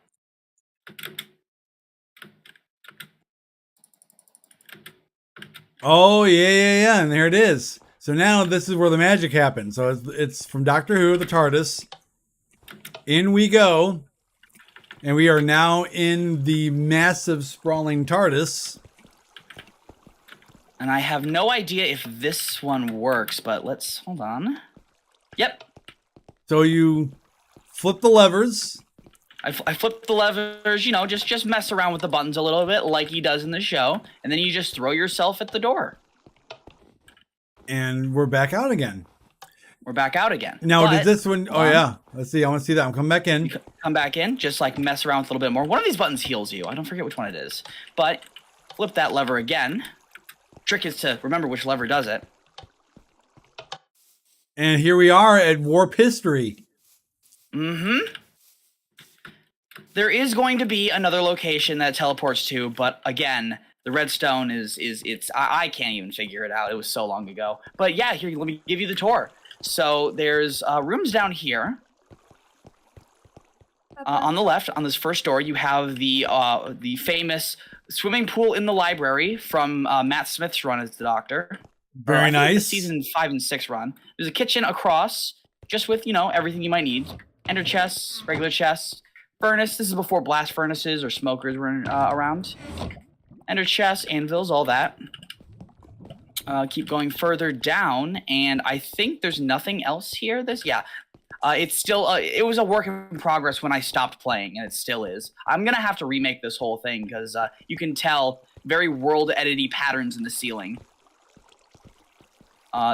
Speaker 1: Oh, yeah. And there it is. So now this is where the magic happens. So it's from Doctor Who, the TARDIS. In we go. And we are now in the massive, sprawling TARDIS.
Speaker 3: And I have no idea if this one works, but hold on. Yep.
Speaker 1: So you flip the levers.
Speaker 3: I flip the levers, just mess around with the buttons a little bit like he does in the show. And then you just throw yourself at the door.
Speaker 1: And we're back out again.
Speaker 3: Now,
Speaker 1: did this one... Oh, yeah. Let's see. I want to see that. I'm coming back in.
Speaker 3: Come back in. Just like mess around with a little bit more. One of these buttons heals you. I don't forget which one it is. But flip that lever again. Trick is to remember which lever does it.
Speaker 1: And here we are at Warp History.
Speaker 3: Mm-hmm. There is going to be another location that it teleports to, but again, the redstone I can't even figure it out. It was so long ago. But yeah, here, let me give you the tour. So there's rooms down here. On the left, on this first door, you have the famous swimming pool in the library from Matt Smith's run as the Doctor.
Speaker 1: Very nice.
Speaker 3: Season 5 and 6 run. There's a kitchen across, just with everything you might need. Ender chests, regular chests, furnace. This is before blast furnaces or smokers were around. Ender chests, anvils, all that. Keep going further down, and I think there's nothing else here. It's still it was a work in progress when I stopped playing, and it still is. I'm gonna have to remake this whole thing because you can tell very world edity patterns in the ceiling.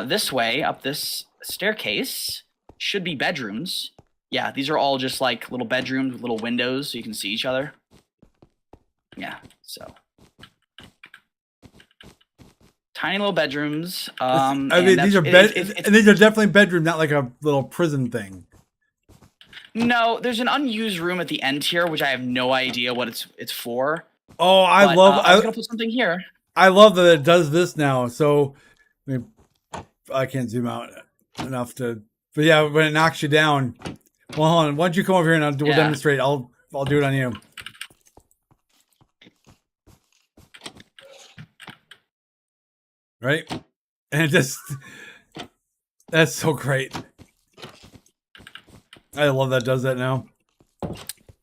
Speaker 3: This way, up this staircase, should be bedrooms. Yeah, these are all just like little bedrooms with little windows so you can see each other. Yeah, so tiny little bedrooms.
Speaker 1: These are these are definitely bedrooms, not like a little prison thing.
Speaker 3: No, there's an unused room at the end here, which I have no idea what it's for.
Speaker 1: Oh, I was
Speaker 3: gonna put something here.
Speaker 1: I love that it does this now. So I can't zoom out enough to, but yeah, when it knocks you down. Well, hold on. Why don't you come over here and we'll demonstrate? I'll do it on you. Right? And that's so great. I love that it does that now.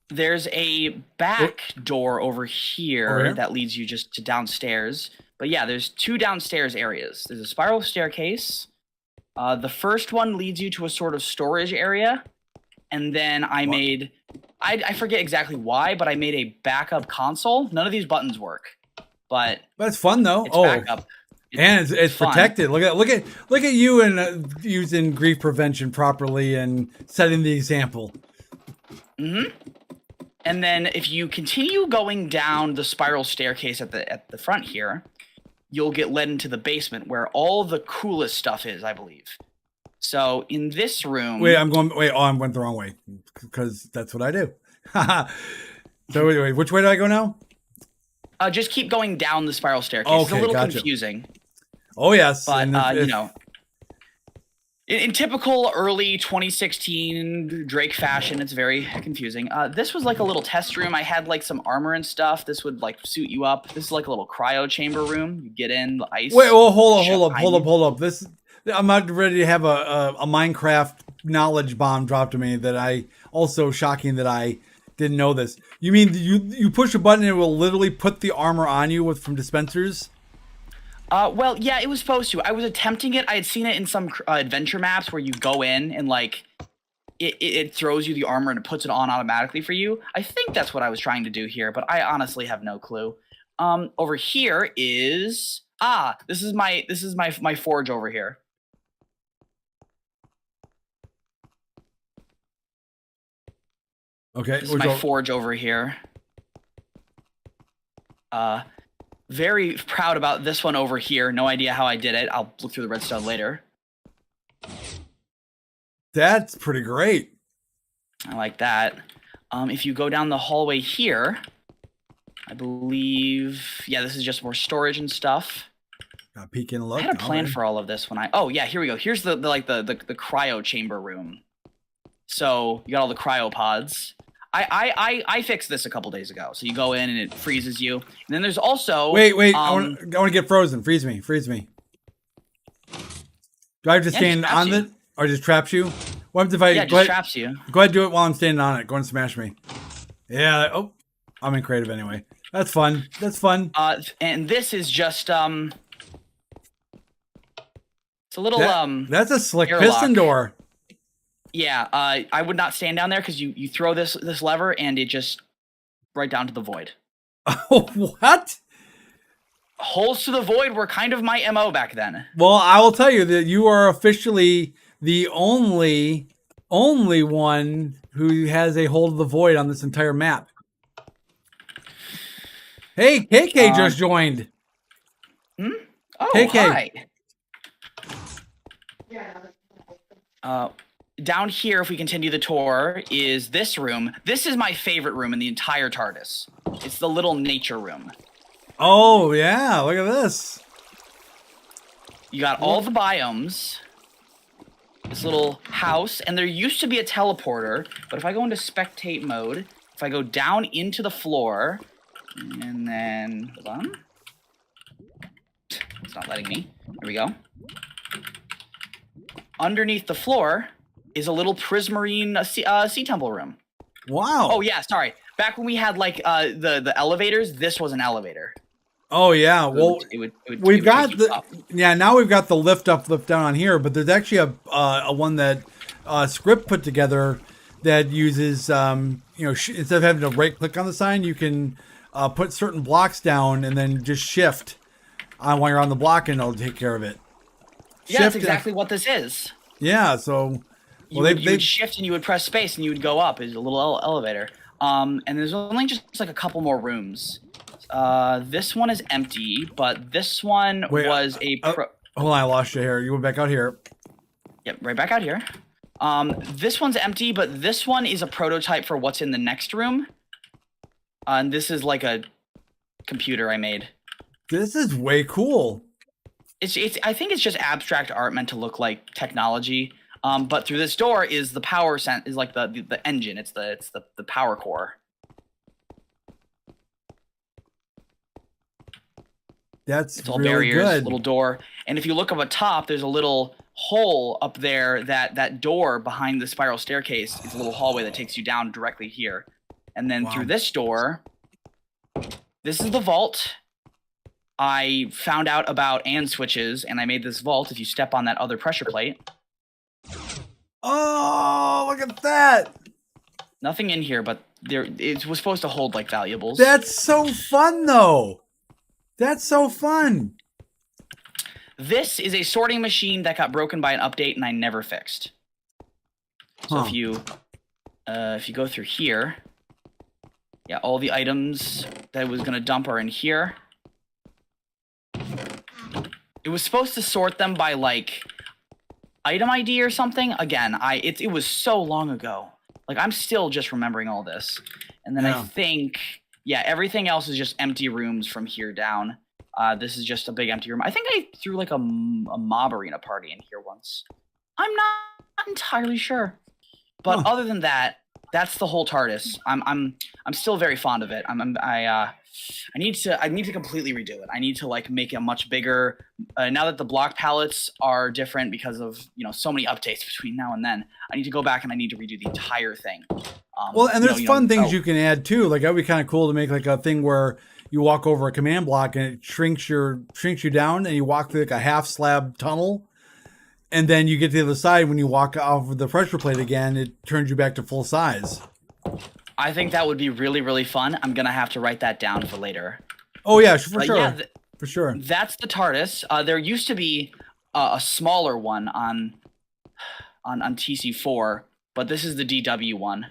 Speaker 3: There's a back door over here that leads you just to downstairs. But yeah, there's 2 downstairs areas. There's a spiral staircase. The first one leads you to a sort of storage area. And then I made, I forget exactly why, but I made a backup console. None of these buttons work. But
Speaker 1: that's fun though.
Speaker 3: It's backup.
Speaker 1: And it's protected. Look at you and using grief prevention properly and setting the example.
Speaker 3: Mm-hmm. And then if you continue going down the spiral staircase at the front here, you'll get led into the basement where all the coolest stuff is, I believe. So in this room,
Speaker 1: I went the wrong way because that's what I do. So wait, which way do I go now?
Speaker 3: Just keep going down the spiral staircase.
Speaker 1: Okay,
Speaker 3: it's a little
Speaker 1: gotcha.
Speaker 3: confusing.
Speaker 1: Oh yes,
Speaker 3: but you know, in typical early 2016 Drake fashion, it's very confusing. This was like a little test room. I had like some armor and stuff. This would like suit you up. This is like a little cryo chamber room. You get in the ice.
Speaker 1: Wait, well, hold up. I'm not ready to have a Minecraft knowledge bomb dropped to me that I also shocking that I didn't know this. You mean you push a button and it will literally put the armor on you from dispensers?
Speaker 3: Well, yeah, it was supposed to. I was attempting it. I had seen it in some adventure maps where you go in and like it throws you the armor and it puts it on automatically for you. I think that's what I was trying to do here, but I honestly have no clue. Over here is this is my forge over here.
Speaker 1: Okay,
Speaker 3: this is my forge over here. Very proud about this one over here. No idea how I did it. I'll look through the redstone later.
Speaker 1: That's pretty great.
Speaker 3: I like that. If you go down the hallway here, I believe, yeah, this is just more storage and stuff.
Speaker 1: Got peek and look.
Speaker 3: I had a plan for all of this when oh yeah, here we go. Here's the cryo chamber room. So you got all the cryopods. I fixed this a couple days ago. So you go in and it freezes you. And then there's also
Speaker 1: wait. I want to get frozen. Freeze me. Do I have to stand on it or just traps you? What if I
Speaker 3: traps you?
Speaker 1: Go ahead, do it while I'm standing on it. Go and smash me. Yeah. Oh, I'm in creative anyway. That's fun.
Speaker 3: And this is just it's a little
Speaker 1: That's a slick piston door.
Speaker 3: Yeah, I would not stand down there because you throw this lever and it just right down to the void.
Speaker 1: What?
Speaker 3: Holes to the void were kind of my MO back then.
Speaker 1: Well, I will tell you that you are officially the only one who has a hold of the void on this entire map. Hey, KK just joined.
Speaker 3: Oh,
Speaker 1: KK.
Speaker 3: Hi. Down here, if we continue the tour, is this room. This is my favorite room in the entire TARDIS. It's the little nature room.
Speaker 1: Oh, yeah. Look at this.
Speaker 3: You got all the biomes. This little house. And there used to be a teleporter. But if I go into spectate mode, if I go down into the floor, and then... Hold on. It's not letting me. There we go. Underneath the floor is a little prismarine sea temple room.
Speaker 1: Wow.
Speaker 3: Oh yeah, sorry. Back when we had like the elevators, this was an elevator.
Speaker 1: Oh yeah. Well, we've got now we've got the lift up, lift down on here, but there's actually a one that Script put together that uses instead of having to right click on the sign, you can put certain blocks down and then just shift while you're on the block and it'll take care of it.
Speaker 3: Yeah, that's exactly what this is.
Speaker 1: Yeah, so
Speaker 3: you would shift and you would press space and you would go up. It's a little elevator. And there's only just like a couple more rooms. This one is empty, but this one was
Speaker 1: hold on, I lost you here. You went back out here.
Speaker 3: Yep, right back out here. This one's empty, but this one is a prototype for what's in the next room. And this is like a computer I made.
Speaker 1: This is way cool.
Speaker 3: I think it's just abstract art meant to look like technology. But through this door is the power is like the engine. It's the power core.
Speaker 1: It's
Speaker 3: all
Speaker 1: really
Speaker 3: barriers,
Speaker 1: good.
Speaker 3: Little door. And if you look up at top, there's a little hole up there. That door behind the spiral staircase is a little hallway that takes you down directly here. And then through this door, this is the vault. I found out about AND switches, and I made this vault. If you step on that other pressure plate.
Speaker 1: Oh, look at that!
Speaker 3: Nothing in here, but it was supposed to hold like valuables.
Speaker 1: That's so fun, though. That's so fun.
Speaker 3: This is a sorting machine that got broken by an update and I never fixed. So if you go through here, yeah, all the items that I was gonna dump are in here. It was supposed to sort them by like item ID or something. Again, it was so long ago. Like I'm still just remembering all this. And then I think, yeah, everything else is just empty rooms from here down. This is just a big empty room. I think I threw like a mob arena party in here once. I'm not entirely sure. But other than that, that's the whole TARDIS. I'm still very fond of it. I need to completely redo it. I need to like make it much bigger. Now that the block palettes are different because of so many updates between now and then, I need to go back and I need to redo the entire thing.
Speaker 1: Well, and there's fun things you can add too. Like that would be kind of cool to make like a thing where you walk over a command block and it shrinks you down, and you walk through like a half slab tunnel, and then you get to the other side. When you walk off of the pressure plate again, it turns you back to full size.
Speaker 3: I think that would be really, really fun. I'm gonna have to write that down for later.
Speaker 1: Oh yeah, for sure.
Speaker 3: Yeah,
Speaker 1: for sure.
Speaker 3: That's the TARDIS. There used to be a smaller one on TC4, but this is the DW one.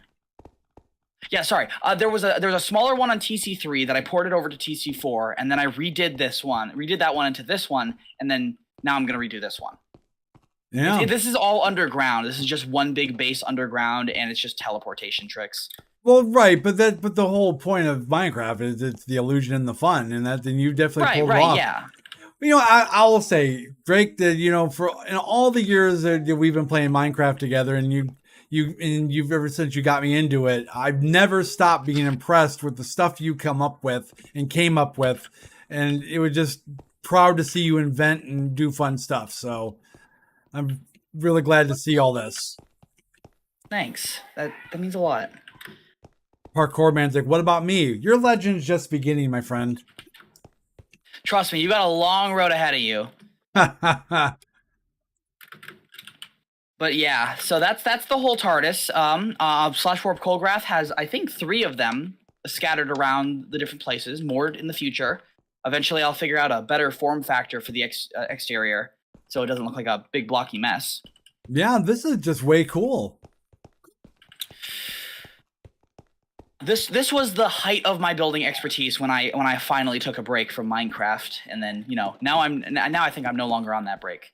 Speaker 3: Yeah, sorry. There was a smaller one on TC3 that I ported over to TC4, and then I redid that one into this one, and then now I'm gonna redo this one.
Speaker 1: Yeah.
Speaker 3: This is all underground. This is just one big base underground, and it's just teleportation tricks.
Speaker 1: Well, right, but the whole point of Minecraft is it's the illusion and the fun, and then you definitely pulled it off.
Speaker 3: Yeah.
Speaker 1: I will say, Drake, that for in all the years that we've been playing Minecraft together, and you've ever since you got me into it, I've never stopped being impressed with the stuff you came up with, and it was just proud to see you invent and do fun stuff. So I'm really glad to see all this.
Speaker 3: Thanks. That means a lot.
Speaker 1: Parkour Man's like, what about me? Your legend's just beginning, my friend.
Speaker 3: Trust me, you got a long road ahead of you. But yeah, so that's the whole TARDIS. Slash Warp Colgraph has, I think, 3 of them scattered around the different places, more in the future. Eventually, I'll figure out a better form factor for the exterior, so it doesn't look like a big blocky mess.
Speaker 1: Yeah, this is just way cool.
Speaker 3: This was the height of my building expertise when I finally took a break from Minecraft, and then now I think I'm no longer on that break.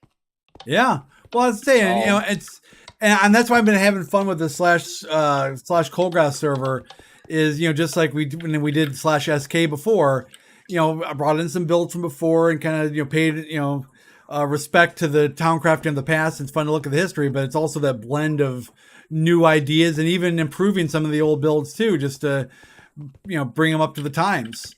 Speaker 1: Yeah, well, I was saying, it's and that's why I've been having fun with the slash Colgrass server. Is just like when we did slash SK before, I brought in some builds from before and kind of paid respect to the Towncraft in the past. It's fun to look at the history, but it's also that blend of new ideas and even improving some of the old builds too, just to bring them up to the times.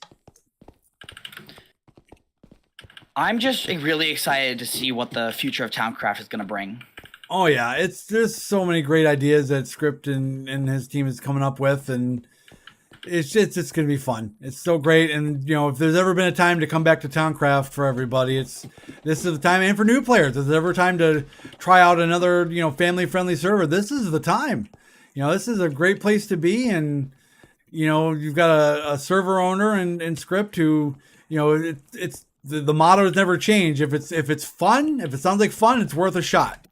Speaker 3: I'm just really excited to see what the future of Towncraft is going to bring.
Speaker 1: Oh yeah, there's so many great ideas that Script and his team is coming up with, and it's going to be fun. It's so great, and if there's ever been a time to come back to Towncraft for everybody, this is the time, and for new players, if there's ever a time to try out another family-friendly server, this is the time. This is a great place to be, and you've got a server owner and Script who it's the motto has never changed. If it's fun, if it sounds like fun, it's worth a shot.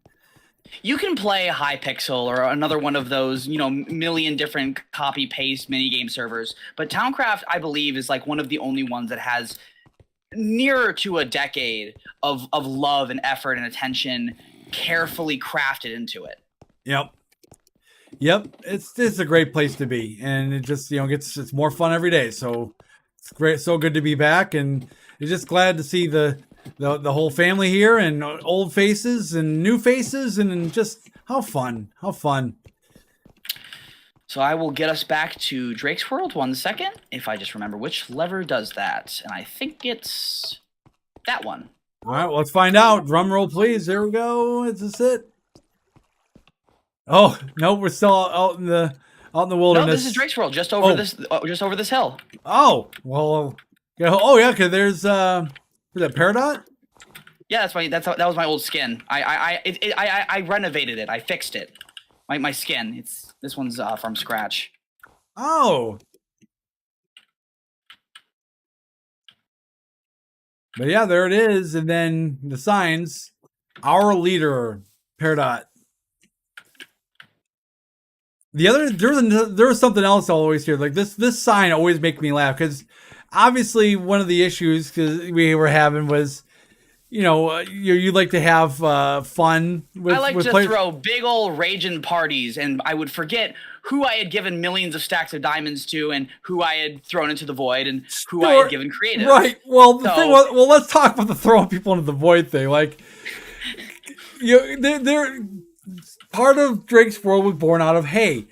Speaker 3: You can play Hypixel or another one of those, million different copy-paste minigame servers. But Towncraft, I believe, is like one of the only ones that has nearer to a decade of love and effort and attention carefully crafted into it.
Speaker 1: Yep. It's a great place to be, and it just it's more fun every day. So it's great, so good to be back, and it's just glad to see the whole family here, and old faces and new faces, and just how fun.
Speaker 3: So I will get us back to Drake's World 1 second, if I just remember which lever does that. And I think it's that one.
Speaker 1: All right, well, let's find out. Drum roll, please. There we go. Is this it? Oh, no, we're still out in the wilderness.
Speaker 3: No, this is Drake's World, just over this hill.
Speaker 1: Oh, well, oh yeah, because there's was that Peridot?
Speaker 3: Yeah, that was my old skin. I renovated it. I fixed it. My skin. This one's from scratch.
Speaker 1: Oh. But yeah, there it is. And then the signs. Our leader, Peridot. The other there was something else I always hear. Like this sign always makes me laugh because obviously one of the issues because we were having was, you like to have fun with.
Speaker 3: I like
Speaker 1: with
Speaker 3: to
Speaker 1: players.
Speaker 3: throw big old raging parties, and I would forget who I had given millions of stacks of diamonds to, and who I had thrown into the void, and who I had given creative.
Speaker 1: Right. Well, the thing was, let's talk about the throwing people into the void thing. Like, they're part of Drake's World was born out of, hey,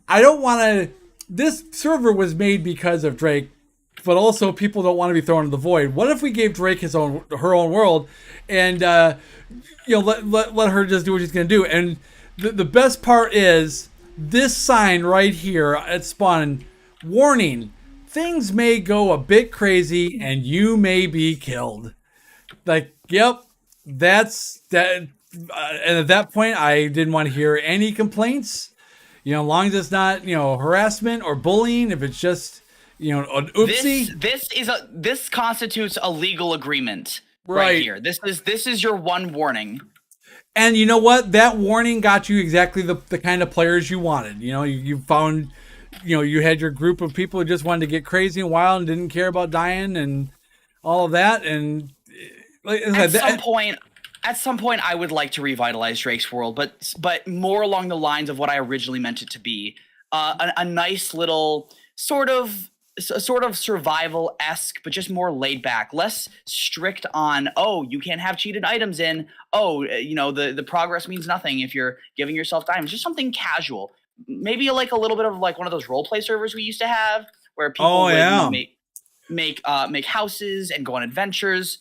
Speaker 1: I don't want to. This server was made because of Drake, but also people don't want to be thrown into the void. What if we gave Drake her own world, and let her just do what she's gonna do? And the best part is this sign right here at spawn, warning: things may go a bit crazy, and you may be killed. Like, yep, that's that. And at that point, I didn't want to hear any complaints. As long as it's not, harassment or bullying. If it's just, an oopsie.
Speaker 3: This constitutes a legal agreement right here. This is your one warning.
Speaker 1: And you know what? That warning got you exactly the kind of players you wanted. You found, you had your group of people who just wanted to get crazy and wild and didn't care about dying and all of that. And
Speaker 3: at some point, I would like to revitalize Drake's World, but more along the lines of what I originally meant it to be. A nice little sort of survival-esque, but just more laid back, less strict on, you can't have cheated items in. The progress means nothing if you're giving yourself diamonds. Just something casual. Maybe like a little bit of like one of those roleplay servers we used to have where people would make houses and go on adventures.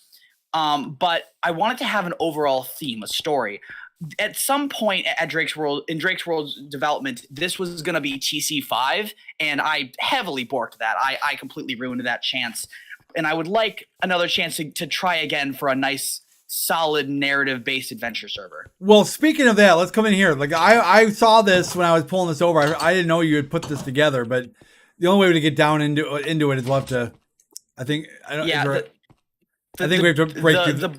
Speaker 3: But I wanted to have an overall theme, a story. At some point in Drake's World's development, this was going to be TC5, and I heavily borked that. I completely ruined that chance, and I would like another chance to try again for a nice, solid narrative-based adventure server.
Speaker 1: Well, speaking of that, let's come in here. Like I saw this when I was pulling this over. I didn't know you had put this together, but the only way to get down into it is we'll have to. I think I don't. Yeah. I think we have to break through.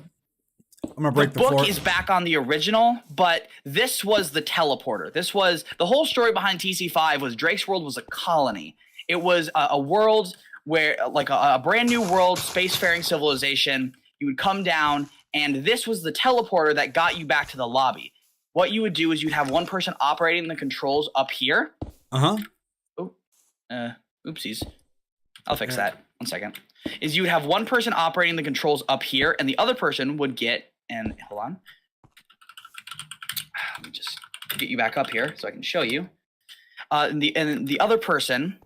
Speaker 1: I'm gonna break the floor.
Speaker 3: The book is back on the original, but this was the teleporter. This was the whole story behind TC5. Was Drake's World was a colony. It was a world where, like a brand new world, spacefaring civilization. You would come down, and this was the teleporter that got you back to the lobby. What you would do is you'd have one person operating the controls up here. Oopsies. I'll fix that. 1 second. Is you would have one person operating the controls up here, and the other person would get, and hold on. Let me just get you back up here so I can show you. And the other person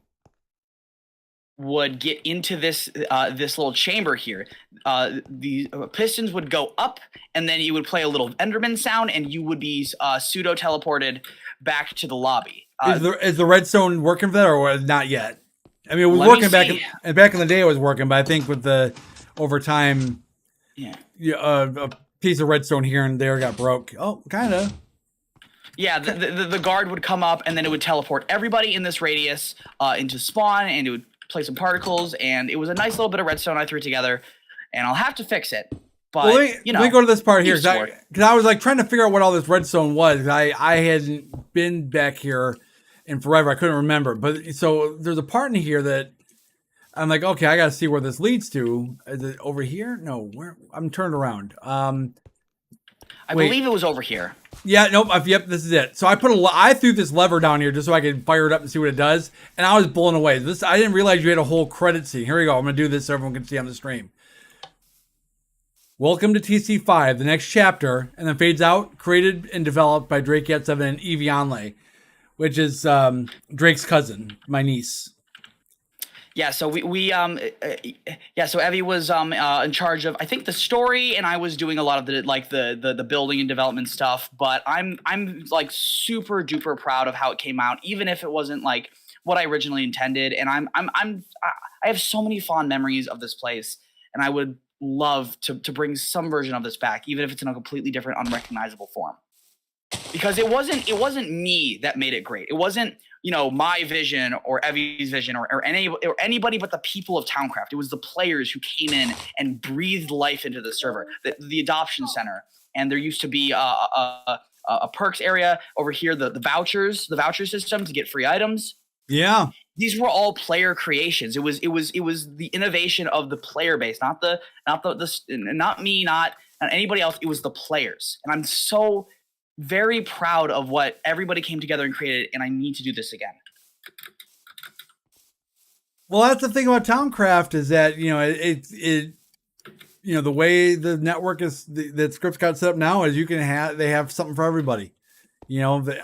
Speaker 3: would get into this little chamber here. The pistons would go up, and then you would play a little Enderman sound, and you would be pseudo teleported back to the lobby.
Speaker 1: Is the redstone working for that, or not yet? I mean, it was working back in the day. It was working, but I think with the over time, a piece of redstone here and there got broke. Oh, kind of.
Speaker 3: Yeah, the guard would come up, and then it would teleport everybody in this radius into spawn, and it would play some particles, and it was a nice little bit of redstone I threw together, and I'll have to fix it. But
Speaker 1: let me go to this part here because I was like trying to figure out what all this redstone was. I hadn't been back here in forever. I couldn't remember. But so there's a part in here that I'm like, okay, I got to see where this leads to. Is it over here? No, where? I'm turned around. I
Speaker 3: believe it was over here.
Speaker 1: Yeah, nope. Yep, this is it. So I threw this lever down here just so I could fire it up and see what it does, and I was blown away. I didn't realize you had a whole credit scene. Here we go. I'm gonna do this so everyone can see on the stream. Welcome to TC5, the next chapter, and then fades out. Created and developed by Drake Yet 7 and Evie Onlay, which is Drake's cousin, my niece.
Speaker 3: Yeah, so so Evie was in charge of, I think, the story, and I was doing a lot of the building and development stuff. But I'm like super duper proud of how it came out, even if it wasn't like what I originally intended. And I have so many fond memories of this place, and I would love to bring some version of this back, even if it's in a completely different, unrecognizable form. Because it wasn't me that made it great. It wasn't my vision or Evie's vision or anybody but the people of Towncraft. It was the players who came in and breathed life into the server, the adoption center. And there used to be a perks area over here, the voucher system to get free items.
Speaker 1: Yeah.
Speaker 3: These were all player creations. It was the innovation of the player base, not me, not anybody else. It was the players. And I'm so very proud of what everybody came together and created, and I need to do this again.
Speaker 1: Well, that's the thing about Towncraft is that, the way the network is, that Scripts got set up now is they have something for everybody,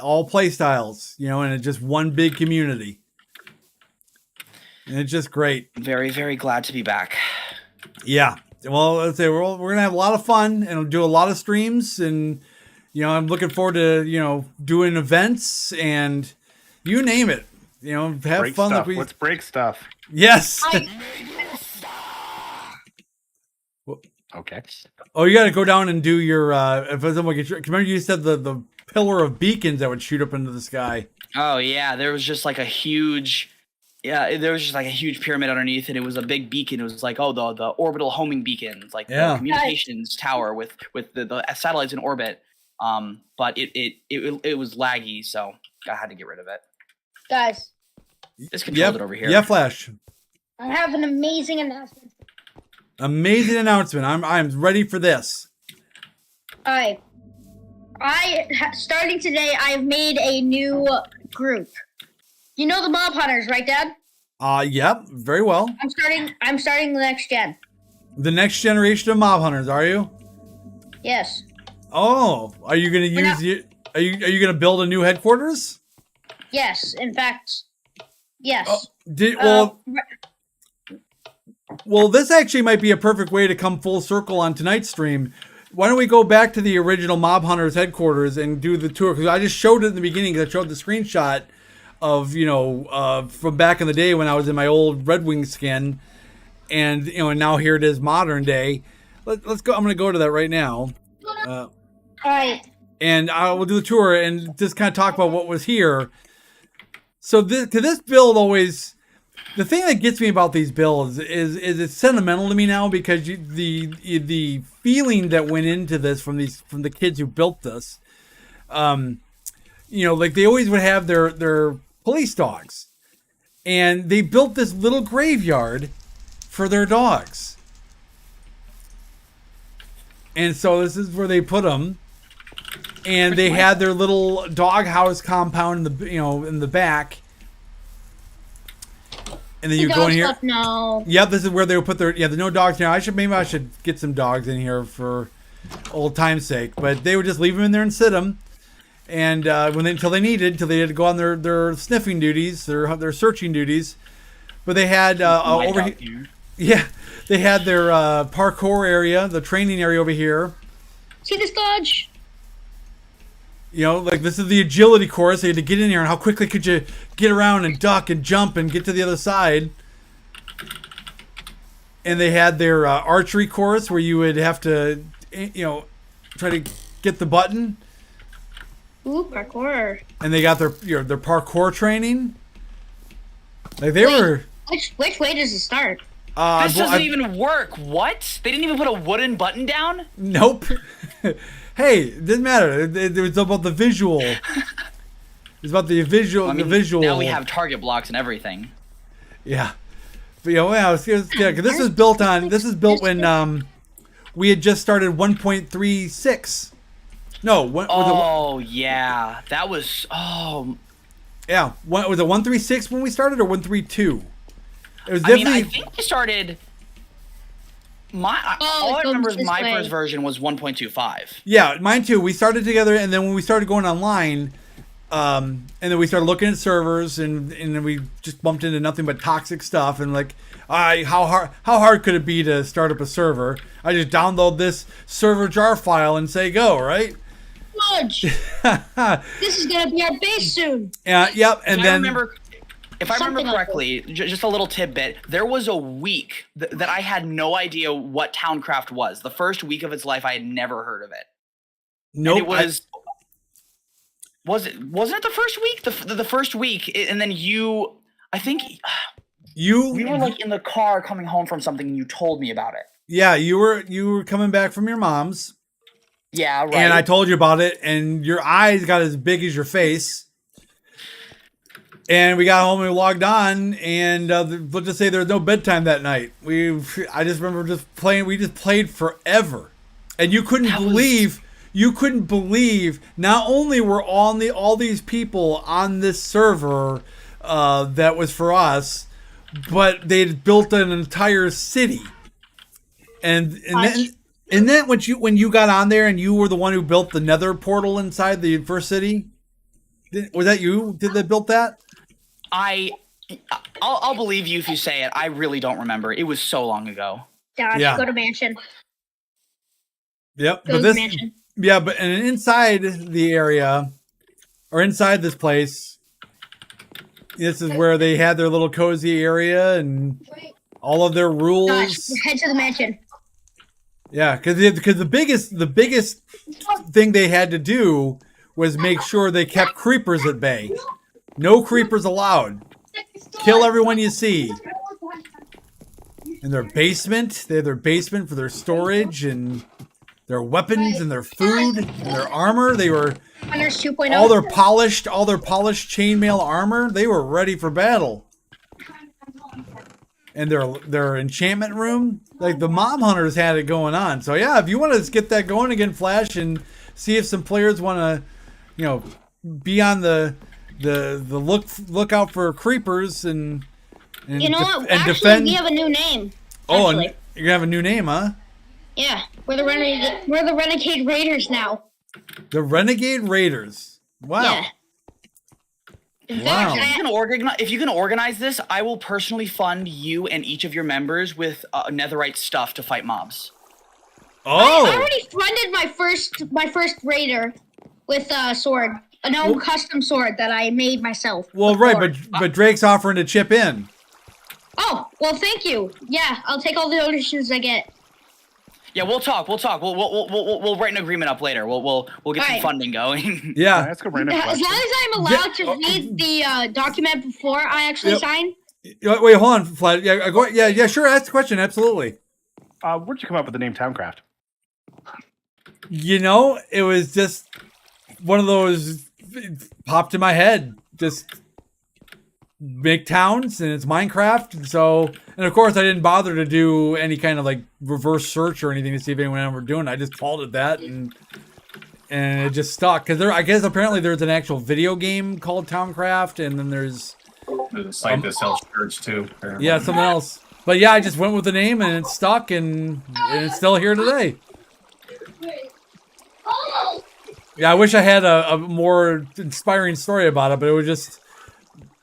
Speaker 1: all play styles, and it's just one big community. And it's just great.
Speaker 3: Very, very glad to be back.
Speaker 1: Yeah. Well, let's say we're going to have a lot of fun and do a lot of streams. And, I'm looking forward to, doing events and you name it. Have
Speaker 8: break
Speaker 1: fun.
Speaker 8: Stuff. Let's break stuff.
Speaker 1: Yes.
Speaker 8: Okay.
Speaker 1: Oh, you got to go down and do your, remember you said the pillar of beacons that would shoot up into the sky.
Speaker 3: Oh, yeah. There was just like a huge... Yeah, there was just like a huge pyramid underneath, and it was a big beacon. It was like, the orbital homing beacons, like the communications tower with the satellites in orbit. But it was laggy, so I had to get rid of it.
Speaker 6: Guys,
Speaker 3: this controls it over here.
Speaker 1: Yeah, Flash.
Speaker 6: I have an amazing announcement.
Speaker 1: Amazing announcement. I'm ready for this.
Speaker 6: All right. Starting today, I've made a new group. You know the Mob Hunters, right, Dad?
Speaker 1: Yep, very well.
Speaker 6: I'm starting the next gen.
Speaker 1: The next generation of Mob Hunters, are you?
Speaker 6: Yes.
Speaker 1: Oh, are you going to are you going to build a new headquarters?
Speaker 6: Yes, in fact, yes.
Speaker 1: Well, this actually might be a perfect way to come full circle on tonight's stream. Why don't we go back to the original Mob Hunters headquarters and do the tour? Because I just showed it in the beginning. Because I showed the screenshot of from back in the day when I was in my old Red Wing skin, and and now here it is modern day. Let's go. I'm going to go to that right now.
Speaker 6: All right.
Speaker 1: And I will do the tour and just kind of talk about what was here. So this build always, the thing that gets me about these builds is it's sentimental to me now because the feeling that went into this from the kids who built this, like they always would have their police dogs, and they built this little graveyard for their dogs. And so this is where they put them, and they had their little doghouse compound in the back. And then you go in here.
Speaker 6: No.
Speaker 1: Yep, this is where they would put there's no dogs here. Maybe I should get some dogs in here for old time's sake. But they would just leave them in there and sit them. And until they had to go on their sniffing duties, their searching duties. But they had over here. Yeah, they had their parkour area, the training area over here.
Speaker 6: See this dodge?
Speaker 1: This is the agility course. They had to get in here, and how quickly could you get around and duck and jump and get to the other side. And they had their archery course where you would have to, try to get the button.
Speaker 6: Ooh, parkour.
Speaker 1: And they got their parkour training.
Speaker 6: Which way does it start?
Speaker 3: This doesn't even work. What? They didn't even put a wooden button down?
Speaker 1: Nope. Hey, it didn't matter. It was about the visual. It's about the visual.
Speaker 3: Now we have target blocks and everything.
Speaker 1: Yeah. But this was built when we had just started 1.36. No.
Speaker 3: Yeah. That was. Oh.
Speaker 1: Yeah. Was it 136 when we started or 132? It was definitely.
Speaker 3: I think we started. All I remember is my first version was 1.25.
Speaker 1: Yeah, mine too. We started together, and then when we started going online, and then we started looking at servers, and then we just bumped into nothing but toxic stuff. And how hard could it be to start up a server? I just download this server jar file and say go, right?
Speaker 6: Fudge! This is gonna be our base soon.
Speaker 1: Yep. And then
Speaker 3: if I remember correctly, just a little tidbit, there was a week that I had no idea what Towncraft was. The first week of its life, I had never heard of it.
Speaker 1: Nope.
Speaker 3: And it was wasn't it the first week? The first week, and then I think we were like in the car coming home from something, and you told me about it.
Speaker 1: Yeah, you were coming back from your mom's.
Speaker 3: Yeah, right.
Speaker 1: And I told you about it, and your eyes got as big as your face. And we got home and we logged on, and let's just say there was no bedtime that night. I just remember just playing. We just played forever, and you couldn't believe. Not only were all these people on this server that was for us, but they'd built an entire city, and then when you got on there and you were the one who built the Nether portal inside the first city, was that you? Did they built that?
Speaker 3: I'll believe you if you say it. I really don't remember. It was so long ago.
Speaker 6: Yeah. Go to mansion.
Speaker 1: Yep.
Speaker 6: Go to mansion.
Speaker 1: Yeah, but and inside the area, or inside this place, this is where they had their little cozy area and all of their rules.
Speaker 6: Josh, head to the mansion.
Speaker 1: Yeah, because the biggest thing they had to do was make sure they kept creepers at bay. No creepers allowed. Kill everyone you see. In their basement, they have their basement for their storage and their weapons and their food and their armor. They were
Speaker 6: Hunters 2.0.
Speaker 1: all their polished chainmail armor. They were ready for battle. And their enchantment room, like the Mom Hunters had it going on. So yeah, if you want to get that going again, Flash, and see if some players want to, be on the look out for creepers and
Speaker 6: you know what?
Speaker 1: and
Speaker 6: Actually,
Speaker 1: defend.
Speaker 6: we have a new name.
Speaker 1: Oh,
Speaker 6: actually.
Speaker 1: you're gonna have a new name, huh?
Speaker 6: Yeah, we're the Renegade Raiders now.
Speaker 1: The Renegade Raiders. Wow.
Speaker 6: Yeah. In fact,
Speaker 3: If you can organize this, I will personally fund you and each of your members with netherite stuff to fight mobs.
Speaker 1: Oh!
Speaker 6: I already funded my first raider with a sword, an own custom sword that I made myself.
Speaker 1: Well, right, but Drake's offering to chip in.
Speaker 6: Oh, well, thank you. Yeah, I'll take all the donations I get.
Speaker 3: Yeah, we'll talk. We'll write an agreement up later. We'll get some funding going.
Speaker 1: Yeah.
Speaker 8: That's a random
Speaker 6: As long as I'm allowed to read the document before I actually sign.
Speaker 1: Wait, hold on, Flat. Yeah, sure. Ask the question. Absolutely.
Speaker 8: Where'd you come up with the name Towncraft?
Speaker 1: It was just one of those. It popped in my head. Just make towns, and it's Minecraft. And of course, I didn't bother to do any kind of like reverse search or anything to see if anyone ever doing it. I just called it that, and it just stuck. Because I guess apparently there's an actual video game called Towncraft, and then there's
Speaker 7: a site that sells shirts too. Apparently.
Speaker 1: Yeah, something else. But yeah, I just went with the name, and it stuck, and it's still here today. Yeah, I wish I had a more inspiring story about it, but it was just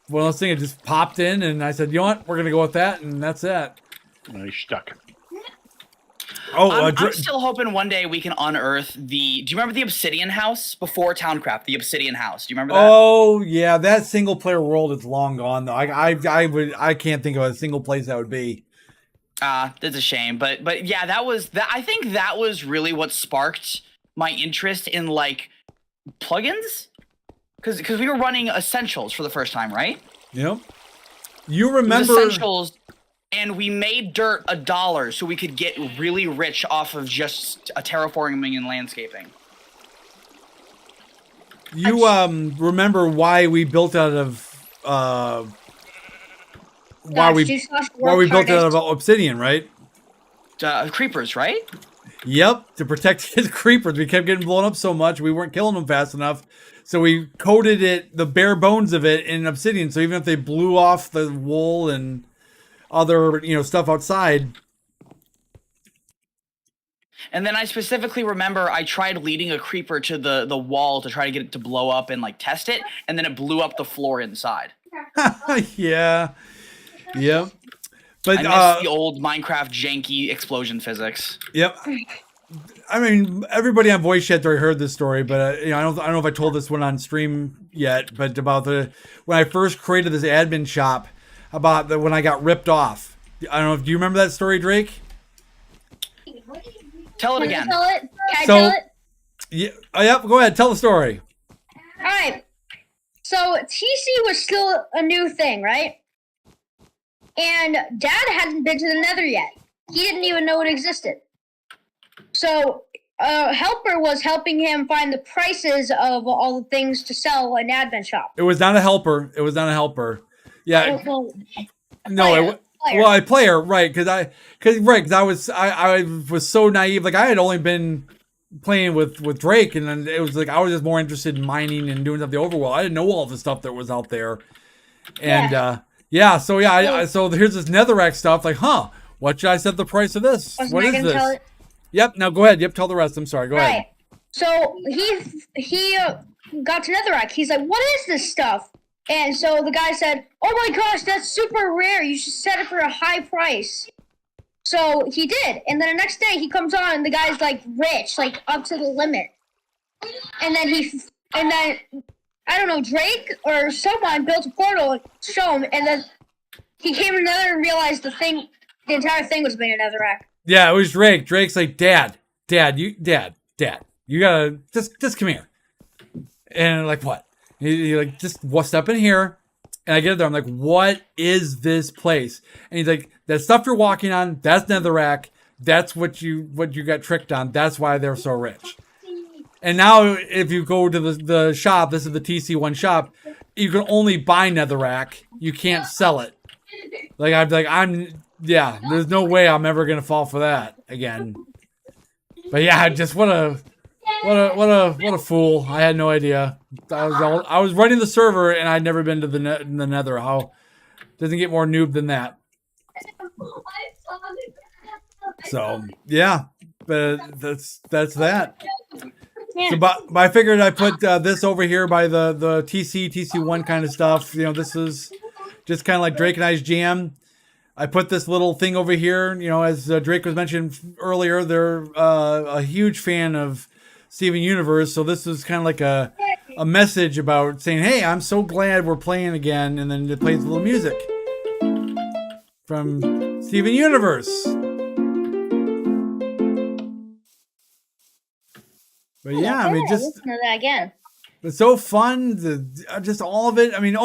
Speaker 1: one of those things. It just popped in, and I said, "You know what? We're gonna go with that," and that's that.
Speaker 8: You're stuck.
Speaker 1: Oh,
Speaker 3: I'm still hoping one day we can unearth do you remember the Obsidian House before Towncraft? The Obsidian House. Do you remember that?
Speaker 1: Oh yeah, that single player world is long gone though. I can't think of a single place that would be.
Speaker 3: That's a shame, but yeah, that. I think that was really what sparked my interest in like plugins, because we were running Essentials for the first time, right?
Speaker 1: Yep. You remember
Speaker 3: Essentials, and we made dirt $1 so we could get really rich off of just terraforming and landscaping.
Speaker 1: You remember why we built out of why we built out of obsidian, right?
Speaker 3: Creepers, right?
Speaker 1: Yep, to protect his creepers. We kept getting blown up so much, we weren't killing them fast enough. So we coated it, the bare bones of it, in obsidian. So even if they blew off the wool and other, stuff outside.
Speaker 3: And then I specifically remember I tried leading a creeper to the wall to try to get it to blow up and like test it, and then it blew up the floor inside.
Speaker 1: Yeah. Yep. But
Speaker 3: I miss the old Minecraft janky explosion physics.
Speaker 1: Yep. I mean, everybody on voice chat already heard this story, but I don't know if I told this one on stream yet. But about when I first created this admin shop, about when I got ripped off. I don't know. Do you remember that story, Drake?
Speaker 3: Tell it again.
Speaker 6: Can I tell it?
Speaker 1: Yeah. Oh, yep. Go ahead. Tell the story.
Speaker 6: right. So TC was still a new thing, right? And Dad hadn't been to the Nether yet. He didn't even know it existed. So a helper was helping him find the prices of all the things to sell in Advent Shop.
Speaker 1: It was not a helper. It was not a helper. Yeah.
Speaker 6: No,
Speaker 1: a player, right? Because I was so naive. Like I had only been playing with Drake, and then it was like I was just more interested in mining and doing stuff the overworld. I didn't know all the stuff that was out there, and so here's this netherrack stuff. Like, what should I set the price of this? What is this? Yep. Now go ahead. Yep. Tell the rest. I'm sorry. Go ahead.
Speaker 6: So he got to netherrack. He's like, what is this stuff? And so the guy said, oh my gosh, that's super rare. You should set it for a high price. So he did. And then the next day he comes on and the guy's like rich, like up to the limit. And then I don't know, Drake or someone built a portal to show him. And then he came to Nether and realized the entire thing was made of netherrack. Yeah,
Speaker 1: it was Drake. Drake's like, Dad, you gotta just come here. And like, what? He like, just step in here. And I get there. I'm like, what is this place? And he's like, that stuff you're walking on, that's netherrack. That's what you got tricked on. That's why they're so rich. And now if you go to the shop, this is the TC1 shop, you can only buy netherrack. You can't sell it. Like there's no way I'm ever gonna fall for that again. But yeah, just what a fool. I had no idea. I was running the server and I'd never been to the Nether. How doesn't get more noob than that? So yeah, but that's that. Yeah. So, but I figured I put this over here by the TC1 kind of stuff. This is just kind of like Drake and I's jam. I put this little thing over here. As Drake was mentioned earlier, they're a huge fan of Steven Universe, so this is kind of like a message about saying, hey, I'm so glad we're playing again, and then it plays a little music from Steven Universe. But yeah, I mean, just
Speaker 6: listen to that again.
Speaker 1: It's so fun, just all of it. I mean,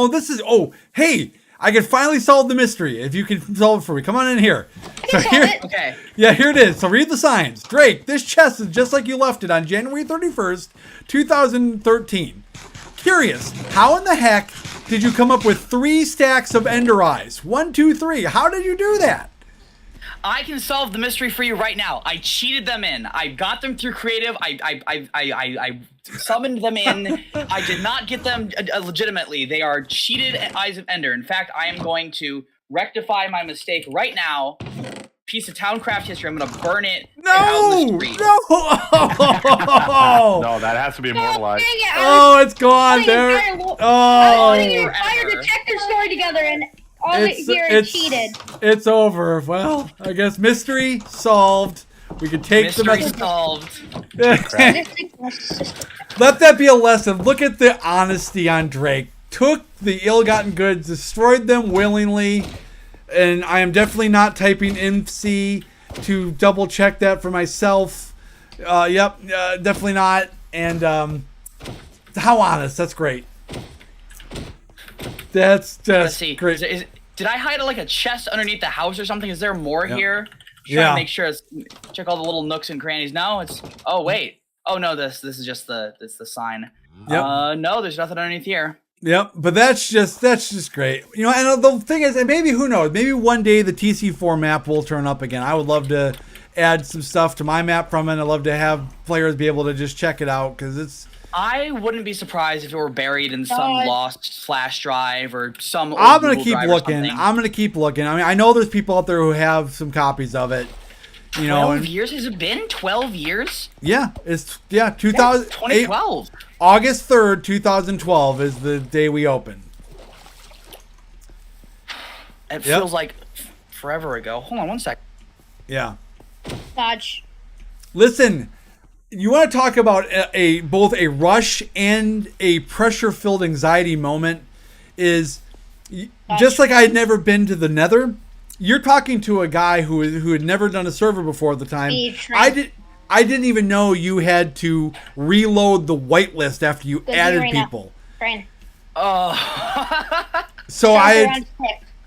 Speaker 1: hey, I can finally solve the mystery. If you can solve it for me, come on in here.
Speaker 3: Okay.
Speaker 1: Yeah, here it is. So read the signs. Drake, this chest is just like you left it on January 31st, 2013. Curious, how in the heck did you come up with 3 stacks of Ender Eyes? 1, 2, 3. How did you do that?
Speaker 3: I can solve the mystery for you right now. I cheated them in. I got them through creative. I summoned them in. I did not get them legitimately. They are cheated Eyes of Ender. In fact, I am going to rectify my mistake right now. Piece of Towncraft history. I'm going to burn it out in the street.
Speaker 1: No!
Speaker 8: No, that has to be immortalized.
Speaker 1: It's gone there.
Speaker 6: I was putting an entire detective story together and all it's cheated.
Speaker 1: It's over. Well, I guess mystery solved. We can take the
Speaker 3: mystery solved.
Speaker 1: Let that be a lesson. Look at the honesty on Drake. Took the ill-gotten goods, destroyed them willingly, and I am definitely not typing MC to double check that for myself. Definitely not. And how honest? That's great. That's just great.
Speaker 3: Did I hide like a chest underneath the house or something? Is there more here?
Speaker 1: Trying
Speaker 3: to make sure check all the little nooks and crannies. No, it's wait. Oh no, this is just the sign.
Speaker 1: Yep.
Speaker 3: No, there's nothing underneath here.
Speaker 1: Yep, but that's just great. And the thing is, and maybe who knows, maybe one day the TC4 map will turn up again. I would love to add some stuff to my map from it. I'd love to have players be able to just check it out because
Speaker 3: I wouldn't be surprised if it were buried in some lost flash drive or some.
Speaker 1: I'm gonna keep looking. I mean, I know there's people out there who have some copies of it.
Speaker 3: 12 years has it been? 12 years?
Speaker 1: Yeah, 2012. August 3rd, 2012 is the day we opened.
Speaker 3: It feels like forever ago. Hold on one sec.
Speaker 1: Yeah.
Speaker 6: Dodge.
Speaker 1: Listen. You want to talk about both a rush and a pressure-filled anxiety moment is just like I had never been to the Nether. You're talking to a guy who had never done a server before at the time. I didn't even know you had to reload the whitelist after you added people.
Speaker 6: Brian.
Speaker 3: Oh.
Speaker 1: So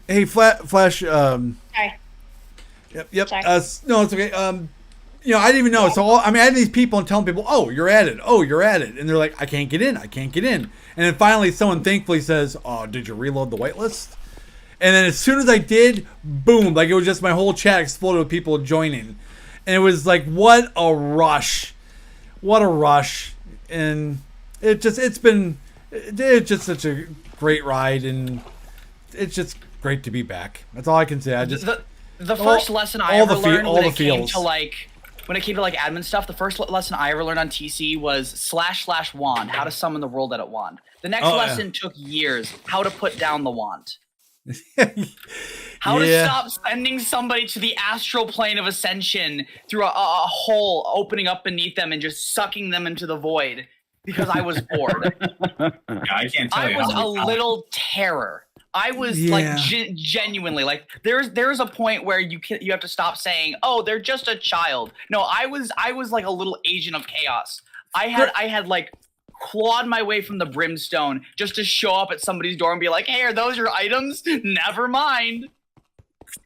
Speaker 1: hey, Flash.
Speaker 6: Sorry.
Speaker 1: Yep.
Speaker 6: Sorry.
Speaker 1: No, it's okay. I didn't even know. So I added these people and telling people, "Oh, you're added. Oh, you're added," and they're like, "I can't get in. I can't get in." And then finally, someone thankfully says, "Oh, did you reload the whitelist?" And then as soon as I did, boom! Like it was just my whole chat exploded with people joining, and it was like, what a rush, and it's just such a great ride, and it's just great to be back. That's all I can say.
Speaker 3: The first lesson I ever learned when it came to admin stuff, the first lesson I ever learned on TC was / wand, how to summon the world edit wand. The next lesson took years, how to put down the wand. How to stop sending somebody to the astral plane of ascension through a hole opening up beneath them and just sucking them into the void because I was bored.
Speaker 7: I can't tell you.
Speaker 3: I was a little terror. I was like genuinely like there's a point where you have to stop saying, "Oh, they're just a child." No, I was like a little agent of chaos. I had like clawed my way from the brimstone just to show up at somebody's door and be like, "Hey, are those your items?" Never mind.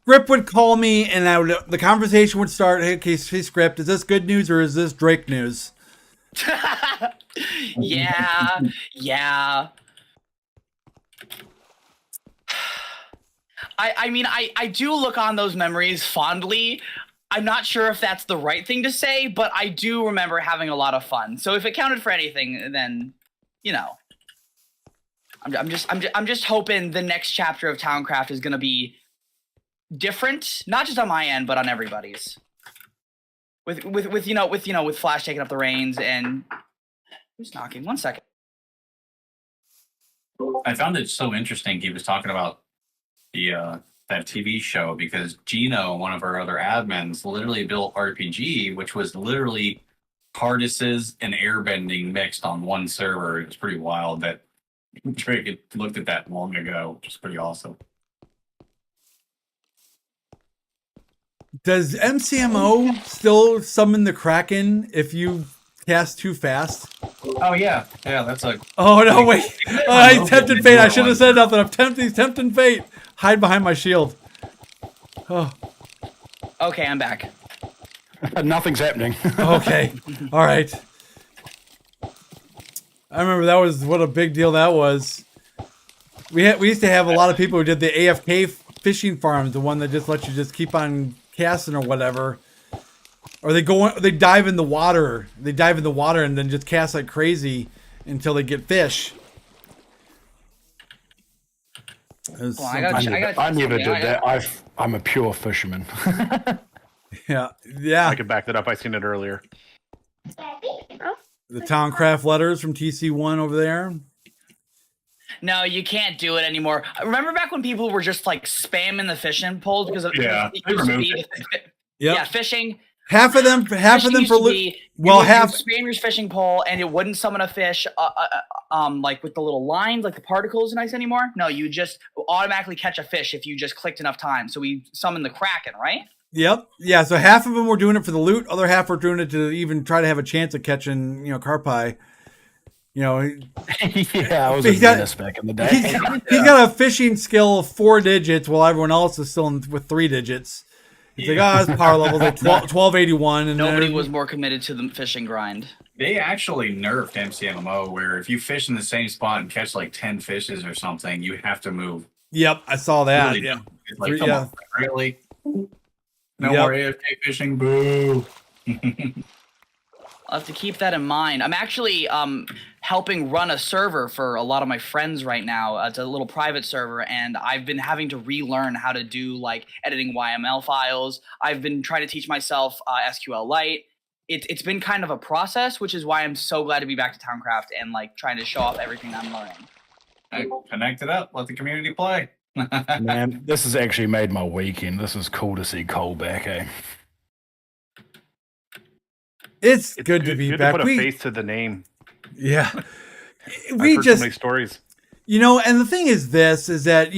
Speaker 1: Script would call me, and the conversation would start. Hey, okay, Script, is this good news or is this Drake news?
Speaker 3: Yeah. I do look on those memories fondly. I'm not sure if that's the right thing to say, but I do remember having a lot of fun. So if it counted for anything, then, I'm just hoping the next chapter of Towncraft is going to be different, not just on my end, but on everybody's. With Flash taking up the reins and who's knocking? 1 second.
Speaker 7: I found it so interesting. He was talking about that TV show because Gino, one of our other admins, literally built RPG, which was literally TARDISes and airbending mixed on one server. It's pretty wild that Drake had looked at that long ago, which is pretty awesome.
Speaker 1: Does MCMO still summon the Kraken if you cast too fast?
Speaker 7: Oh yeah, that's like.
Speaker 1: Oh no! Wait, I tempted fate. I should have said nothing. I'm tempting fate. Hide behind my shield. Oh.
Speaker 3: Okay, I'm back.
Speaker 4: Nothing's happening.
Speaker 1: Okay, all right. I remember that was what a big deal that was. We used to have a lot of people who did the AFK fishing farms, the one that just lets you just keep on casting or whatever. Or they dive in the water. They dive in the water and then just cast like crazy until they get fish.
Speaker 4: I never did that. I'm a pure fisherman.
Speaker 1: Yeah.
Speaker 8: I could back that up. I seen it earlier.
Speaker 1: The Towncraft letters from TC1 over there.
Speaker 3: No, you can't do it anymore. Remember back when people were just like spamming the fishing poles because
Speaker 7: they removed it.
Speaker 3: Yeah, fishing.
Speaker 1: Half of them for
Speaker 3: spam your fishing pole and it wouldn't summon a fish like with the little lines, like the particles nice anymore. No, you just automatically catch a fish if you just clicked enough time. So we summoned the Kraken, right?
Speaker 1: Yep. Yeah, so half of them were doing it for the loot, other half were doing it to even try to have a chance of catching, carpi.
Speaker 4: Yeah, I was a menace back in the day.
Speaker 1: He's got a fishing skill of 4 digits while everyone else is still with 3 digits. He's like, his power level's like 1281. And
Speaker 3: nobody was more committed to the fishing grind.
Speaker 7: They actually nerfed MCMMO where if you fish in the same spot and catch like 10 fishes or something, you have to move.
Speaker 1: Yep, I saw that.
Speaker 7: Really, it's like, come on, really? No more AFK fishing, boo.
Speaker 3: I'll have to keep that in mind. I'm actually helping run a server for a lot of my friends right now. It's a little private server, and I've been having to relearn how to do like editing YML files. I've been trying to teach myself SQLite. It's been kind of a process, which is why I'm so glad to be back to Towncraft and like trying to show off everything I'm learning.
Speaker 7: Hey, connect it up. Let the community play.
Speaker 4: Man, this has actually made my weekend. This is cool to see Cole back, eh?
Speaker 1: It's good to be back.
Speaker 8: To put a face to the name.
Speaker 1: Yeah.
Speaker 8: I've heard so many stories.
Speaker 1: And the thing is this, is that,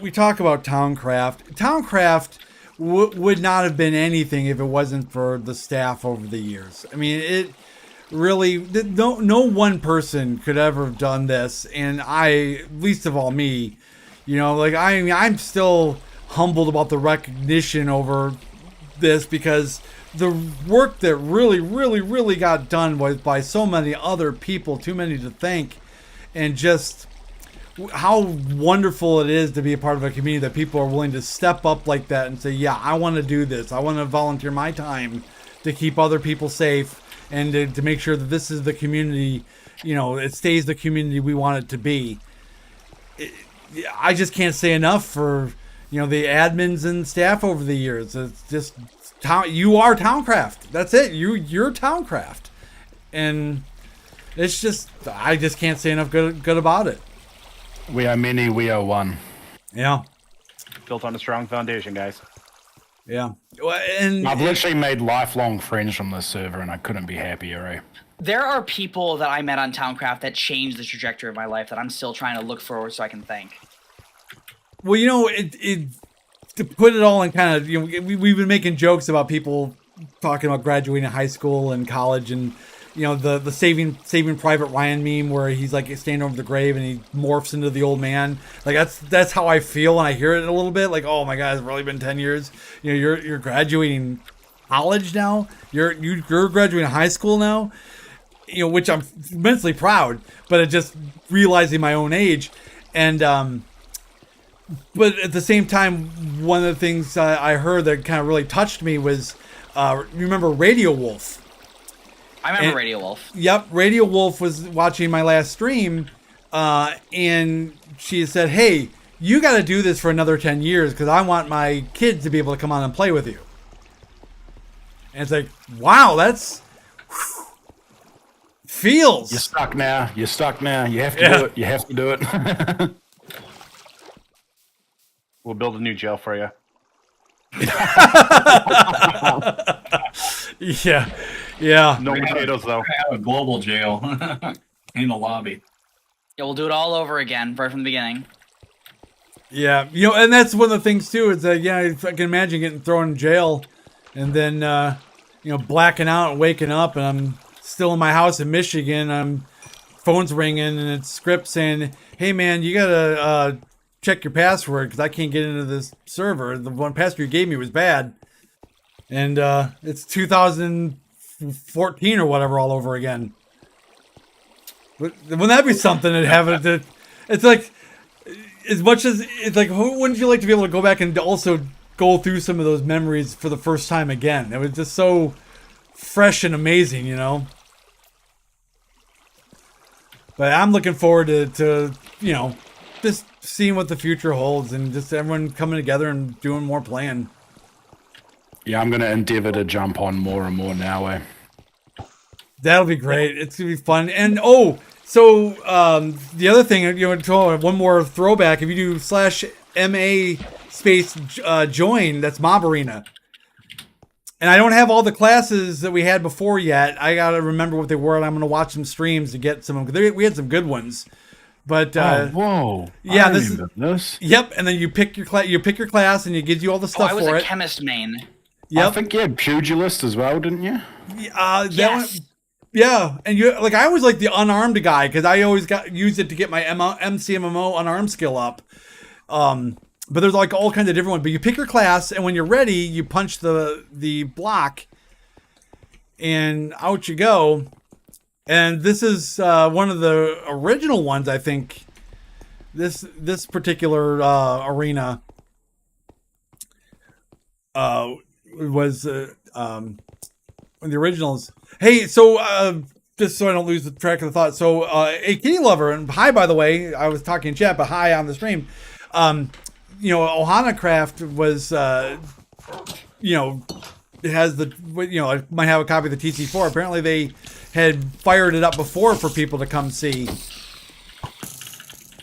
Speaker 1: we talk about Towncraft. Towncraft would not have been anything if it wasn't for the staff over the years. I mean, it really, no one person could ever have done this, and least of all me, you know, like I'm still humbled about the recognition over this, because the work that really got done was by so many other people, too many to thank, and just how wonderful it is to be a part of a community that people are willing to step up like that and say, yeah, I want to do this. I want to volunteer my time to keep other people safe and to make sure that this is the community, you know, it stays the community we want it to be. I just can't say enough for, you know, the admins and staff over the years. It's just, you are Towncraft. That's it. You're Towncraft. And it's just, I just can't say enough good about it.
Speaker 4: We are many, we are one.
Speaker 1: Yeah.
Speaker 8: Built on a strong foundation, guys.
Speaker 1: Yeah. And
Speaker 4: I've literally made lifelong friends from this server, and I couldn't be happier, eh?
Speaker 3: There are people that I met on Towncraft that changed the trajectory of my life that I'm still trying to look forward so I can thank.
Speaker 1: Well, you know, to put it all in kind of, you know, we've been making jokes about people talking about graduating high school and college, and you know, the Saving Private Ryan meme where he's like standing over the grave and he morphs into the old man. Like that's how I feel when I hear it a little bit. Like, oh my God, it's really been 10 years. You know, you're graduating college now. You're graduating high school now. You know, which I'm immensely proud. But it just realizing my own age, and but at the same time, one of the things I heard that kind of really touched me was, remember Radio Wolf?
Speaker 3: I remember Radio Wolf.
Speaker 1: Yep, Radio Wolf was watching my last stream, and she said, hey, you got to do this for another 10 years because I want my kids to be able to come on and play with you. And it's like, wow, that's... feels.
Speaker 4: You're stuck now. You're stuck now. You have to do it. You have to do it.
Speaker 8: We'll build a new jail for you.
Speaker 1: Yeah.
Speaker 8: No potatoes, though.
Speaker 7: Have a global jail in the lobby.
Speaker 3: Yeah, we'll do it all over again, right from the beginning.
Speaker 1: Yeah, you know, and that's one of the things, too, is that, yeah, I can imagine getting thrown in jail and then, you know, blacking out and waking up, and I'm still in my house in Michigan. Phone's ringing, and it's Script saying, hey, man, you got to check your password because I can't get into this server. The one password you gave me was bad. And it's 2014 or whatever all over again. Wouldn't that be something to have it? It's like, as much as it's like, wouldn't you like to be able to go back and also go through some of those memories for the first time again? It was just so fresh and amazing, you know. But I'm looking forward to you know, just seeing what the future holds and just everyone coming together and doing more playing.
Speaker 4: Yeah, I'm going to endeavor to jump on more and more now, eh?
Speaker 1: That'll be great. It's going to be fun. And, so the other thing, you know, one more throwback, if you do /MA space join, that's Mob Arena. And I don't have all the classes that we had before yet. I got to remember what they were, and I'm going to watch some streams to get some of them. We had some good ones. But
Speaker 4: whoa!
Speaker 1: Yeah,
Speaker 4: I remember this.
Speaker 1: Yep, and then you pick your class. You pick your class, and it gives you all the stuff for it.
Speaker 3: I was a chemist main.
Speaker 1: Yep.
Speaker 4: I think you had pugilist as well, didn't you?
Speaker 3: Yes.
Speaker 1: Yeah, and you like I was like the unarmed guy because I always used it to get my MCMMO unarmed skill up. But there's like all kinds of different ones. But you pick your class, and when you're ready, you punch the block, and out you go. And this is one of the original ones, I think. This particular arena was one of the originals. Hey, so just so I don't lose the track of the thought. So a kitty lover, and hi, by the way, I was talking in chat, but hi on the stream. You know, Ohana Craft was, you know, it has the, you know, I might have a copy of the TC4. Apparently they had fired it up before for people to come see.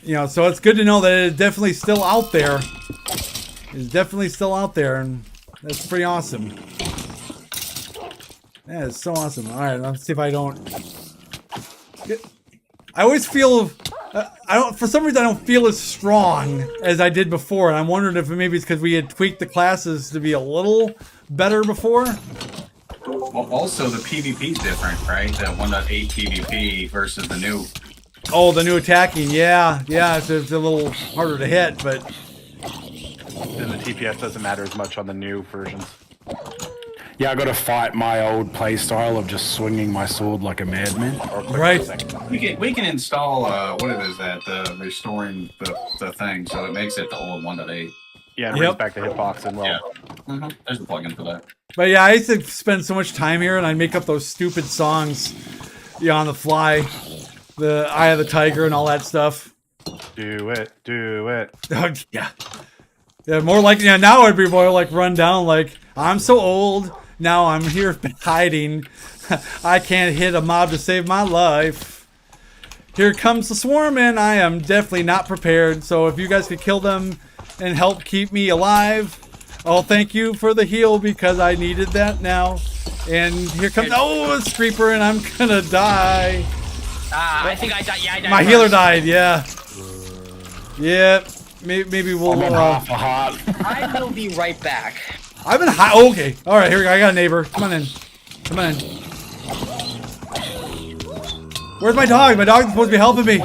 Speaker 1: You know, so it's good to know that it is definitely still out there. It's definitely still out there, and that's pretty awesome. Yeah, it's so awesome. All right, let's see if I don't... I always feel I don't. For some reason, I don't feel as strong as I did before, and I'm wondering if maybe it's because we had tweaked the classes to be a little better before.
Speaker 7: Well, also, the PvP is different, right? The 1.8 PvP versus the new.
Speaker 1: Oh, the new attacking, yeah, it's a little harder to hit, but.
Speaker 8: And the TPS doesn't matter as much on the new versions.
Speaker 4: Yeah, I got to fight my old play style of just swinging my sword like a madman.
Speaker 1: Right.
Speaker 7: We can install what it is that restoring the thing, so it makes it the old 1.8.
Speaker 8: Yeah, it brings back the hitbox and well.
Speaker 7: Yeah. There's a plugin for that.
Speaker 1: But yeah, I used to spend so much time here, and I'd make up those stupid songs, on the fly, the Eye of the Tiger and all that stuff.
Speaker 8: Do it.
Speaker 1: Oh, yeah. Yeah, more like now I'd be more like run down like I'm so old. Now I'm here hiding. I can't hit a mob to save my life. Here comes the swarm, and I am definitely not prepared. So if you guys could kill them and help keep me alive, oh, thank you for the heal because I needed that now. And here comes a creeper, and I'm gonna die.
Speaker 3: I think I died. Yeah, I died.
Speaker 1: My healer died. Yeah. Yeah. Maybe we'll.
Speaker 3: I will be right back.
Speaker 1: I've been high. Oh, okay. All right, here we go. I got a neighbor. Come on in. Come on in. Where's my dog? My dog's supposed to be helping me.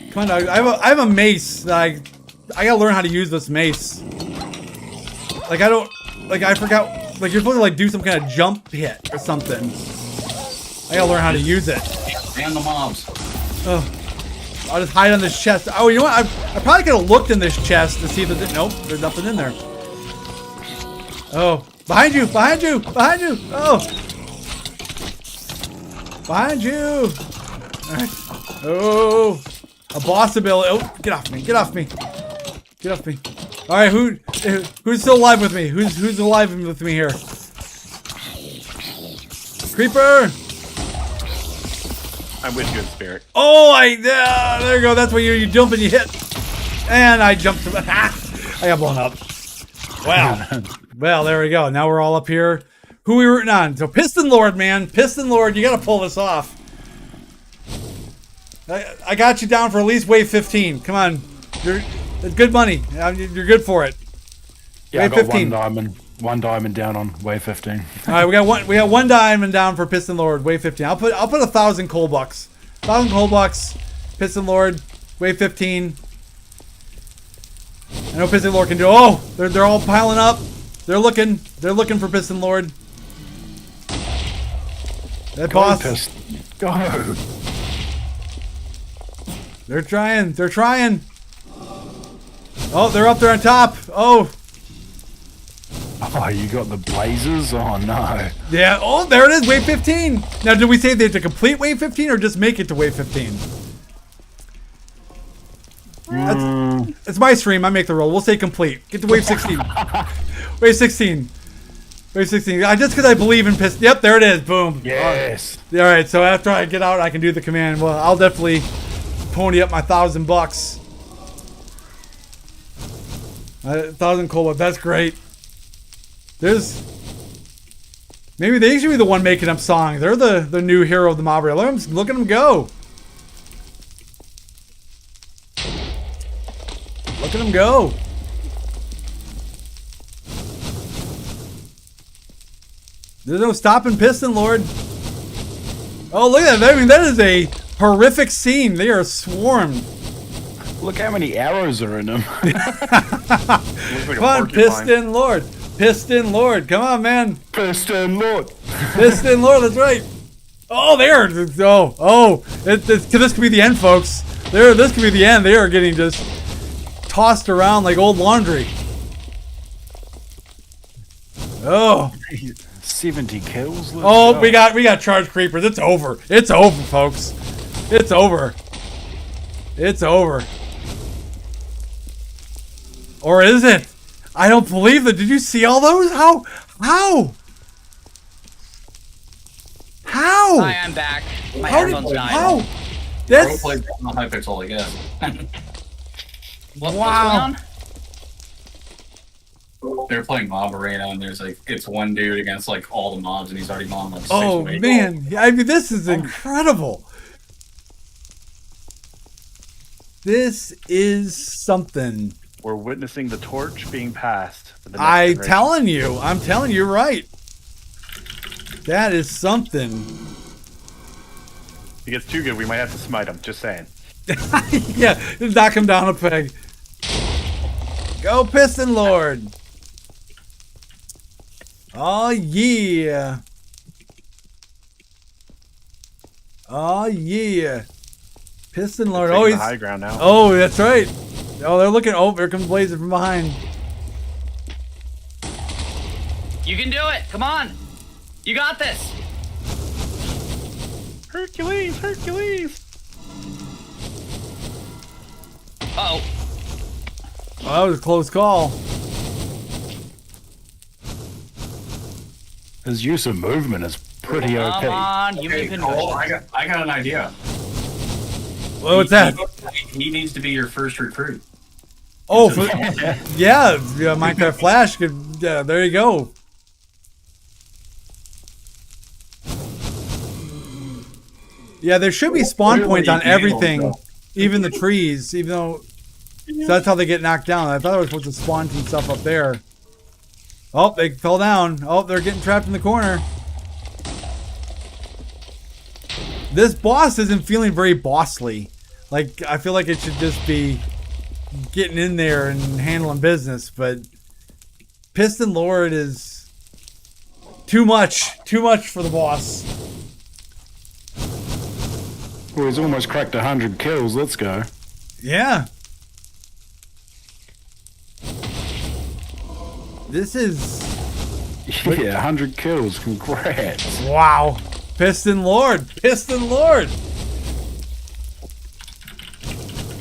Speaker 1: Come on, dog. I have a mace. That I gotta learn how to use this mace. Like I forgot. Like you're supposed to like do some kind of jump hit or something. I gotta learn how to use it.
Speaker 7: And the mobs.
Speaker 1: Oh. I'll just hide on this chest. Oh, you know what? I probably could have looked in this chest to see if there's... Nope, there's nothing in there. Oh. Behind you! Behind you! Behind you! Oh! Behind you! Alright. Oh! A boss ability. Oh, get off me. Get off me. Get off me. Alright, who's still alive with me? Who's alive with me here? Creeper!
Speaker 8: I'm with you in spirit.
Speaker 1: Oh, there you go. That's where you jump and you hit. And I jumped. I got blown up. Wow. Well, there we go. Now we're all up here. Who are we rooting on? So Piston Lord, man. Piston Lord, you got to pull this off. I got you down for at least wave 15. Come on. It's good money. You're good for it.
Speaker 4: Yeah, wave 15. One diamond down on wave 15.
Speaker 1: All right, we got one diamond down for Piston Lord, wave 15. I'll put 1,000 coal bucks. 1,000 coal bucks. Piston Lord, wave 15. I know Piston Lord can do. Oh, they're all piling up. They're looking for Piston Lord. That boss.
Speaker 4: Go.
Speaker 1: They're trying. Oh, they're up there on top. Oh,
Speaker 4: you got the blazers? Oh, no.
Speaker 1: Yeah, oh, there it is, wave 15. Now, did we say they have to complete wave 15 or just make it to wave 15? It's my stream, I make the roll. We'll say complete. Get to wave 16. Wave 16. Wave 16. Just because I believe in piss. Yep, there it is. Boom.
Speaker 4: Yes.
Speaker 1: All right, so after I get out, I can do the command. Well, I'll definitely pony up my 1,000 bucks. 1,000 coal, that's great. Maybe they should be the one making up songs. They're the new hero of the mob. Look at them go. Look at them go. There's no stopping Piston Lord. Oh, look at that. I mean, that is a horrific scene. They are swarmed.
Speaker 4: Look how many arrows are in them.
Speaker 1: Come on, Piston Lord. Piston Lord. Come on, man.
Speaker 4: Piston Lord.
Speaker 1: Piston Lord, that's right. Oh, there. This could be the end, folks. This could be the end. They are getting just tossed around like old laundry. Oh.
Speaker 4: 70 kills.
Speaker 1: Oh, we got charge creepers. It's over. It's over, folks. It's over. It's over. Or is it? I don't believe it. Did you see all those? How?
Speaker 3: Hi, I'm back. My headphones died.
Speaker 1: How? That's...
Speaker 7: Hypixel, I guess.
Speaker 3: What's going on?
Speaker 7: They're playing Mob Arena, and it's one dude against all the mobs, and he's already gone like 6
Speaker 1: Oh
Speaker 7: waves.
Speaker 1: man, I mean this is incredible. This is something.
Speaker 8: We're witnessing the torch being passed.
Speaker 1: I'm telling you, you're right. That is something.
Speaker 8: If he gets too good, we might have to smite him. Just saying.
Speaker 1: Yeah, just knock him down a peg. Go Piston Lord. Oh yeah. Oh yeah. Piston Lord. Oh, he's
Speaker 8: high ground now.
Speaker 1: Oh, that's right. Oh, they're looking. Oh, here comes Blazer from behind.
Speaker 3: You can do it. Come on. You got this.
Speaker 8: Hercules, Hercules.
Speaker 3: Uh-oh.
Speaker 1: Oh, that was a close call.
Speaker 4: His use of movement is pretty okay.
Speaker 3: Come on, you
Speaker 7: Okay,
Speaker 3: can
Speaker 7: Cole, I got an idea.
Speaker 1: Well, what's that?
Speaker 7: He needs to be your first recruit.
Speaker 1: Oh, yeah, Minecraft Flash could. Yeah, there you go. Yeah, there should be spawn points on everything, even the trees. Even though so that's how they get knocked down. I thought I was supposed to spawn some stuff up there. Oh, they fell down. Oh, they're getting trapped in the corner. This boss isn't feeling very bossly. Like, I feel like it should just be getting in there and handling business, but Piston Lord is too much for the boss.
Speaker 4: Well, he's almost cracked 100 kills. Let's go.
Speaker 1: Yeah. This is...
Speaker 4: Yeah, 100 kills. Congrats.
Speaker 1: Wow. Piston Lord. Piston Lord.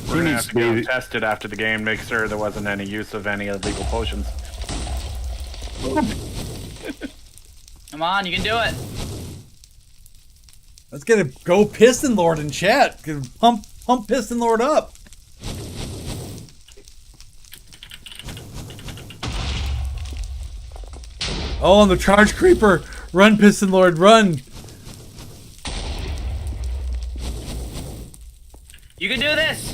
Speaker 8: We're going to have to go test it after the game, make sure there wasn't any use of any illegal potions.
Speaker 3: Come on, you can do it.
Speaker 1: Let's get a go Piston Lord in chat. Pump Piston Lord up. Oh, and the charge creeper. Run, Piston Lord, run.
Speaker 3: You can do this.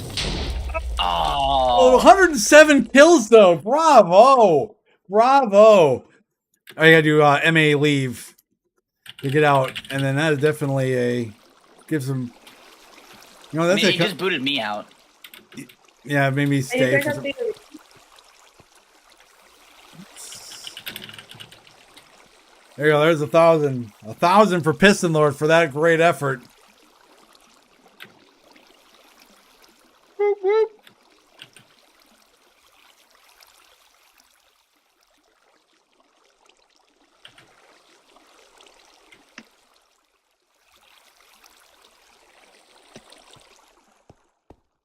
Speaker 1: Oh, 107 kills though. Bravo. Bravo. Oh, you gotta do MA leave to get out. And then that is definitely a gives them. You know, that's
Speaker 3: he just booted me out.
Speaker 1: Yeah, made me stay for some. There you go. There's 1,000. 1,000 for Piston Lord for that great effort. Whoop, whoop.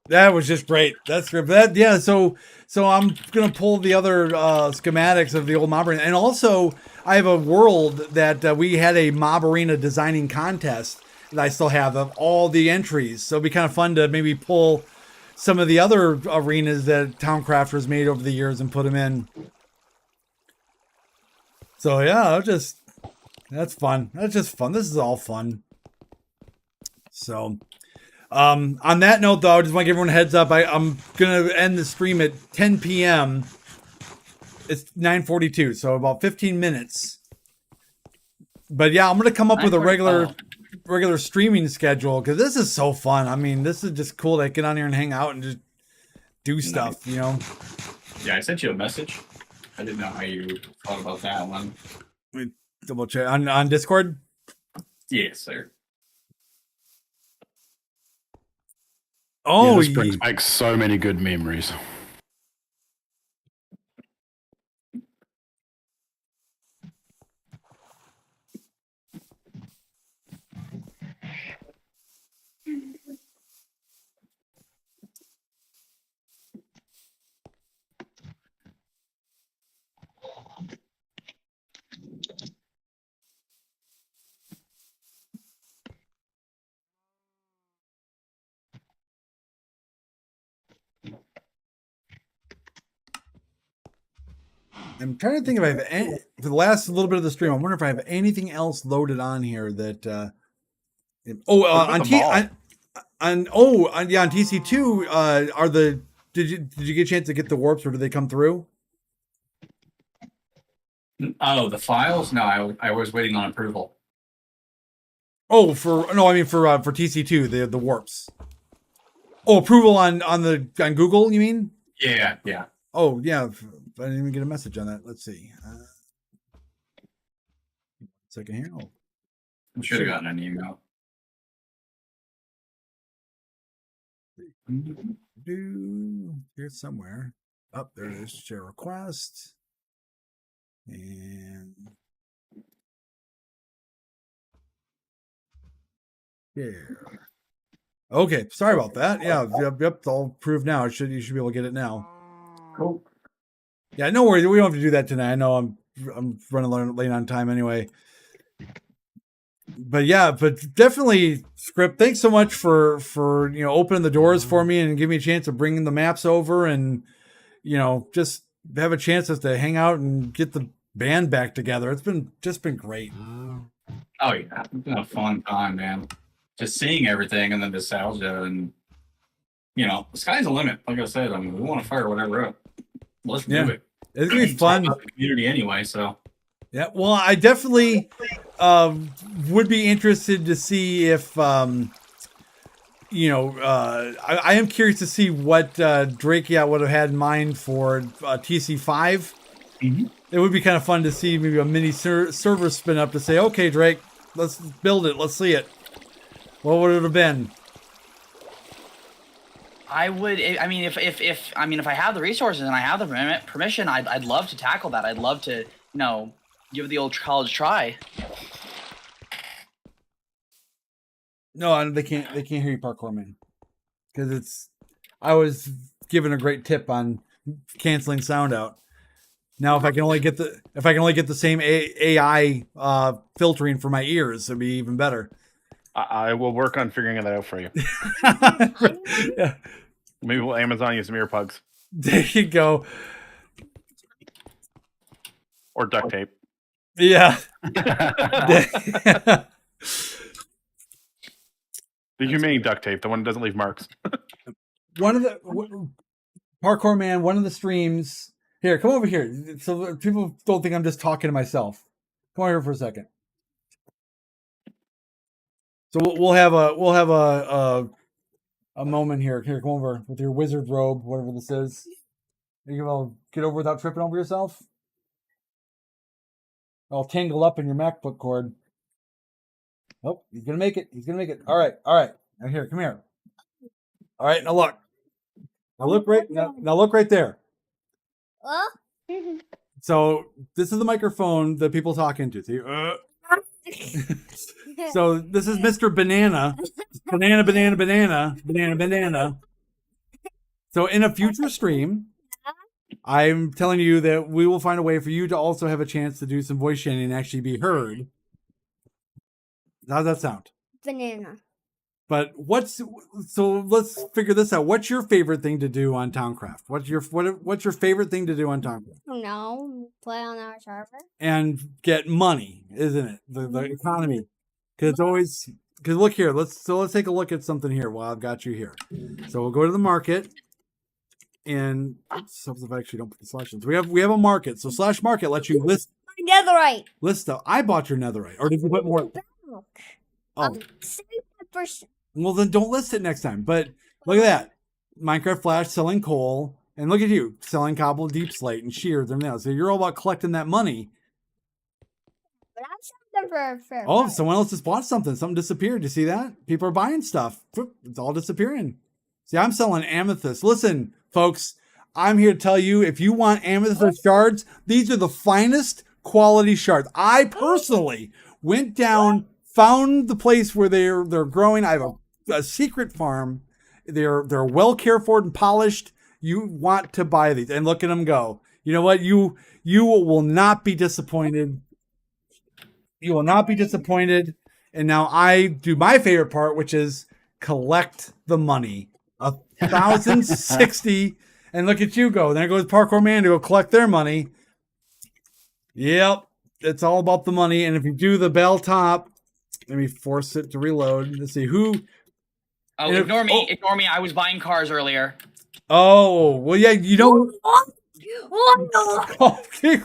Speaker 1: That was just great. That's great. That, yeah, so I'm gonna pull the other schematics of the old mob arena, and also I have a world that we had a mob arena designing contest that I still have of all the entries. So it'd be kind of fun to maybe pull some of the other arenas that Towncraft has made over the years and put them in. So yeah, that's fun. That's just fun. This is all fun. So. On that note, though, I just want to give everyone a heads up. I'm going to end the stream at 10 p.m. It's 9:42, so about 15 minutes. But yeah, I'm going to come up with a regular streaming schedule because this is so fun. I mean, this is just cool to get on here and hang out and just do stuff, you know?
Speaker 7: Yeah, I sent you a message. I didn't know how you thought about that one.
Speaker 1: Let me double check. On Discord?
Speaker 7: Yes, sir.
Speaker 1: Oh,
Speaker 4: yeah, this brings back so many good memories.
Speaker 1: I'm trying to think if I have any, for the last little bit of the stream. I wonder if I have anything else loaded on here that. On on TC2, did you get a chance to get the warps, or did they come through?
Speaker 7: Oh, the files? No, I was waiting on approval.
Speaker 1: Oh, for TC2, the warps. Oh, approval on Google, you mean?
Speaker 7: Yeah.
Speaker 1: Oh, yeah. I didn't even get a message on that. Let's see. Second here. Oh.
Speaker 7: I should have gotten an email.
Speaker 1: Here's somewhere. Oh, there it is. Share request. And share. Okay, sorry about that. Yeah, yep, it's all approved now. You should be able to get it now.
Speaker 7: Cool.
Speaker 1: Yeah, no worries. We don't have to do that tonight. I know I'm running late on time anyway. But yeah, definitely, Script. Thanks so much for opening the doors for me and giving me a chance of bringing the maps over, and just have a chance to hang out and get the band back together. It's been great.
Speaker 7: Oh yeah, it's been a fun time, man. Just seeing everything and the nostalgia, and the sky's the limit. Like I said, we want to fire whatever up. Let's do it.
Speaker 1: It's gonna be fun.
Speaker 7: The community anyway, so.
Speaker 1: Yeah, well, I definitely would be interested to see if I am curious to see what Drake would have had in mind for TC5.
Speaker 7: Mm-hmm.
Speaker 1: It would be kind of fun to see maybe a mini server spin up to say, okay, Drake, let's build it, let's see it. What would it have been?
Speaker 3: I would. I mean, if I have the resources and I have the permission, I'd love to tackle that. I'd love to, give the old college try.
Speaker 1: No, they can't hear you, Parkour Man, because I was given a great tip on canceling sound out. Now, if I can only get the same AI filtering for my ears, it'd be even better.
Speaker 8: I will work on figuring that out for you.
Speaker 1: Yeah.
Speaker 8: Maybe we'll Amazon you some earplugs.
Speaker 1: There you go.
Speaker 8: Or duct tape.
Speaker 1: Yeah.
Speaker 8: The humane duct tape, the one that doesn't leave marks.
Speaker 1: Parkour Man, one of the streams. Here, come over here, so people don't think I'm just talking to myself. Come over here for a second. So we'll have a moment here. Here, come over with your wizard robe, whatever this is. You will get over without tripping over yourself. All tangled up in your MacBook cord. Oh, he's gonna make it. He's gonna make it. All right. Now here, come here. All right, now look. Now look right. Now look right there. So this is the microphone that people talk into. See? So this is Mr. Banana. Banana. So in a future stream, I'm telling you that we will find a way for you to also have a chance to do some voice changing and actually be heard. How does that sound?
Speaker 10: Banana.
Speaker 1: But so let's figure this out. What's your favorite thing to do on Towncraft? What's your favorite thing to do on Towncraft?
Speaker 10: No, play on our server.
Speaker 1: And get money, isn't it? The economy. Because look here, let's take a look at something here while I've got you here. So we'll go to the market. And if I actually don't put the slash in. So we have a market. So / market lets you list
Speaker 10: Netherite.
Speaker 1: List stuff. I bought your netherite. Or did you put more? Oh. Well, then don't list it next time. But look at that. Minecraft Flash selling coal. And look at you selling cobble, deep slate, and shears and nails. So you're all about collecting that money.
Speaker 10: But I'm selling them for a fair price.
Speaker 1: Someone else just bought something. Something disappeared. You see that? People are buying stuff. It's all disappearing. See, I'm selling amethyst. Listen, folks, I'm here to tell you, if you want amethyst shards, these are the finest quality shards. I personally went down, found the place where they're growing. I have a secret farm. They're well cared for and polished. You want to buy these and look at them go. You know what? You will not be disappointed. You will not be disappointed. And now I do my favorite part, which is collect the money. 1,060, and look at you go. There goes Parkour Man to go collect their money. Yep, it's all about the money. And if you do the bell top, let me force it to reload. Let's see who
Speaker 3: Oh, ignore me. Ignore me. I was buying cars earlier.
Speaker 1: Oh, well, yeah, you don't.
Speaker 10: Oh no!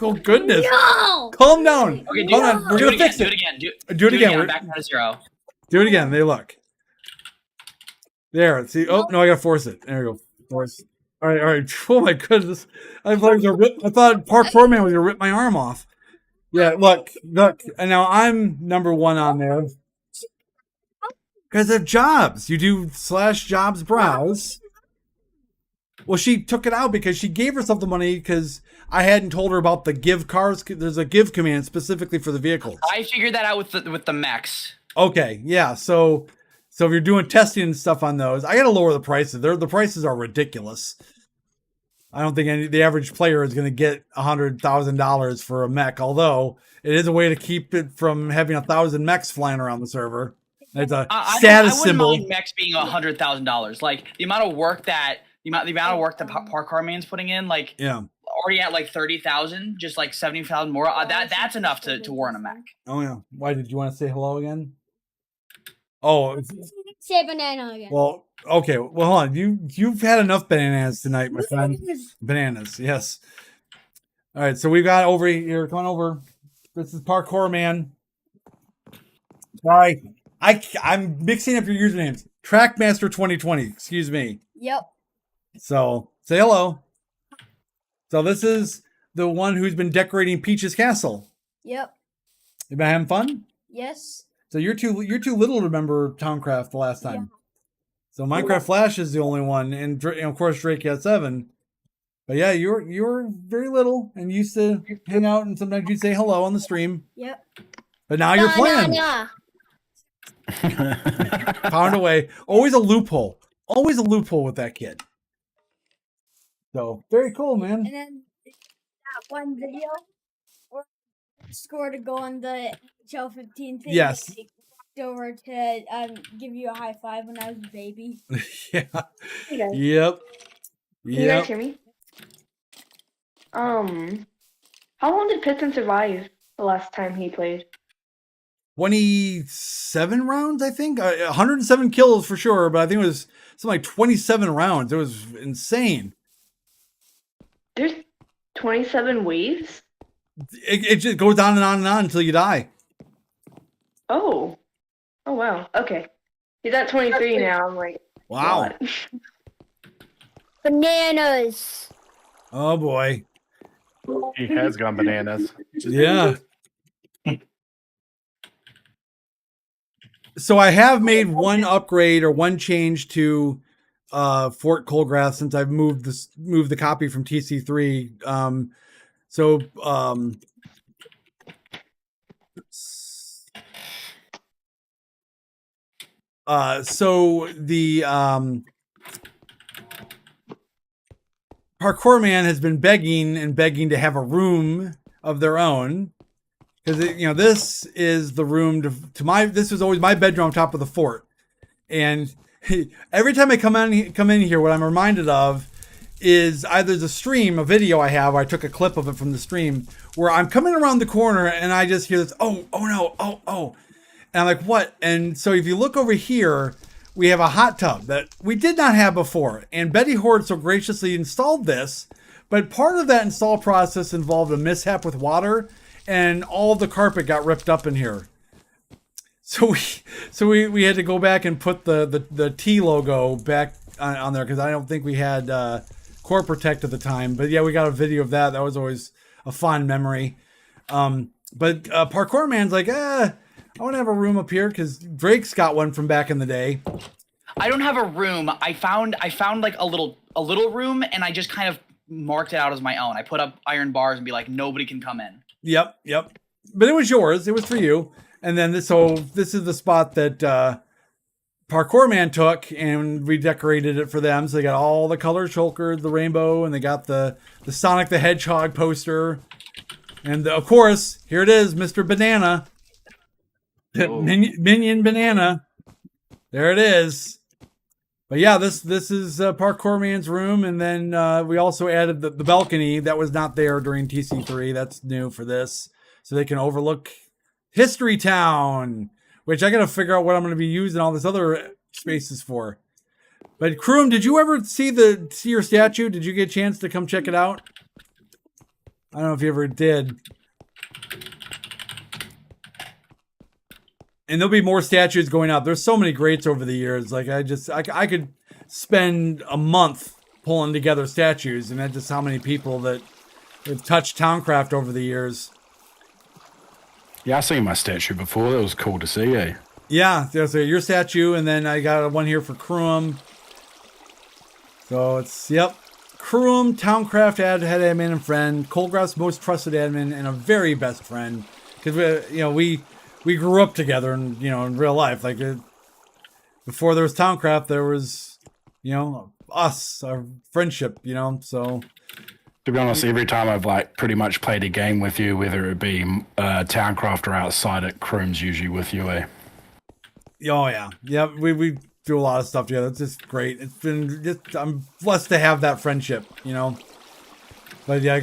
Speaker 1: Oh goodness!
Speaker 10: No!
Speaker 1: Calm down.
Speaker 3: Okay,
Speaker 1: Calm down. We're gonna fix it.
Speaker 3: Do it again.
Speaker 1: Do it again.
Speaker 3: I'm back down to 0.
Speaker 1: Do it again. They look. There. See. Oh no, I gotta force it. There we go. Force. All right. Oh my goodness! I thought Parkour Man was gonna rip my arm off. Yeah. Look. And now I'm number 1 on there because of jobs. You do /jobs browse. Well, she took it out because she gave herself the money because I hadn't told her about the give cars. There's a give command specifically for the vehicles.
Speaker 3: I figured that out with the mechs.
Speaker 1: Okay, yeah. So if you're doing testing and stuff on those, I got to lower the prices. The prices are ridiculous. I don't think the average player is going to get $100,000 for a mech, although it is a way to keep it from having 1,000 mechs flying around the server. It's a status symbol.
Speaker 3: I wouldn't mind mechs being $100,000. Like the amount of work that Parkour Man's putting in, like already at like 30,000, just like 70,000 more. That's enough to warrant a mech.
Speaker 1: Oh yeah. Why did you want to say hello again? Oh,
Speaker 10: say banana again.
Speaker 1: Well, okay. Well, hold on. You've had enough bananas tonight, my friend. Bananas, yes. All right. So we got over here. Come on over. This is Parkour Man. Sorry, I'm mixing up your usernames. Trackmaster 2020. Excuse me.
Speaker 10: Yep.
Speaker 1: So say hello. So this is the one who's been decorating Peach's castle.
Speaker 10: Yep.
Speaker 1: You been having fun?
Speaker 10: Yes.
Speaker 1: So you're too little to remember Towncraft the last time. Yeah. So Minecraft Flash is the only one, and of course Drake got 7. But yeah, you're very little and used to hang out, and sometimes you'd say hello on the stream.
Speaker 10: Yep.
Speaker 1: But now you're playing. Pound away. Always a loophole. Always a loophole with that kid. So very cool, man.
Speaker 10: And then that one video where I scored a goal on the NHL 15 thing.
Speaker 1: Yes.
Speaker 10: I walked over to give you a high five when I was a baby.
Speaker 1: Yeah.
Speaker 11: Hey guys.
Speaker 1: Yep.
Speaker 11: Can you guys hear me? How long did Piston survive the last time he played?
Speaker 1: 27 rounds, I think. 107 kills for sure, but I think it was something like 27 rounds. It was insane.
Speaker 11: There's 27 waves?
Speaker 1: It just goes on and on and on until you die.
Speaker 11: Oh. Oh, wow. Okay. He's at 23 now. I'm like,
Speaker 1: wow.
Speaker 11: What?
Speaker 10: Bananas.
Speaker 1: Oh, boy.
Speaker 8: He has gone bananas.
Speaker 1: Yeah. So I have made one upgrade or one change to Fort Colgrath since I've moved the copy from TC3. So the Parkour Man has been begging to have a room of their own. Because this is the room this was always my bedroom on top of the fort, and every time I come in here, what I'm reminded of is either the stream, a video I have, where I took a clip of it from the stream, where I'm coming around the corner and I just hear this, oh no, oh, and I'm like, what? And so if you look over here, we have a hot tub that we did not have before, and Betty Horde so graciously installed this, but part of that install process involved a mishap with water. And all the carpet got ripped up in here. So we had to go back and put the T logo back on there because I don't think we had Core Protect at the time. But yeah, we got a video of that. That was always a fond memory. But Parkour Man's like, I want to have a room up here because Drake's got one from back in the day.
Speaker 3: I don't have a room. I found like a little room, and I just kind of marked it out as my own. I put up iron bars and be like, nobody can come in.
Speaker 1: Yep. But it was yours. It was for you. And then this is the spot that Parkour Man took and redecorated it for them. So they got all the colors shulkered, the rainbow, and they got the Sonic the Hedgehog poster. And of course, here it is, Mr. Banana. Minion Banana. There it is. But yeah, this is Parkour Man's room, and then we also added the balcony that was not there during TC3. That's new for this, so they can overlook History Town, which I got to figure out what I'm going to be using all this other spaces for. But Kroom, did you ever see your statue? Did you get a chance to come check it out? I don't know if you ever did. And there'll be more statues going up. There's so many greats over the years. Like I could spend a month pulling together statues, and that's just how many people that have touched Towncraft over the years.
Speaker 4: Yeah, I seen my statue before. That was cool to see, eh?
Speaker 1: Yeah, so your statue, and then I got one here for Kroom. So it's, yep. Kroom, Towncraft head admin and friend, Coldgraph's most trusted admin, and a very best friend. Because we grew up together, and in real life, like before there was Towncraft, there was us, our friendship, So
Speaker 4: to be honest, every time I've like pretty much played a game with you, whether it be Towncraft or outside it, Kroom's usually with you, eh?
Speaker 1: Oh yeah, we do a lot of stuff together. It's just great. It's been just I'm blessed to have that friendship, But yeah,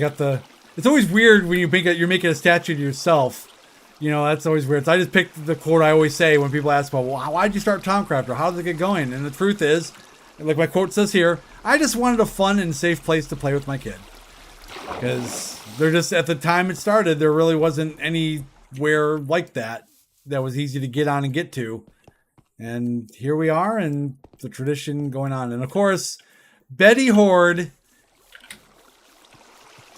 Speaker 1: it's always weird when you're making a statue to yourself. That's always weird. So I just picked the quote I always say when people ask, well, why did you start Towncraft, or how did it get going? And the truth is, like my quote says here, I just wanted a fun and safe place to play with my kid. Because they're just, at the time it started, there really wasn't anywhere like that was easy to get on and get to. And here we are, and the tradition going on. And of course, Betty Horde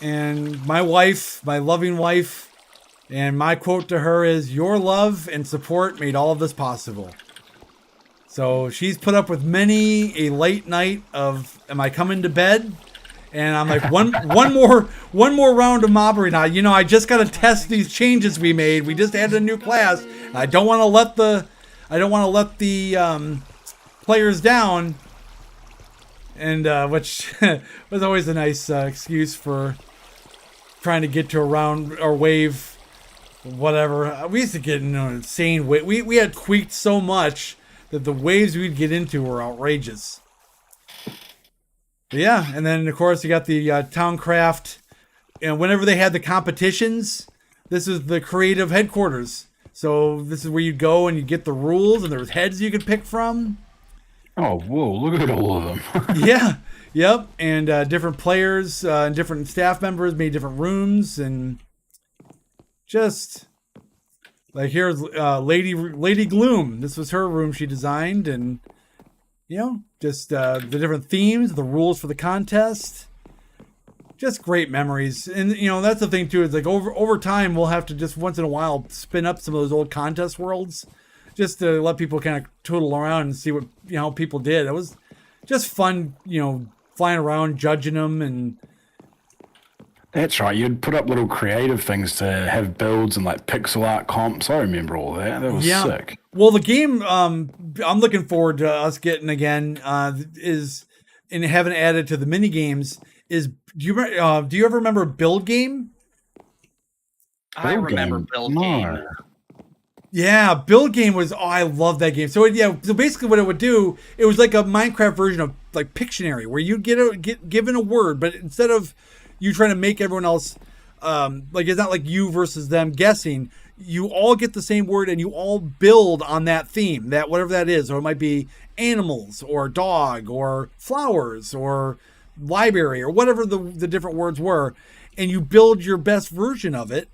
Speaker 1: and my wife, my loving wife, and my quote to her is, your love and support made all of this possible. So she's put up with many a late night of, am I coming to bed? And I'm like, one more round of mobbery now. I just got to test these changes we made. We just added a new class. I don't want to let the players down. And which was always a nice excuse for trying to get to a round or wave, whatever. We used to get in an insane wave. We had tweaked so much that the waves we'd get into were outrageous. But yeah, and then of course you got the Towncraft, and whenever they had the competitions, this is the creative headquarters. So this is where you go and you get the rules, and there's heads you could pick from.
Speaker 4: Oh, whoa, look at all of them.
Speaker 1: Yeah, yep, and different players and different staff members made different rooms, and just like here's Lady Gloom. This was her room she designed, and just the different themes, the rules for the contest. Just great memories. And, that's the thing, too. Is like over time, we'll have to just once in a while spin up some of those old contest worlds just to let people kind of tootle around and see what, people did. It was just fun, flying around, judging them. And
Speaker 4: that's right. You'd put up little creative things to have builds and like pixel art comps. I remember all that. That was sick.
Speaker 1: Well, the game I'm looking forward to us getting again is, and having added to the mini games, is do you ever remember Build Game?
Speaker 3: I remember Build Game.
Speaker 1: Yeah, Build Game was, I love that game. So so basically what it would do, it was like a Minecraft version of like Pictionary, where you'd get given a word, but instead of you trying to make everyone else like, it's not like you versus them guessing. You all get the same word and you all build on that theme, that whatever that is. Or it might be animals or dog or flowers or library or whatever the different words were. And you build your best version of it.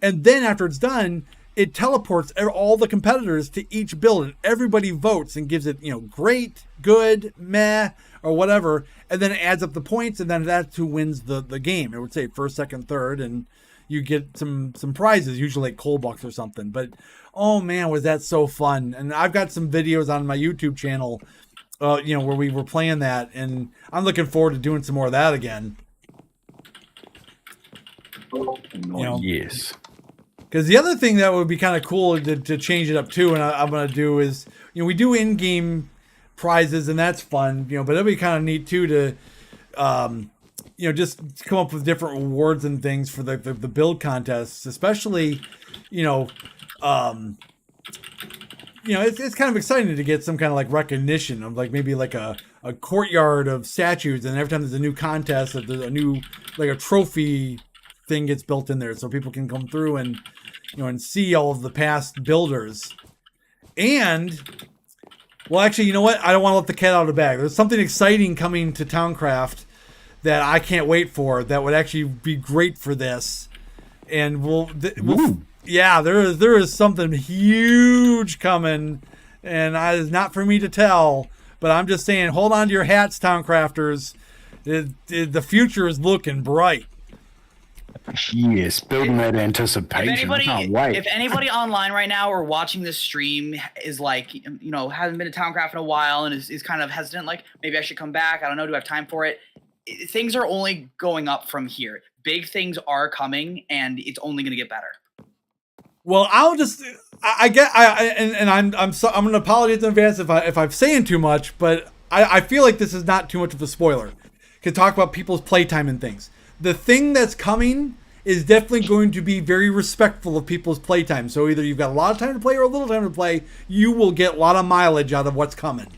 Speaker 1: And then after it's done, it teleports all the competitors to each build, and everybody votes and gives it, great, good, meh, or whatever. And then it adds up the points, and then that's who wins the game. It would say first, second, third, and you get some prizes, usually like coal bucks or something. But oh man, was that so fun. And I've got some videos on my YouTube channel, where we were playing that, and I'm looking forward to doing some more of that again.
Speaker 4: Yes.
Speaker 1: Because the other thing that would be kind of cool to change it up too, and I'm going to do is, we do in-game prizes, and that's fun, but it'd be kind of neat too to, just come up with different rewards and things for the build contests, especially, it's kind of exciting to get some kind of like recognition of like maybe like a courtyard of statues, and every time there's a new contest, there's a new like a trophy thing gets built in there, so people can come through and and see all of the past builders. And Well, actually, you know what? I don't want to let the cat out of the bag. There's something exciting coming to Towncraft that I can't wait for. That would actually be great for this. And there is something huge coming, and it's not for me to tell. But I'm just saying, hold on to your hats, Towncrafters. The future is looking bright.
Speaker 4: Yes, building that anticipation.
Speaker 3: If anybody online right now or watching this stream is like, hasn't been to Towncraft in a while and is kind of hesitant, like maybe I should come back. I don't know. Do I have time for it? Things are only going up from here. Big things are coming, and it's only going to get better.
Speaker 1: Well, I'll just I'm going to apologize in advance if I'm saying too much, but I feel like this is not too much of a spoiler. Can talk about people's playtime and things. The thing that's coming is definitely going to be very respectful of people's playtime. So either you've got a lot of time to play or a little time to play, you will get a lot of mileage out of what's coming.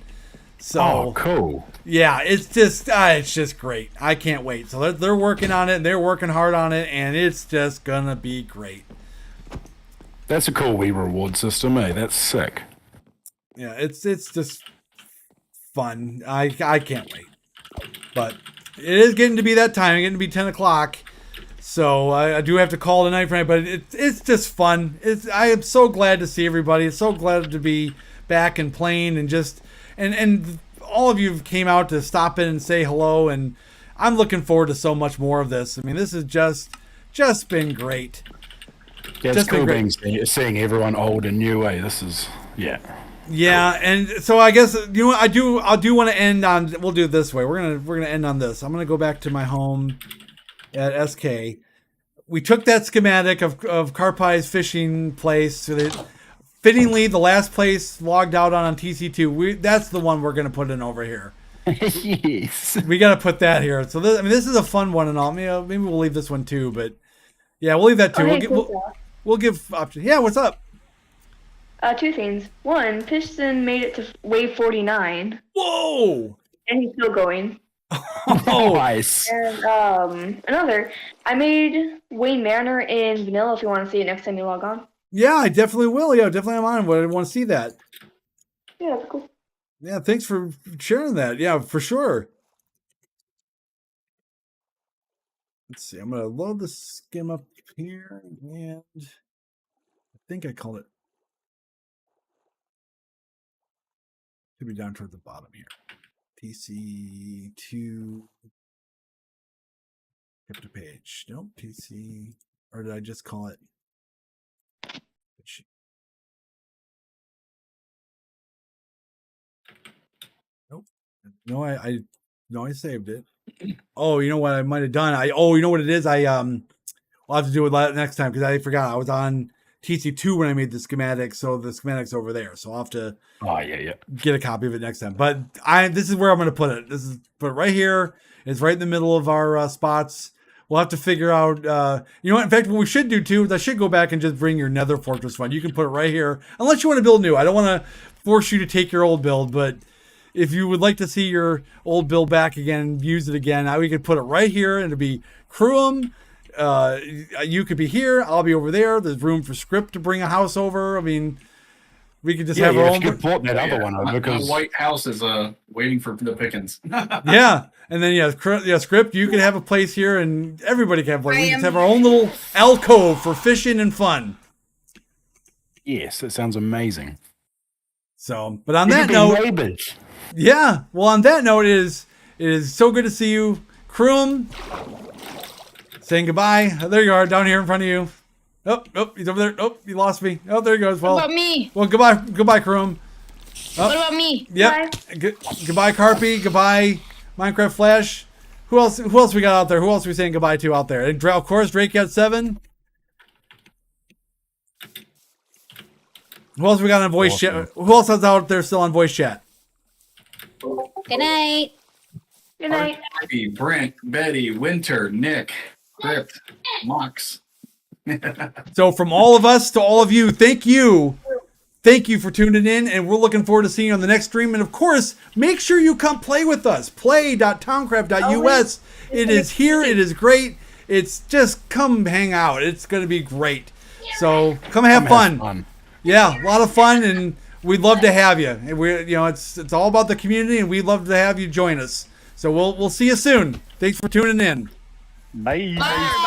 Speaker 1: So
Speaker 4: cool.
Speaker 1: Yeah, it's just great. I can't wait. So they're working on it, and they're working hard on it, and it's just gonna be great.
Speaker 4: That's a cool Wii reward system, eh? That's sick.
Speaker 1: Yeah, it's just fun. I can't wait. But it is getting to be that time. It's getting to be 10 o'clock. So I do have to call tonight, Frank. But it's just fun. I am so glad to see everybody. It's so glad to be back and playing, and just and all of you came out to stop in and say hello. And I'm looking forward to so much more of this. I mean, this has just been great.
Speaker 4: Yeah, it's cool seeing everyone old and new. This is
Speaker 1: Yeah, and so I guess I do want to end on. We'll do it this way. We're gonna end on this. I'm gonna go back to my home at SK. We took that schematic of Karpai's fishing place. So that, fittingly, the last place logged out on TC2. That's the one we're gonna put in over here.
Speaker 4: Yes,
Speaker 1: we gotta put that here. So this is a fun one and all. Maybe we'll leave this one too, but yeah, we'll leave that too. We'll give options. Yeah, what's up?
Speaker 11: Two things. One, Piston made it to wave 49.
Speaker 1: Whoa!
Speaker 11: And he's still going.
Speaker 1: Oh, nice.
Speaker 11: And another, I made Wayne Manor in vanilla if you want to see it next time you log on.
Speaker 1: Yeah, I definitely will. Yeah, definitely I'm on. I want to see that.
Speaker 11: Yeah, that's cool.
Speaker 1: Yeah, thanks for sharing that. Yeah, for sure. Let's see. I'm going to load the skim up here, and I think I called it. Should be down towards the bottom here. TC2. Skip page. Nope. TC. Or did I just call it? Nope. No, I saved it. Oh, you know what I might have done? you know what it is? I'll have to do it next time because I forgot. I was on TC2 when I made the schematic, so the schematic's over there. So I'll have to get a copy of it next time. But this is where I'm going to put it. Put it right here. It's right in the middle of our spots. We'll have to figure out. You know what? In fact, what we should do too is I should go back and just bring your Nether Fortress one. You can put it right here, unless you want to build new. I don't want to force you to take your old build, but if you would like to see your old build back again, use it again, we could put it right here, and it'd be Crew'em. You could be here. I'll be over there. There's room for Script to bring a house over. I mean, we could just have our own.
Speaker 4: You bought that other one over because
Speaker 7: the White House is waiting for the pickings.
Speaker 1: Yeah, and then Script. You could have a place here, and everybody can have place. We can have our own little alcove for fishing and fun.
Speaker 4: Yes, that sounds amazing.
Speaker 1: So, but on that note,
Speaker 4: neighbors.
Speaker 1: Yeah. Well, on that note, it is so good to see you, Crew'em. Saying goodbye. There you are, down here in front of you. Oh, he's over there. Oh, you lost me. Oh, there he goes. Well,
Speaker 6: what about me?
Speaker 1: Well, goodbye, Crew'em.
Speaker 6: What about me?
Speaker 1: Yep. Goodbye, Carpy. Goodbye, Minecraft Flash. Who else we got out there? Who else are we saying goodbye to out there? And of course, DrakeCat7. Who else we got on voice chat? Who else is out there still on voice chat?
Speaker 12: Good night.
Speaker 11: Good night.
Speaker 7: Harvey, Brent, Betty, Winter, Nick, Crypt, Mox.
Speaker 1: So from all of us to all of you, thank you. Thank you for tuning in, and we're looking forward to seeing you on the next stream. And of course, make sure you come play with us. Play.towncraft.us. It is here. It is great. It's just come hang out. It's going to be great. So come have fun. Yeah, a lot of fun, and we'd love to have you. And it's all about the community, and we'd love to have you join us. So we'll see you soon. Thanks for tuning in.
Speaker 8: Bye.
Speaker 3: Bye, everybody.